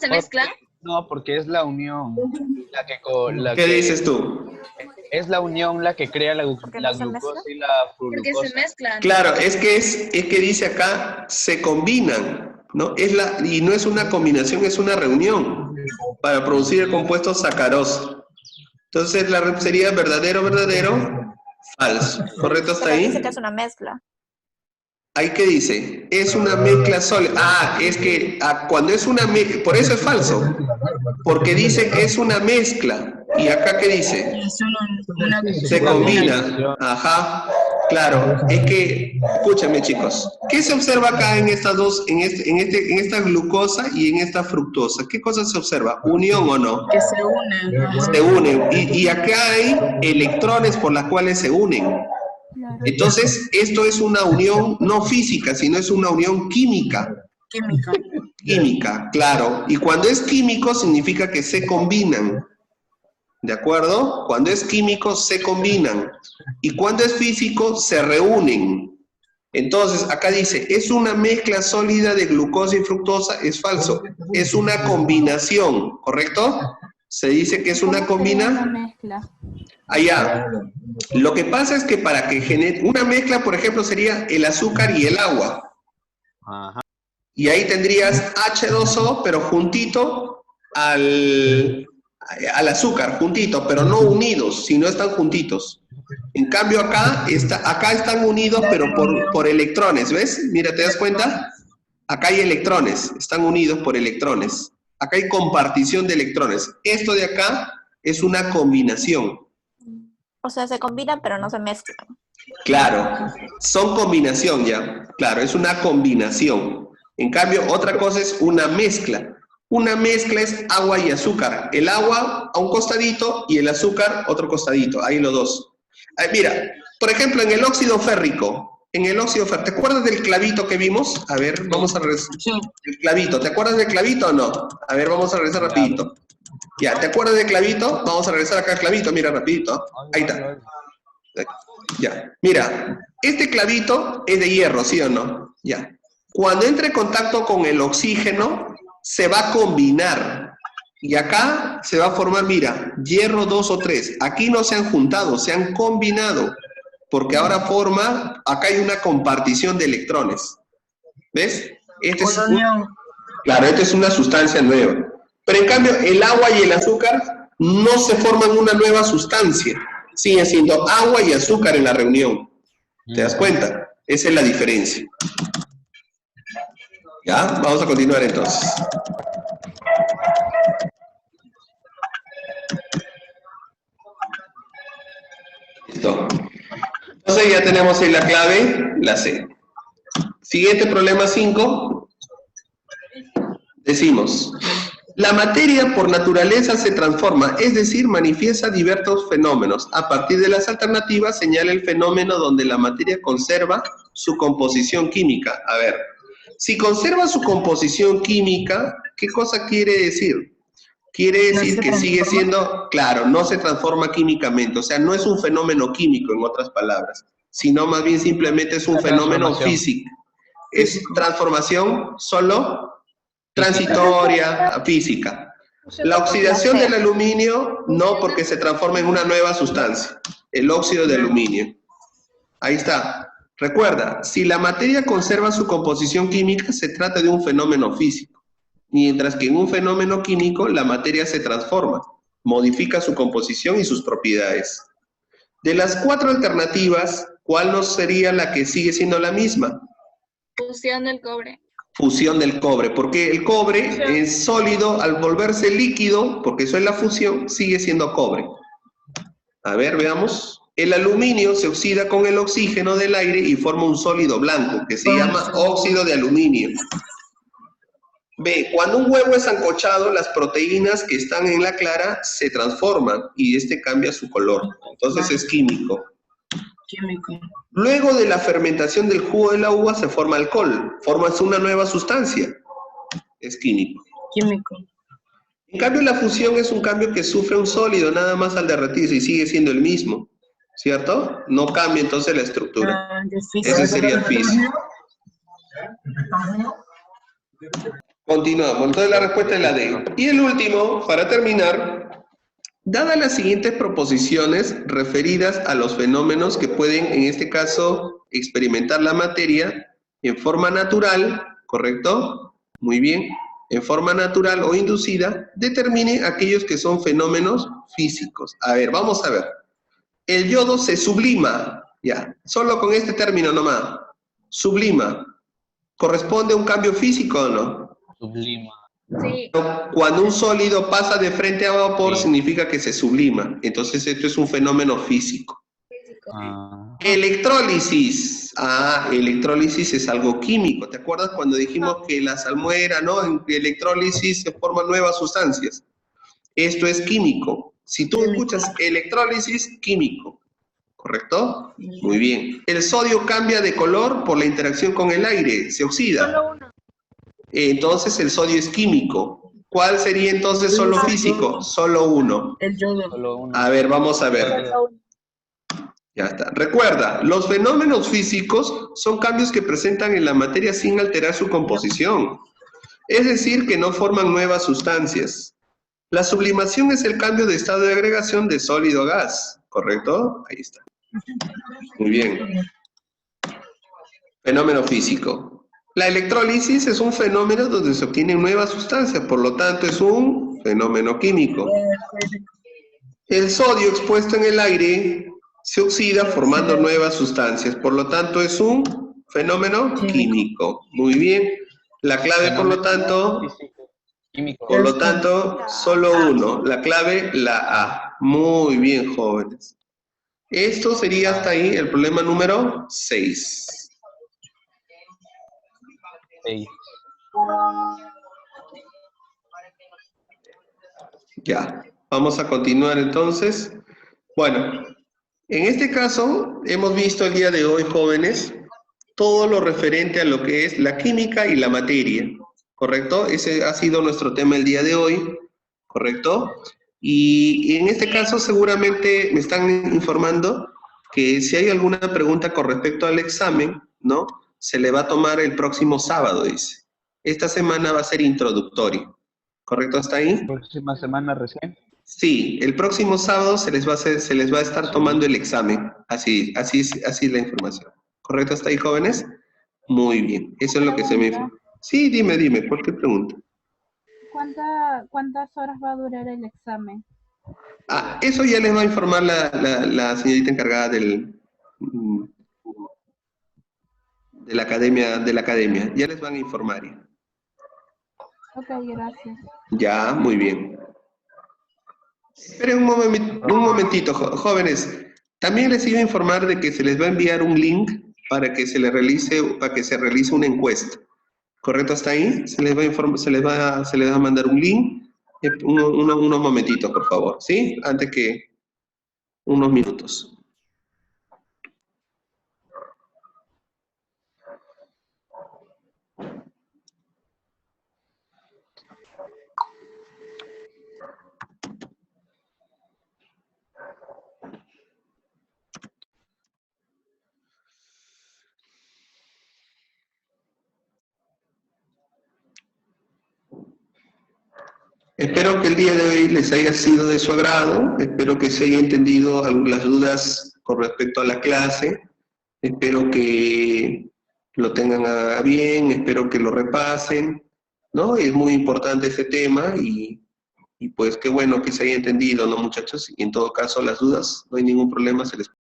[SPEAKER 9] ¿Se mezcla?
[SPEAKER 2] No, porque es la unión la que...
[SPEAKER 1] ¿Qué dices tú?
[SPEAKER 2] Es la unión la que crea la glucosa y la fructosa.
[SPEAKER 9] Porque se mezclan.
[SPEAKER 1] Claro, es que dice acá, se combinan, ¿no? Y no es una combinación, es una reunión para producir el compuesto sacarosa. Entonces sería verdadero, verdadero, falso. ¿Correcto hasta ahí?
[SPEAKER 3] Dice que es una mezcla.
[SPEAKER 1] ¿Ahí qué dice? Es una mezcla sólida. Es que cuando es una mezcla, por eso es falso. Porque dice que es una mezcla. ¿Y acá qué dice? Se combina. Ajá. Claro. Es que, escúchame chicos, ¿qué se observa acá en estas dos, en esta glucosa y en esta fructosa? ¿Qué cosa se observa? ¿Unión o no?
[SPEAKER 9] Que se unen.
[SPEAKER 1] Se unen. Y acá hay electrones por las cuales se unen. Entonces, esto es una unión no física, sino es una unión química. Química, claro. Y cuando es químico, significa que se combinan. ¿De acuerdo? Cuando es químico, se combinan. Y cuando es físico, se reúnen. Entonces, acá dice, es una mezcla sólida de glucosa y fructosa. Es falso. Es una combinación, ¿correcto? Se dice que es una combinación. Allá. Lo que pasa es que para que genere una mezcla, por ejemplo, sería el azúcar y el agua.
[SPEAKER 2] Ajá.
[SPEAKER 1] Y ahí tendrías H2O, pero juntito al azúcar, juntito, pero no unidos, sino están juntitos. En cambio acá están unidos, pero por electrones, ¿ves? Mira, ¿te das cuenta? Acá hay electrones, están unidos por electrones. Acá hay compartición de electrones. Esto de acá es una combinación.
[SPEAKER 3] O sea, se combinan pero no se mezclan.
[SPEAKER 1] Claro, son combinación ya. Claro, es una combinación. En cambio, otra cosa es una mezcla. Una mezcla es agua y azúcar. El agua a un costadito y el azúcar otro costadito. Ahí los dos. Mira, por ejemplo, en el óxido férrico. ¿Te acuerdas del clavito que vimos? A ver, vamos a regresar. El clavito, ¿te acuerdas del clavito o no? A ver, vamos a regresar rapidito. Ya, ¿te acuerdas del clavito? Vamos a regresar acá al clavito, mira, rapidito. Ahí está. Ya, mira, este clavito es de hierro, ¿sí o no? Ya. Cuando entre en contacto con el oxígeno, se va a combinar. Y acá se va a formar, mira, hierro 2 o 3. Aquí no se han juntado, se han combinado. Porque ahora acá hay una compartición de electrones. ¿Ves? Claro, esta es una sustancia nueva. Pero en cambio, el agua y el azúcar no se forman una nueva sustancia. Siguen siendo agua y azúcar en la reunión. ¿Te das cuenta? Esa es la diferencia. ¿Ya? Vamos a continuar entonces. Listo. Entonces ya tenemos ahí la clave, la C. Siguiente problema 5. Decimos, la materia por naturaleza se transforma, es decir, manifiesta diversos fenómenos. A partir de las alternativas señala el fenómeno donde la materia conserva su composición química. A ver, si conserva su composición química, ¿qué cosa quiere decir? Quiere decir que sigue siendo, claro, no se transforma químicamente, o sea, no es un fenómeno químico, en otras palabras, sino más bien simplemente es un fenómeno físico. Es transformación solo transitoria, física. La oxidación del aluminio, no, porque se transforma en una nueva sustancia, el óxido de aluminio. Ahí está. Recuerda, si la materia conserva su composición química, se trata de un fenómeno físico. Mientras que en un fenómeno químico, la materia se transforma, modifica su composición y sus propiedades. De las 4 alternativas, ¿cuál no sería la que sigue siendo la misma?
[SPEAKER 9] Fusión del cobre.
[SPEAKER 1] Fusión del cobre, porque el cobre es sólido, al volverse líquido, porque eso es la fusión, sigue siendo cobre. A ver, veamos. El aluminio se oxida con el oxígeno del aire y forma un sólido blanco, que se llama óxido de aluminio. B, cuando un huevo es sancochado, las proteínas que están en la clara se transforman y este cambia su color. Entonces es químico.
[SPEAKER 12] Químico.
[SPEAKER 1] Luego de la fermentación del jugo de la uva se forma alcohol, formas una nueva sustancia, es químico.
[SPEAKER 12] Químico.
[SPEAKER 1] En cambio, la fusión es un cambio que sufre un sólido nada más al derretirse y sigue siendo el mismo, ¿cierto? No cambia entonces la estructura. Ese sería el físico. Continuamos, entonces la respuesta es la D. Y el último, para terminar, dadas las siguientes proposiciones referidas a los fenómenos que pueden, en este caso, experimentar la materia en forma natural, ¿correcto? Muy bien. En forma natural o inducida, determine aquellos que son fenómenos físicos. A ver, vamos a ver. El yodo se sublima, ya, solo con este término nomás. Sublima. ¿Corresponde a un cambio físico o no?
[SPEAKER 2] Sublima.
[SPEAKER 9] Sí.
[SPEAKER 1] Cuando un sólido pasa de frente a vapor,
[SPEAKER 2] Sí.
[SPEAKER 1] significa que se sublima. Entonces esto es un fenómeno físico. Electrólisis. Electrólisis es algo químico. ¿Te acuerdas cuando dijimos que la salmuera, ¿no? En electrólisis se forman nuevas sustancias. Esto es químico. Si tú escuchas electrólisis, químico. ¿Correcto? Muy bien. El sodio cambia de color por la interacción con el aire, se oxida. Entonces el sodio es químico. ¿Cuál sería entonces solo físico? Solo uno.
[SPEAKER 12] El yodo.
[SPEAKER 2] Solo uno.
[SPEAKER 1] A ver, vamos a ver. Ya está. Recuerda, los fenómenos físicos son cambios que presentan en la materia sin alterar su composición. Es decir, que no forman nuevas sustancias. La sublimación es el cambio de estado de agregación de sólido a gas. ¿Correcto? Ahí está. Muy bien. Fenómeno físico. La electrólisis es un fenómeno donde se obtienen nuevas sustancias, por lo tanto es un fenómeno químico. El sodio expuesto en el aire se oxida formando nuevas sustancias, por lo tanto es un fenómeno químico. Muy bien. La clave, por lo tanto,
[SPEAKER 2] Químico.
[SPEAKER 1] por lo tanto, solo uno. La clave, la A. Muy bien, jóvenes. Esto sería hasta ahí el problema número 6.
[SPEAKER 2] 6.
[SPEAKER 1] Ya, vamos a continuar entonces. Bueno, en este caso hemos visto el día de hoy, jóvenes, todo lo referente a lo que es la química y la materia, ¿correcto? Ese ha sido nuestro tema el día de hoy, ¿correcto? Y en este caso seguramente me están informando que si hay alguna pregunta con respecto al examen, ¿no? Se le va a tomar el próximo sábado, dice. Esta semana va a ser introductorio. ¿Correcto hasta ahí?
[SPEAKER 2] Próxima semana recién.
[SPEAKER 1] Sí, el próximo sábado se les va a estar tomando el examen. Así es la información. ¿Correcto hasta ahí, jóvenes? Muy bien. Eso es lo que se me informa. Sí, dime, cualquier pregunta.
[SPEAKER 13] ¿Cuántas horas va a durar el examen?
[SPEAKER 1] Eso ya les va a informar la señorita encargada de la academia. Ya les van a informar.
[SPEAKER 13] Ok, gracias.
[SPEAKER 1] Ya, muy bien. Esperen un momentito, jóvenes. También les iba a informar de que se les va a enviar un link para que se realice una encuesta. ¿Correcto hasta ahí? Se les va a mandar un link. Unos momentitos, por favor, ¿sí? Antes que unos minutos. Espero que el día de hoy les haya sido de su agrado, espero que se haya entendido algunas dudas con respecto a la clase, espero que lo tengan a bien, espero que lo repasen, ¿no? Es muy importante este tema y pues qué bueno que se haya entendido, ¿no, muchachos? Y en todo caso las dudas, no hay ningún problema, se les